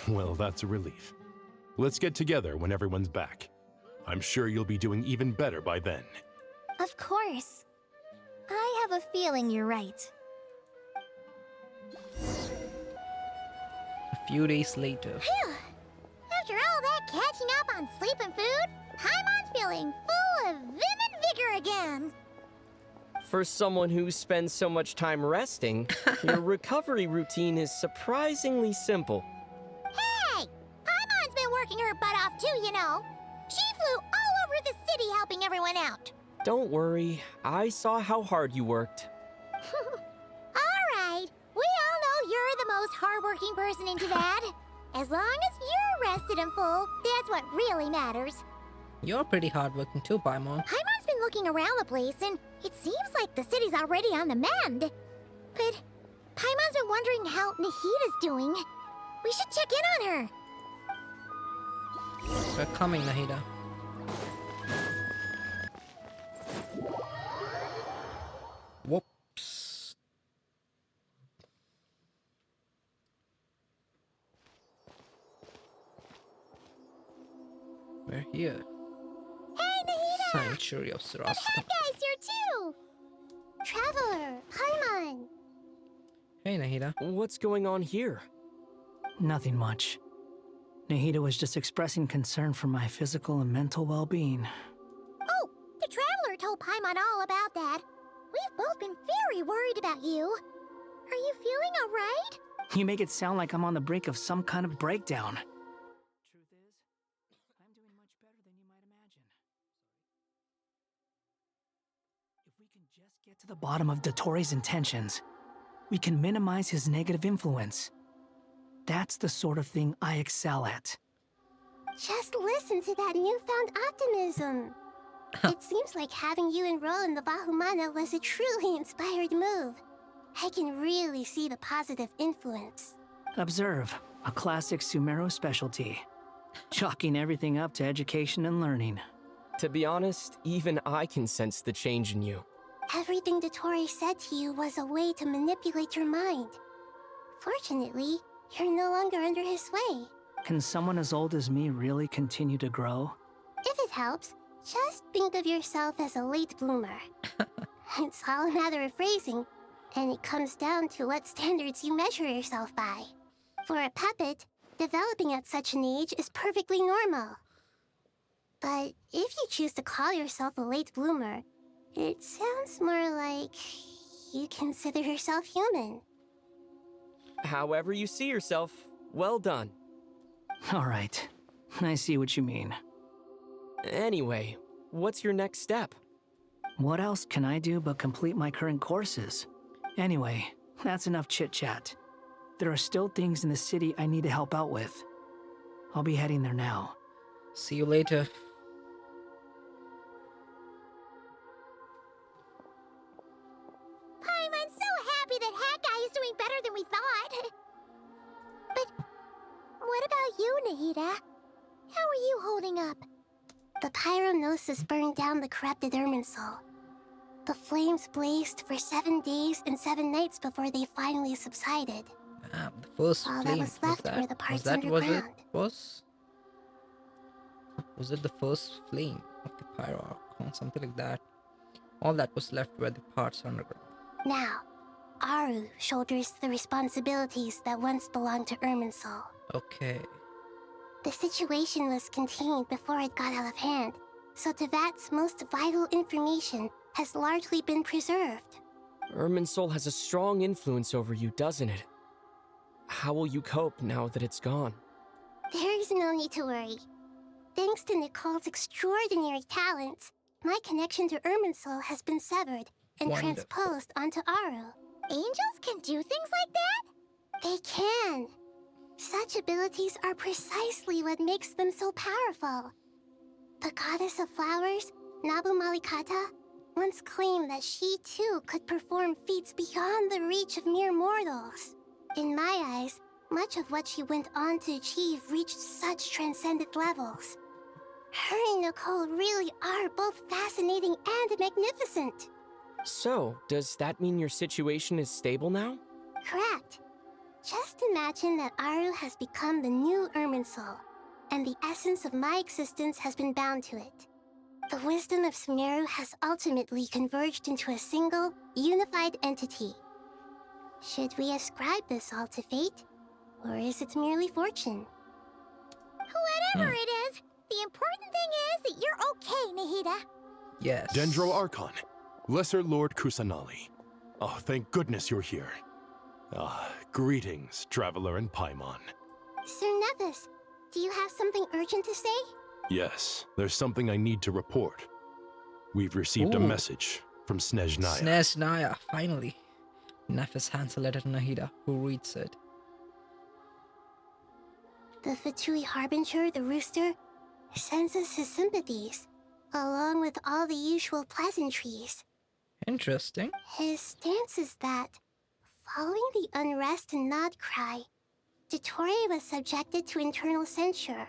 Well, that's a relief. Let's get together when everyone's back. I'm sure you'll be doing even better by then. Of course. I have a feeling you're right. A few days later. Phew! After all that catching up on sleep and food, Paimon's feeling full of vim and vigor again. For someone who spends so much time resting, your recovery routine is surprisingly simple. Hey! Paimon's been working her butt off too, you know. She flew all over the city helping everyone out. Don't worry, I saw how hard you worked. Alright, we all know you're the most hardworking person in Teyvat. As long as you're rested and full, that's what really matters. You're pretty hardworking too, Paimon. Paimon's been looking around the place, and it seems like the city's already on the mend. But Paimon's been wondering how Nahida's doing. We should check in on her. We're coming, Nahida. Whoops. We're here. Hey, Nahida! Sanctuary of The Sarasa. bad guy's here too! Traveler, Paimon. Hey, Nahida. What's going on here? Nothing much. Nahida was just expressing concern for my physical and mental well-being. Oh, the Traveler told Paimon all about that. We've both been very worried about you. Are you feeling alright? You make it sound like I'm on the brink of some kind of breakdown. Truth is, I'm doing much better than you might imagine. If we can just get to the bottom of Dottore's intentions, we can minimize his negative influence. That's the sort of thing I excel at. Just listen to that newfound optimism. It seems like having you enroll in the Vahumana was a truly inspired move. I can really see the positive influence. Observe, a classic Sumeru specialty. Chalking everything up to education and learning. To be honest, even I can sense the change in you. Everything Dottore said to you was a way to manipulate your mind. Fortunately, you're no longer under his sway. Can someone as old as me really continue to grow? If it helps, just think of yourself as a late bloomer. It's all a matter of phrasing, and it comes down to what standards you measure yourself by. For a puppet, developing at such an age is perfectly normal. But if you choose to call yourself a late bloomer, it sounds more like you consider yourself human. However you see yourself, well done. All right, I see what you mean. Anyway, what's your next step? What else can I do but complete my current courses? Anyway, that's enough chit-chat. There are still things in the city I need to help out with. I'll be heading there now. See you later. I'm so happy that Hat Guy is doing better than we thought. But what about you, Nahida? How are you holding up? The pyronosis burned down the corrupted Irminsul. The flames blazed for 7 days and 7 nights before they finally subsided. The first All flame. that was left were the parts was that underground. Was it the first flame of the pyro Archon, something like that? All that was left were the parts underground. Now, Aru shoulders the responsibilities that once belonged to Irminsul. Okay. The situation was contained before it got out of hand, so Teyvat's most vital information has largely been preserved. Irminsul has a strong influence over you, doesn't it? How will you cope now that it's gone? There is no need to worry. Thanks to Nicole's extraordinary talents, my connection to Irminsul has been severed and Wonderful. transposed onto Aru. Angels can do things like that? They can. Such abilities are precisely what makes them so powerful. The goddess of flowers, Nabu Malikata, once claimed that she too could perform feats beyond the reach of mere mortals. In my eyes, much of what she went on to achieve reached such transcendent levels. Her and Nicole really are both fascinating and magnificent. So, does that mean your situation is stable now? Correct. Just imagine that Aru has become the new Irminsul, and the essence of my existence has been bound to it. The wisdom of Sumeru has ultimately converged into a single, unified entity. Should we ascribe this all to fate, or is it merely fortune? Whatever it is, the important thing is that you're okay, Nahida. Yes. Dendro Archon, Lesser Lord Kusanali. Oh, thank goodness you're here. Greetings, Traveler and Paimon. Sir Nevis, do you have something urgent to say? Yes, there's something I need to report. We've received a Ooh. message from Snezhnaya. Snezhnaya, finally. Nephis hands a letter to Nahida, who reads it. The Fatui Harbinger, the Rooster, sends us his sympathies, along with all the usual pleasantries. Interesting. His stance is that, following the unrest and Nod Cry, Dottore was subjected to internal censure.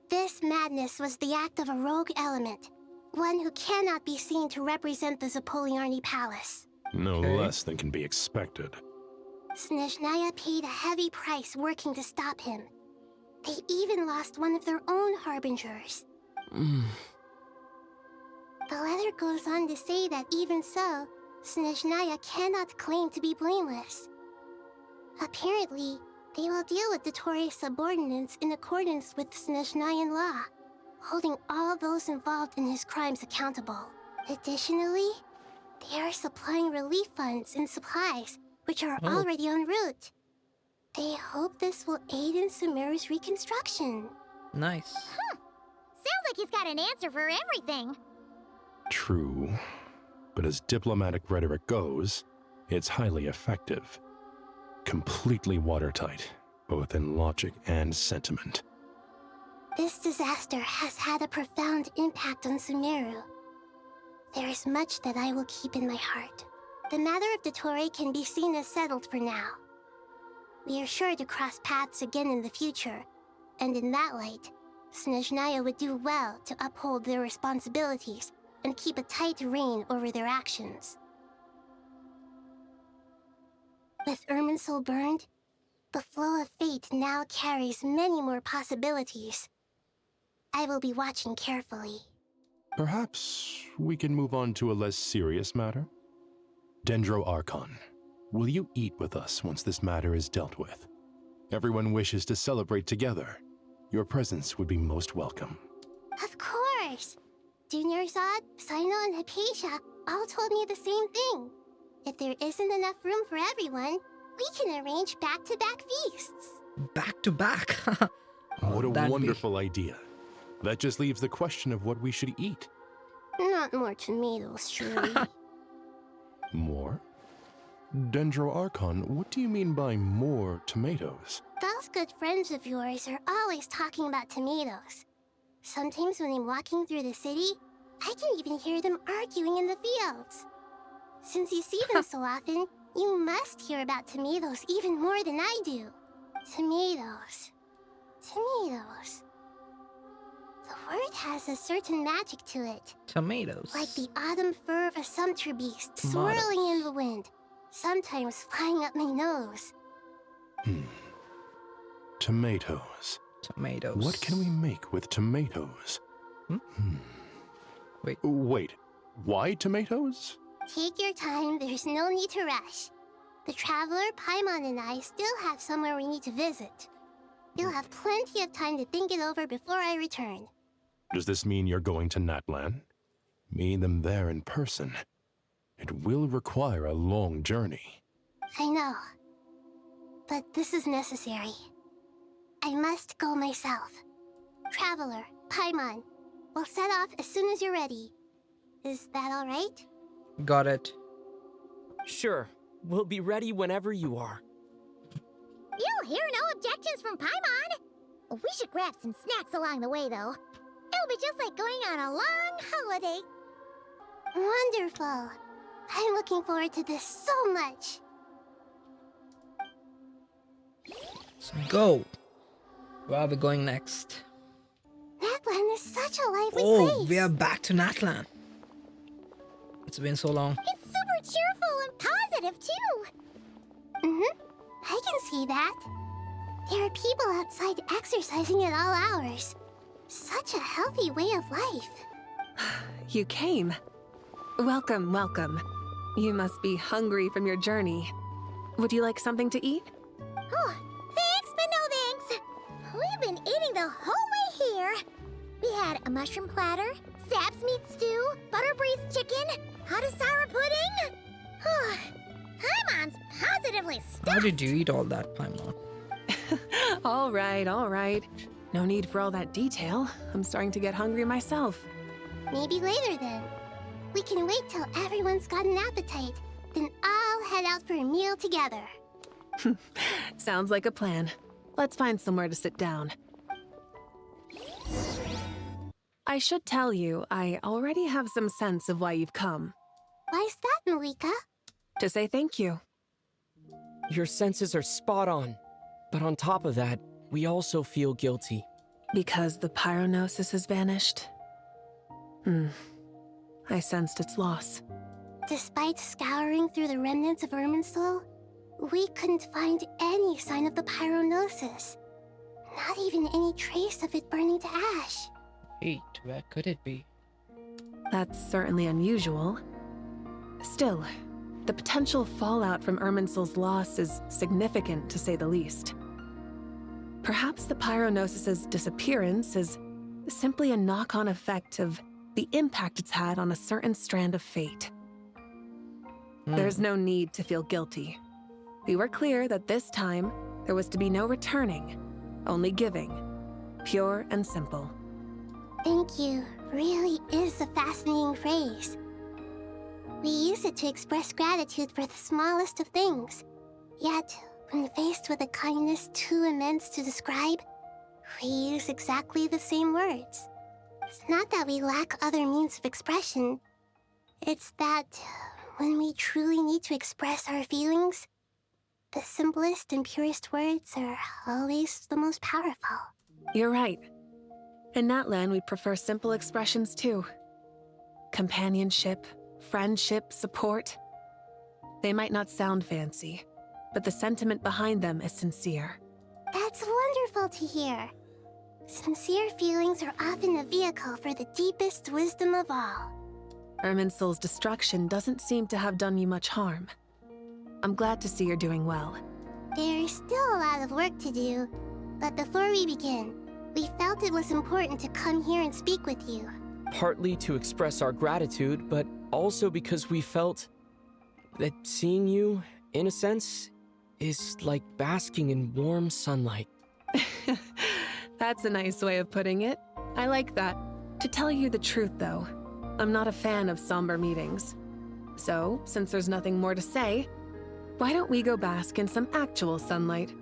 This madness was the act of a rogue element, one who cannot be seen to represent the Zapoliarni Palace. No less than can be expected. Snezhnaya paid a heavy price working to stop him. They even lost one of their own harbingers. The letter goes on to say that even so, Snezhnaya cannot claim to be blameless. Apparently, they will deal with Dottore's subordinates in accordance with Snezhnayan law, holding all those involved in his crimes accountable. Additionally, they are supplying relief funds and supplies, which are already en route. They hope this will aid in Sumeru's reconstruction. Nice. Sounds like he's got an answer for everything. True. But as diplomatic rhetoric goes, it's highly effective. Completely watertight, both in logic and sentiment. This disaster has had a profound impact on Sumeru. There is much that I will keep in my heart. The matter of Dottore can be seen as settled for now. We are sure to cross paths again in the future, and in that light, Snezhnaya would do well to uphold their responsibilities and keep a tight rein over their actions. With Irminsul burned, the flow of fate now carries many more possibilities. I will be watching carefully. Perhaps we can move on to a less serious matter? Dendro Archon, will you eat with us once this matter is dealt with? Everyone wishes to celebrate together. Your presence would be most welcome. Of course! Junior Zod, Sino, and Hypatia all told me the same thing. If there isn't enough room for everyone, we can arrange back-to-back feasts. Back-to-back? What a wonderful idea. That just leaves the question of what we should eat. Not more tomatoes, surely. More? Dendro Archon, what do you mean by more tomatoes? Those good friends of yours are always talking about tomatoes. Sometimes when I'm walking through the city, I can even hear them arguing in the fields. Since you see them so often, you must hear about tomatoes even more than I do. Tomatoes. Tomatoes. The word has a certain magic to it. Tomatoes. Like the autumn fur of a sumpter beast swirling in the wind, sometimes flying up my nose. Tomatoes. Tomatoes. What can we make with tomatoes? Wait, why tomatoes? Take your time, there's no need to rush. The Traveler, Paimon, and I still have somewhere we need to visit. You'll have plenty of time to think it over before I return. Does this mean you're going to Natlan? Meeting them there in person. It will require a long journey. I know. But this is necessary. I must go myself. Traveler, Paimon, we'll set off as soon as you're ready. Is that all right? Got it. Sure. We'll be ready whenever you are. You'll hear no objections from Paimon. We should grab some snacks along the way, though. It'll be just like going on a long holiday. Wonderful. I'm looking forward to this so much. Let's go. Where are we going next? Natlan is such a lively Oh, place. we are back to Natlan. It's been so long. It's super cheerful and positive, too. I can see that. There are people outside exercising at all hours. Such a healthy way of life. You came. Welcome, welcome. You must be hungry from your journey. Would you like something to eat? Oh, thanks, but no thanks. We've been eating the whole way here. We had a mushroom platter, Sap's meat stew, butter braised chicken, Hadasara pudding. Paimon's positively stuffed. How did you eat all that, Paimon? All right, all right. No need for all that detail. I'm starting to get hungry myself. Maybe later then. We can wait till everyone's got an appetite. Then I'll head out for a meal together. Sounds like a plan. Let's find somewhere to sit down. I should tell you, I already have some sense of why you've come. Why's that, Malika? To say thank you. Your senses are spot on. But on top of that, we also feel guilty. Because the pyronosis has vanished? I sensed its loss. Despite scouring through the remnants of Irminsul, we couldn't find any sign of the pyronosis. Not even any trace of it burning to ash. Wait, where could it be? That's certainly unusual. Still, the potential fallout from Irminsul's loss is significant, to say the least. Perhaps the pyronosis's disappearance is simply a knock-on effect of the impact it's had on a certain strand of fate. There's no need to feel guilty. We were clear that this time there was to be no returning, only giving, pure and simple. Thank you really is a fascinating phrase. We use it to express gratitude for the smallest of things. Yet, when faced with a kindness too immense to describe, we use exactly the same words. It's not that we lack other means of expression. It's that when we truly need to express our feelings, the simplest and purest words are always the most powerful. You're right. In Natlan, we prefer simple expressions too. Companionship, friendship, support. They might not sound fancy, but the sentiment behind them is sincere. That's wonderful to hear. Sincere feelings are often a vehicle for the deepest wisdom of all. Irminsul's destruction doesn't seem to have done you much harm. I'm glad to see you're doing well. There's still a lot of work to do, but before we begin, we felt it was important to come here and speak with you. Partly to express our gratitude, but also because we felt that seeing you, in a sense, is like basking in warm sunlight. That's a nice way of putting it. I like that. To tell you the truth, though, I'm not a fan of somber meetings. So, since there's nothing more to say, why don't we go bask in some actual sunlight?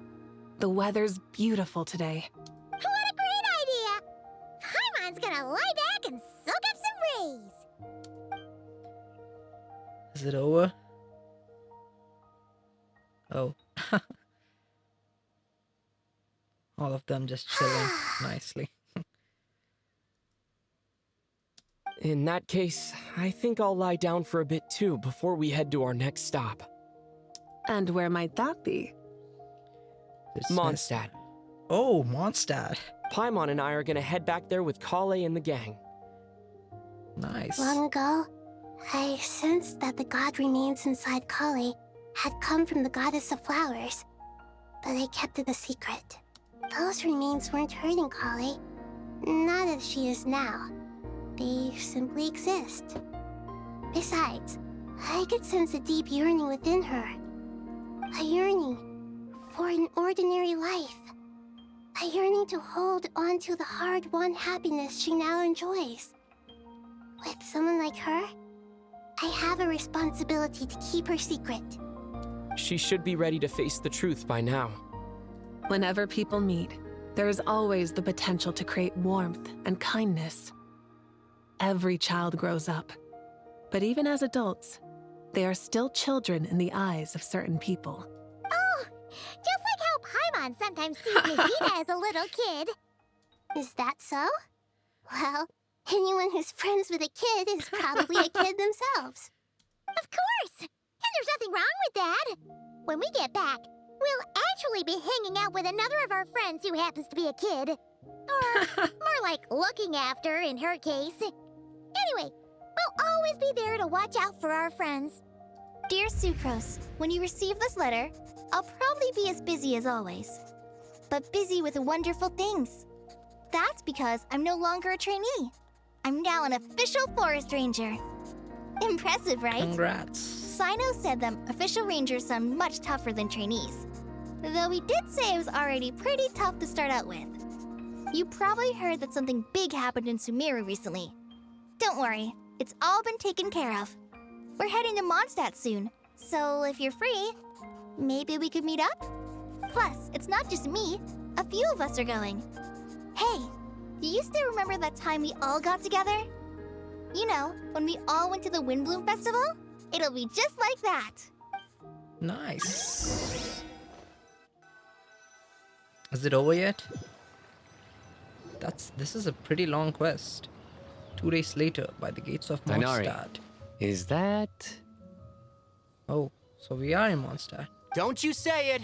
The weather's beautiful today. What a great idea! Paimon's gonna lie back and soak up some rays. Is it over? Oh. All of them just chilling nicely. In that case, I think I'll lie down for a bit too before we head to our next stop. And where might that be? Mondstadt. Oh, Mondstadt. Paimon and I are gonna head back there with Kale and the gang. Nice. Long ago, I sensed that the god remains inside Kale had come from the goddess of flowers, but I kept it a secret. Those remains weren't hurting Kale, not as she is now. They simply exist. Besides, I could sense a deep yearning within her. A yearning for an ordinary life. A yearning to hold on to the hard-won happiness she now enjoys. With someone like her, I have a responsibility to keep her secret. She should be ready to face the truth by now. Whenever people meet, there is always the potential to create warmth and kindness. Every child grows up, but even as adults, they are still children in the eyes of certain people. Oh, just like how Paimon sometimes sees Nahida as a little kid. Is that so? Well, anyone who's friends with a kid is probably a kid themselves. Of course! And there's nothing wrong with that! When we get back, we'll actually be hanging out with another of our friends who happens to be a kid. Or more like looking after, in her case. Anyway, we'll always be there to watch out for our friends. Dear Sucrose, when you receive this letter, I'll probably be as busy as always. But busy with wonderful things. That's because I'm no longer a trainee. I'm now an official forest ranger. Impressive, right? Congrats. Sino said them official rangers sound much tougher than trainees. Though he did say it was already pretty tough to start out with. You probably heard that something big happened in Sumeru recently. Don't worry, it's all been taken care of. We're heading to Mondstadt soon, so if you're free, maybe we could meet up? Plus, it's not just me, a few of us are going. Hey, do you still remember that time we all got together? You know, when we all went to the Windbloom Festival? It'll be just like that. Nice. Is it over yet? This is a pretty long quest. 2 days later, by the gates of Mondstadt. Is that... Oh, so we are in Mondstadt. Don't you say it!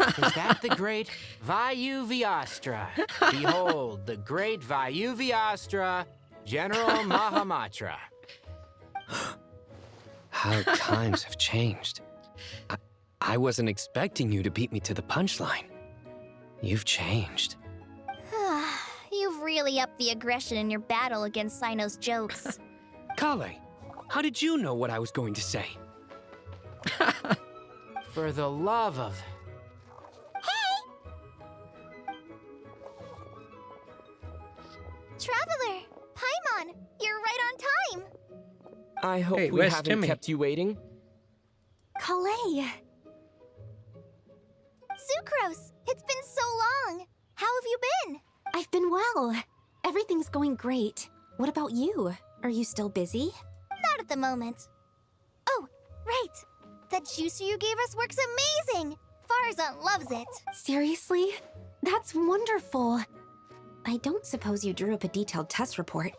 Is that the great Vayu Vyastra? Behold, the great Vayu Vyastra, General Mahamatra. How times have changed. I wasn't expecting you to beat me to the punchline. You've changed. You've really upped the aggression in your battle against Sino's jokes. Kale, how did you know what I was going to say? For the love of... Traveler! Paimon! You're right on time! I hope we haven't kept you waiting. Kalei! Sucrose! It's been so long! How have you been? I've been well. Everything's going great. What about you? Are you still busy? Not at the moment. Oh, right! That juicer you gave us works amazing! Farzan loves it! Seriously? That's wonderful! I don't suppose you drew up a detailed test report.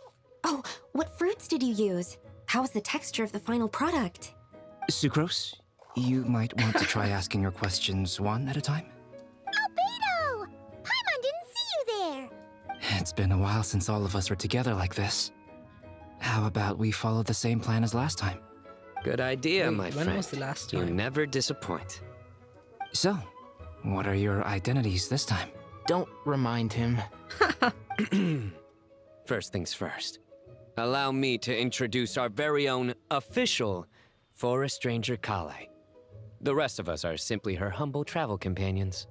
Oh, what fruits did you use? How was the texture of the final product? Sucrose, you might want to try asking your questions one at a time. Albedo! Paimon didn't see you there! It's been a while since all of us were together like this. How about we follow the same plan as last time? Good idea, Wait, my friend. when was the last time? You never disappoint. So, what are your identities this time? Don't remind him. First things first. Allow me to introduce our very own official Forest Ranger Kale. The rest of us are simply her humble travel companions.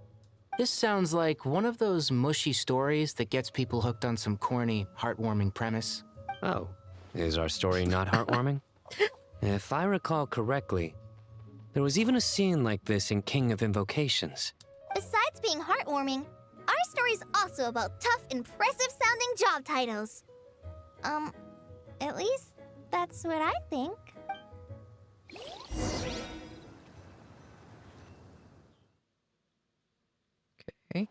This sounds like one of those mushy stories that gets people hooked on some corny, heartwarming premise. Oh, is our story not heartwarming? If I recall correctly, there was even a scene like this in King of Invocations. Besides being heartwarming, our story's also about tough, impressive-sounding job titles. At least that's what I think. Okay.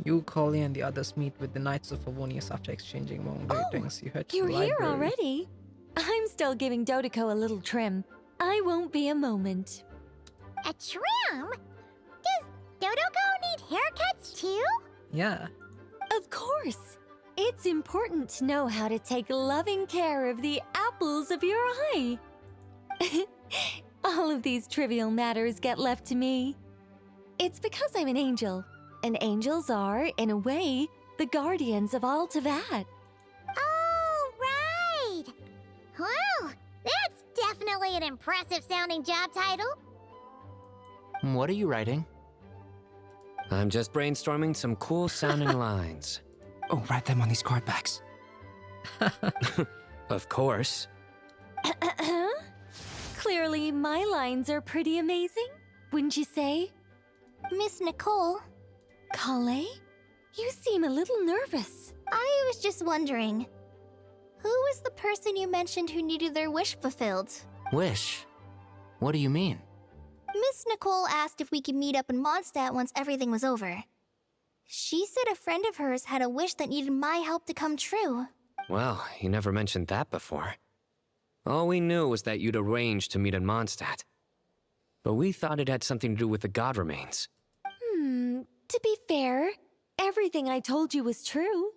You, Collie, and the others meet with the Knights of Favonius after exchanging more greetings. You head to You're the here library. already? I'm still giving Dottore a little trim. I won't be a moment. A trim? Does Dottore need haircuts too? Yeah. Of course. It's important to know how to take loving care of the apples of your eye. All of these trivial matters get left to me. It's because I'm an angel, and angels are, in a way, the guardians of all Teyvat. Oh, really an impressive sounding job title. What are you writing? I'm just brainstorming some cool sounding lines. Oh, write them on these card backs. Of course. Clearly, my lines are pretty amazing, wouldn't you say? Miss Nicole. Kale? You seem a little nervous. I was just wondering, who was the person you mentioned who needed their wish fulfilled? Wish? What do you mean? Miss Nicole asked if we could meet up in Mondstadt once everything was over. She said a friend of hers had a wish that needed my help to come true. Well, you never mentioned that before. All we knew was that you'd arranged to meet in Mondstadt. But we thought it had something to do with the god remains. To be fair, everything I told you was true.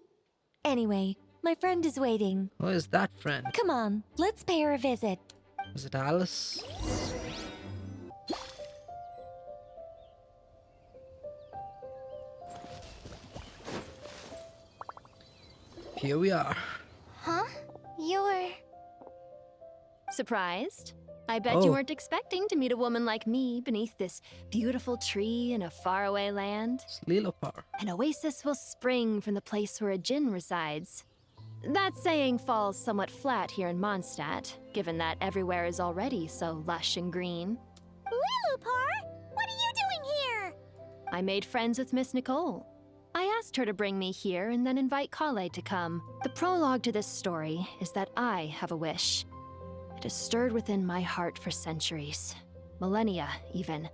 Anyway, my friend is waiting. Who is that friend? Come on, let's pay her a visit. Is it Alice? Here we are. Huh? You're... Surprised? I bet you weren't expecting to meet a woman like me beneath this beautiful tree in a faraway land. It's Lilopar. An oasis will spring from the place where a djinn resides. That saying falls somewhat flat here in Mondstadt, given that everywhere is already so lush and green. Lilopar? What are you doing here? I made friends with Miss Nicole. I asked her to bring me here and then invite Kale to come. The prologue to this story is that I have a wish. It has stirred within my heart for centuries. Millennia, even.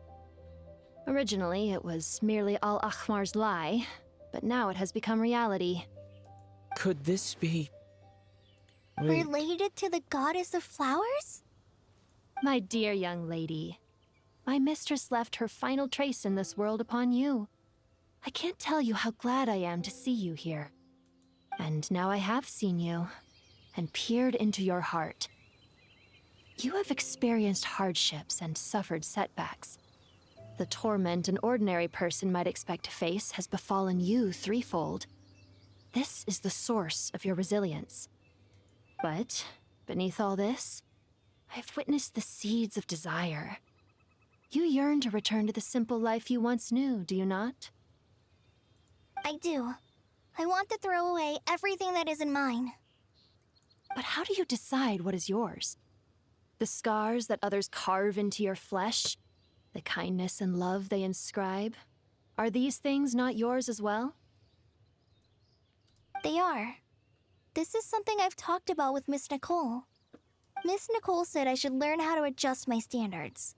Originally, it was merely Al-Ahmar's lie, but now it has become reality. Could this be... Related to the goddess of flowers? My dear young lady, my mistress left her final trace in this world upon you. I can't tell you how glad I am to see you here. And now I have seen you, and peered into your heart. You have experienced hardships and suffered setbacks. The torment an ordinary person might expect to face has befallen you threefold. This is the source of your resilience. But, beneath all this, I've witnessed the seeds of desire. You yearn to return to the simple life you once knew, do you not? I do. I want to throw away everything that isn't mine. But how do you decide what is yours? The scars that others carve into your flesh? The kindness and love they inscribe? Are these things not yours as well? They are. This is something I've talked about with Miss Nicole. Miss Nicole said I should learn how to adjust my standards.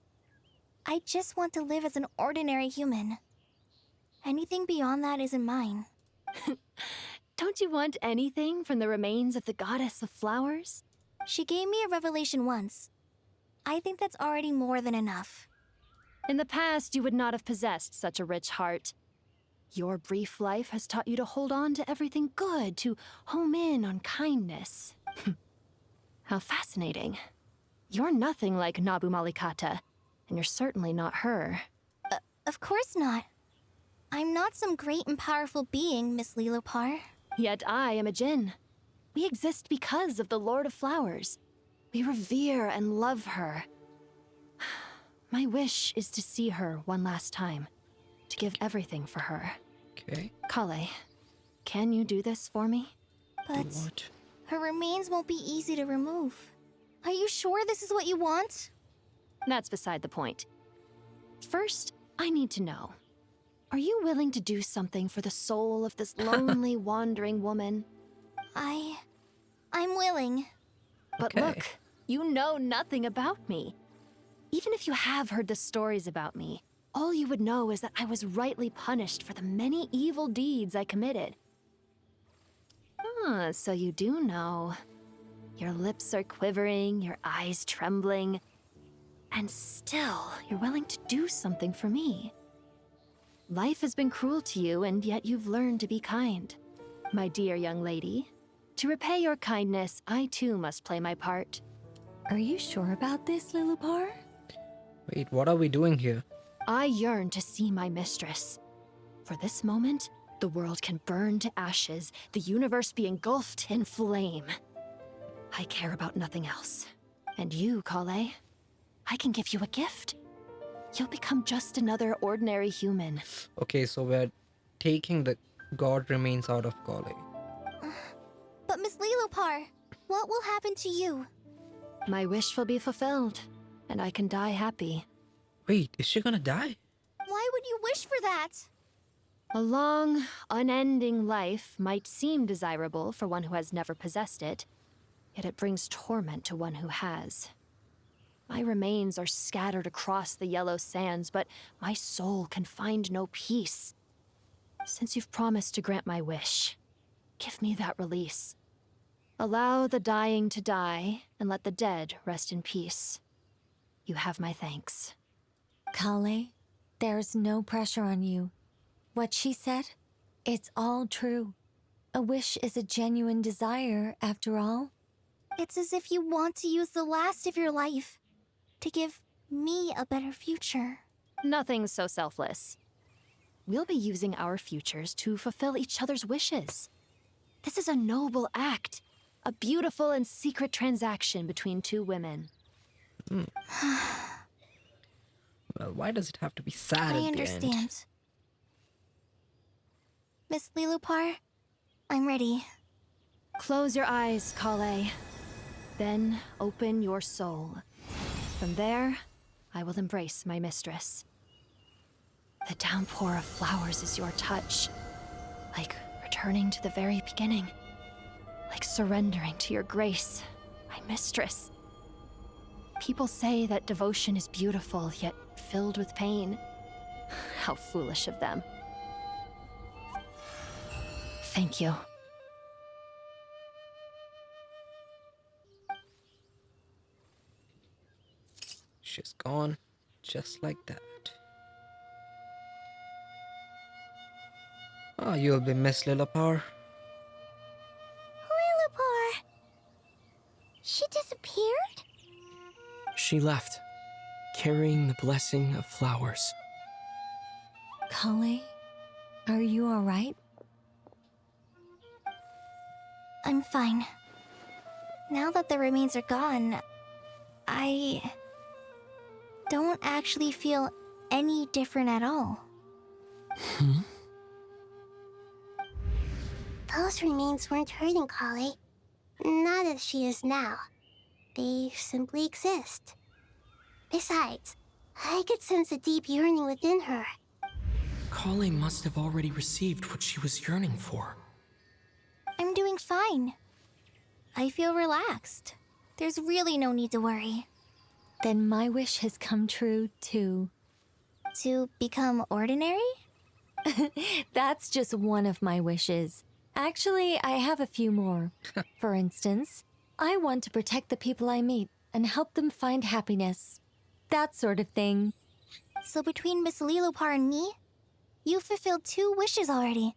I just want to live as an ordinary human. Anything beyond that isn't mine. Don't you want anything from the remains of the goddess of flowers? She gave me a revelation once. I think that's already more than enough. In the past, you would not have possessed such a rich heart. Your brief life has taught you to hold on to everything good, to home in on kindness. How fascinating. You're nothing like Nabu Malikata, and you're certainly not her. Of course not. I'm not some great and powerful being, Miss Lilopar. Yet I am a djinn. We exist because of the Lord of Flowers. We revere and love her. My wish is to see her one last time, to give everything for her. Okay. Kale, can you do this for me? But her remains won't be easy to remove. Are you sure this is what you want? That's beside the point. First, I need to know. Are you willing to do something for the soul of this lonely, wandering woman? I'm willing. But look, you know nothing about me. Even if you have heard the stories about me, all you would know is that I was rightly punished for the many evil deeds I committed. Ah, so you do know. Your lips are quivering, your eyes trembling, and still you're willing to do something for me. Life has been cruel to you, and yet you've learned to be kind. My dear young lady, to repay your kindness, I too must play my part. Are you sure about this, Lilopar? Wait, what are we doing here? I yearn to see my mistress. For this moment, the world can burn to ashes, the universe be engulfed in flame. I care about nothing else. And you, Kale, I can give you a gift. You'll become just another ordinary human. Okay, so we're taking the God remains out of Kale. But Miss Lilopar, what will happen to you? My wish will be fulfilled, and I can die happy. Wait, is she gonna die? Why would you wish for that? A long, unending life might seem desirable for one who has never possessed it, yet it brings torment to one who has. My remains are scattered across the yellow sands, but my soul can find no peace. Since you've promised to grant my wish, give me that release. Allow the dying to die, and let the dead rest in peace. You have my thanks. Kale, there's no pressure on you. What she said, it's all true. A wish is a genuine desire, after all. It's as if you want to use the last of your life to give me a better future. Nothing's so selfless. We'll be using our futures to fulfill each other's wishes. This is a noble act, a beautiful and secret transaction between two women. Well, why does it have to be sad I at understand. the end? Miss Lilopar, I'm ready. Close your eyes, Kale. Then open your soul. From there, I will embrace my mistress. The downpour of flowers is your touch. Like returning to the very beginning. Like surrendering to your grace, my mistress. People say that devotion is beautiful, yet filled with pain. How foolish of them. Thank you. She's gone, just like that. Oh, you'll be Miss Lilopar. Lilopar! She disappeared? She left, carrying the blessing of flowers. Kale, are you alright? I'm fine. Now that the remains are gone, I don't actually feel any different at all. Those remains weren't hurting Kale. Not as she is now. They simply exist. Besides, I could sense a deep yearning within her. Kale must have already received what she was yearning for. I'm doing fine. I feel relaxed. There's really no need to worry. Then my wish has come true, too. To become ordinary? That's just one of my wishes. Actually, I have a few more. For instance, I want to protect the people I meet and help them find happiness. That sort of thing. So between Miss Lilopar and me, you've fulfilled 2 wishes already.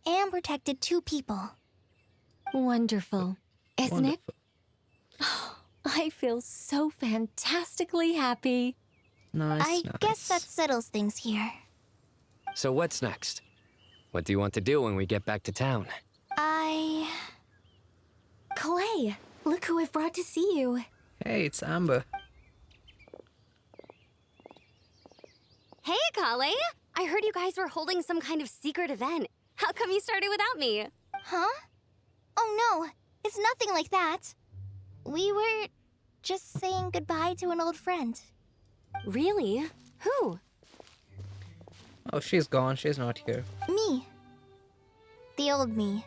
And protected 2 people. Wonderful. Isn't it? Oh, I feel so fantastically happy. Nice, I guess that settles things here. So what's next? What do you want to do when we get back to town? Clay, look who I've brought to see you. Hey, it's Amber. Hey, Kale! I heard you guys were holding some kind of secret event. How come you started without me? Huh? Oh no, it's nothing like that. We were just saying goodbye to an old friend. Really? Who? Oh, she's gone. She's not here. Me. The old me.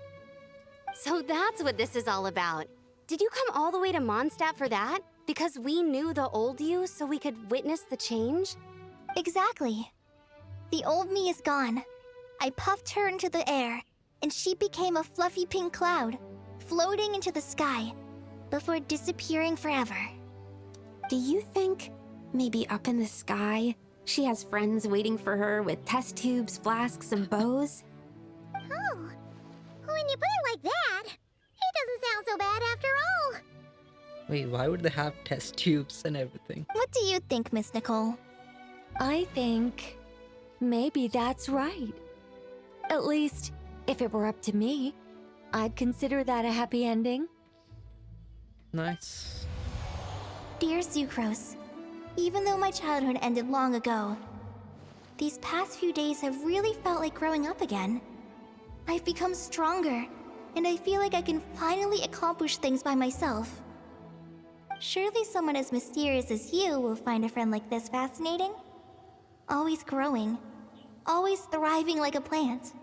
So that's what this is all about. Did you come all the way to Mondstadt for that? Because we knew the old you so we could witness the change? Exactly. The old me is gone. I puffed her into the air, and she became a fluffy pink cloud, floating into the sky, before disappearing forever. Do you think, maybe up in the sky, she has friends waiting for her with test tubes, flasks, and bows? Oh, when you put it like that, it doesn't sound so bad after all. Wait, why would they have test tubes and everything? What do you think, Miss Nicole? I think maybe that's right. At least, if it were up to me, I'd consider that a happy ending. Nice. Dear Sucrose, Even though my childhood ended long ago, these past few days have really felt like growing up again. I've become stronger, and I feel like I can finally accomplish things by myself. Surely someone as mysterious as you will find a friend like this fascinating? Always growing, always thriving like a plant.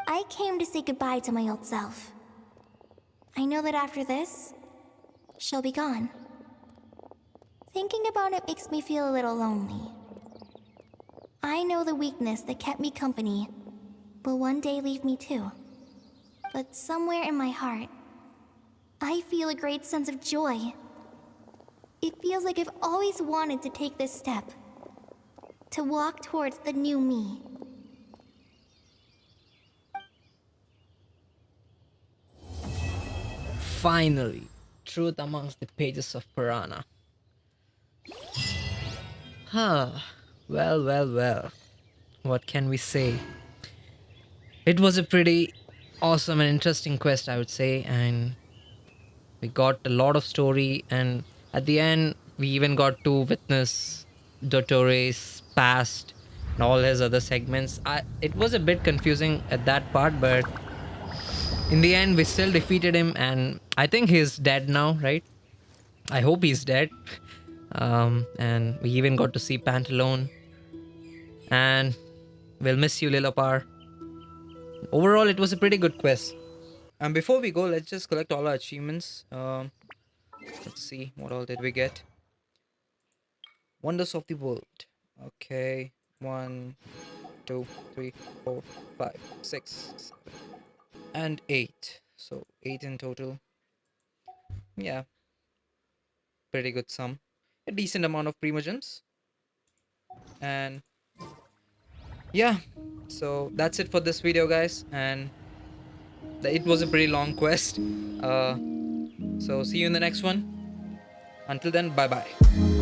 I came to say goodbye to my old self. I know that after this, she'll be gone. Thinking about it makes me feel a little lonely. I know the weakness that kept me company will one day leave me too. But somewhere in my heart, I feel a great sense of joy. It feels like I've always wanted to take this step, to walk towards the new me. Finally, truth amongst the pages of Purana. Well. What can we say? It was a pretty awesome and interesting quest, I would say, and we got a lot of story, and at the end, we even got to witness Dottore's past and all his other segments. It was a bit confusing at that part, but in the end, we still defeated him, and I think he's dead now, right? I hope he's dead. And we even got to see Pantalone. And we'll miss you, Lilopar. Overall, it was a pretty good quest. And before we go, let's just collect all our achievements. Let's see, what all did we get? Wonders of the World. Okay, 1, 2, 3, 4, 5, 6, 7, and 8. So 8 in total. Yeah, pretty good sum. A decent amount of Primogems. And yeah, so that's it for this video, guys. And it was a pretty long quest. So see you in the next one. Until then, bye bye.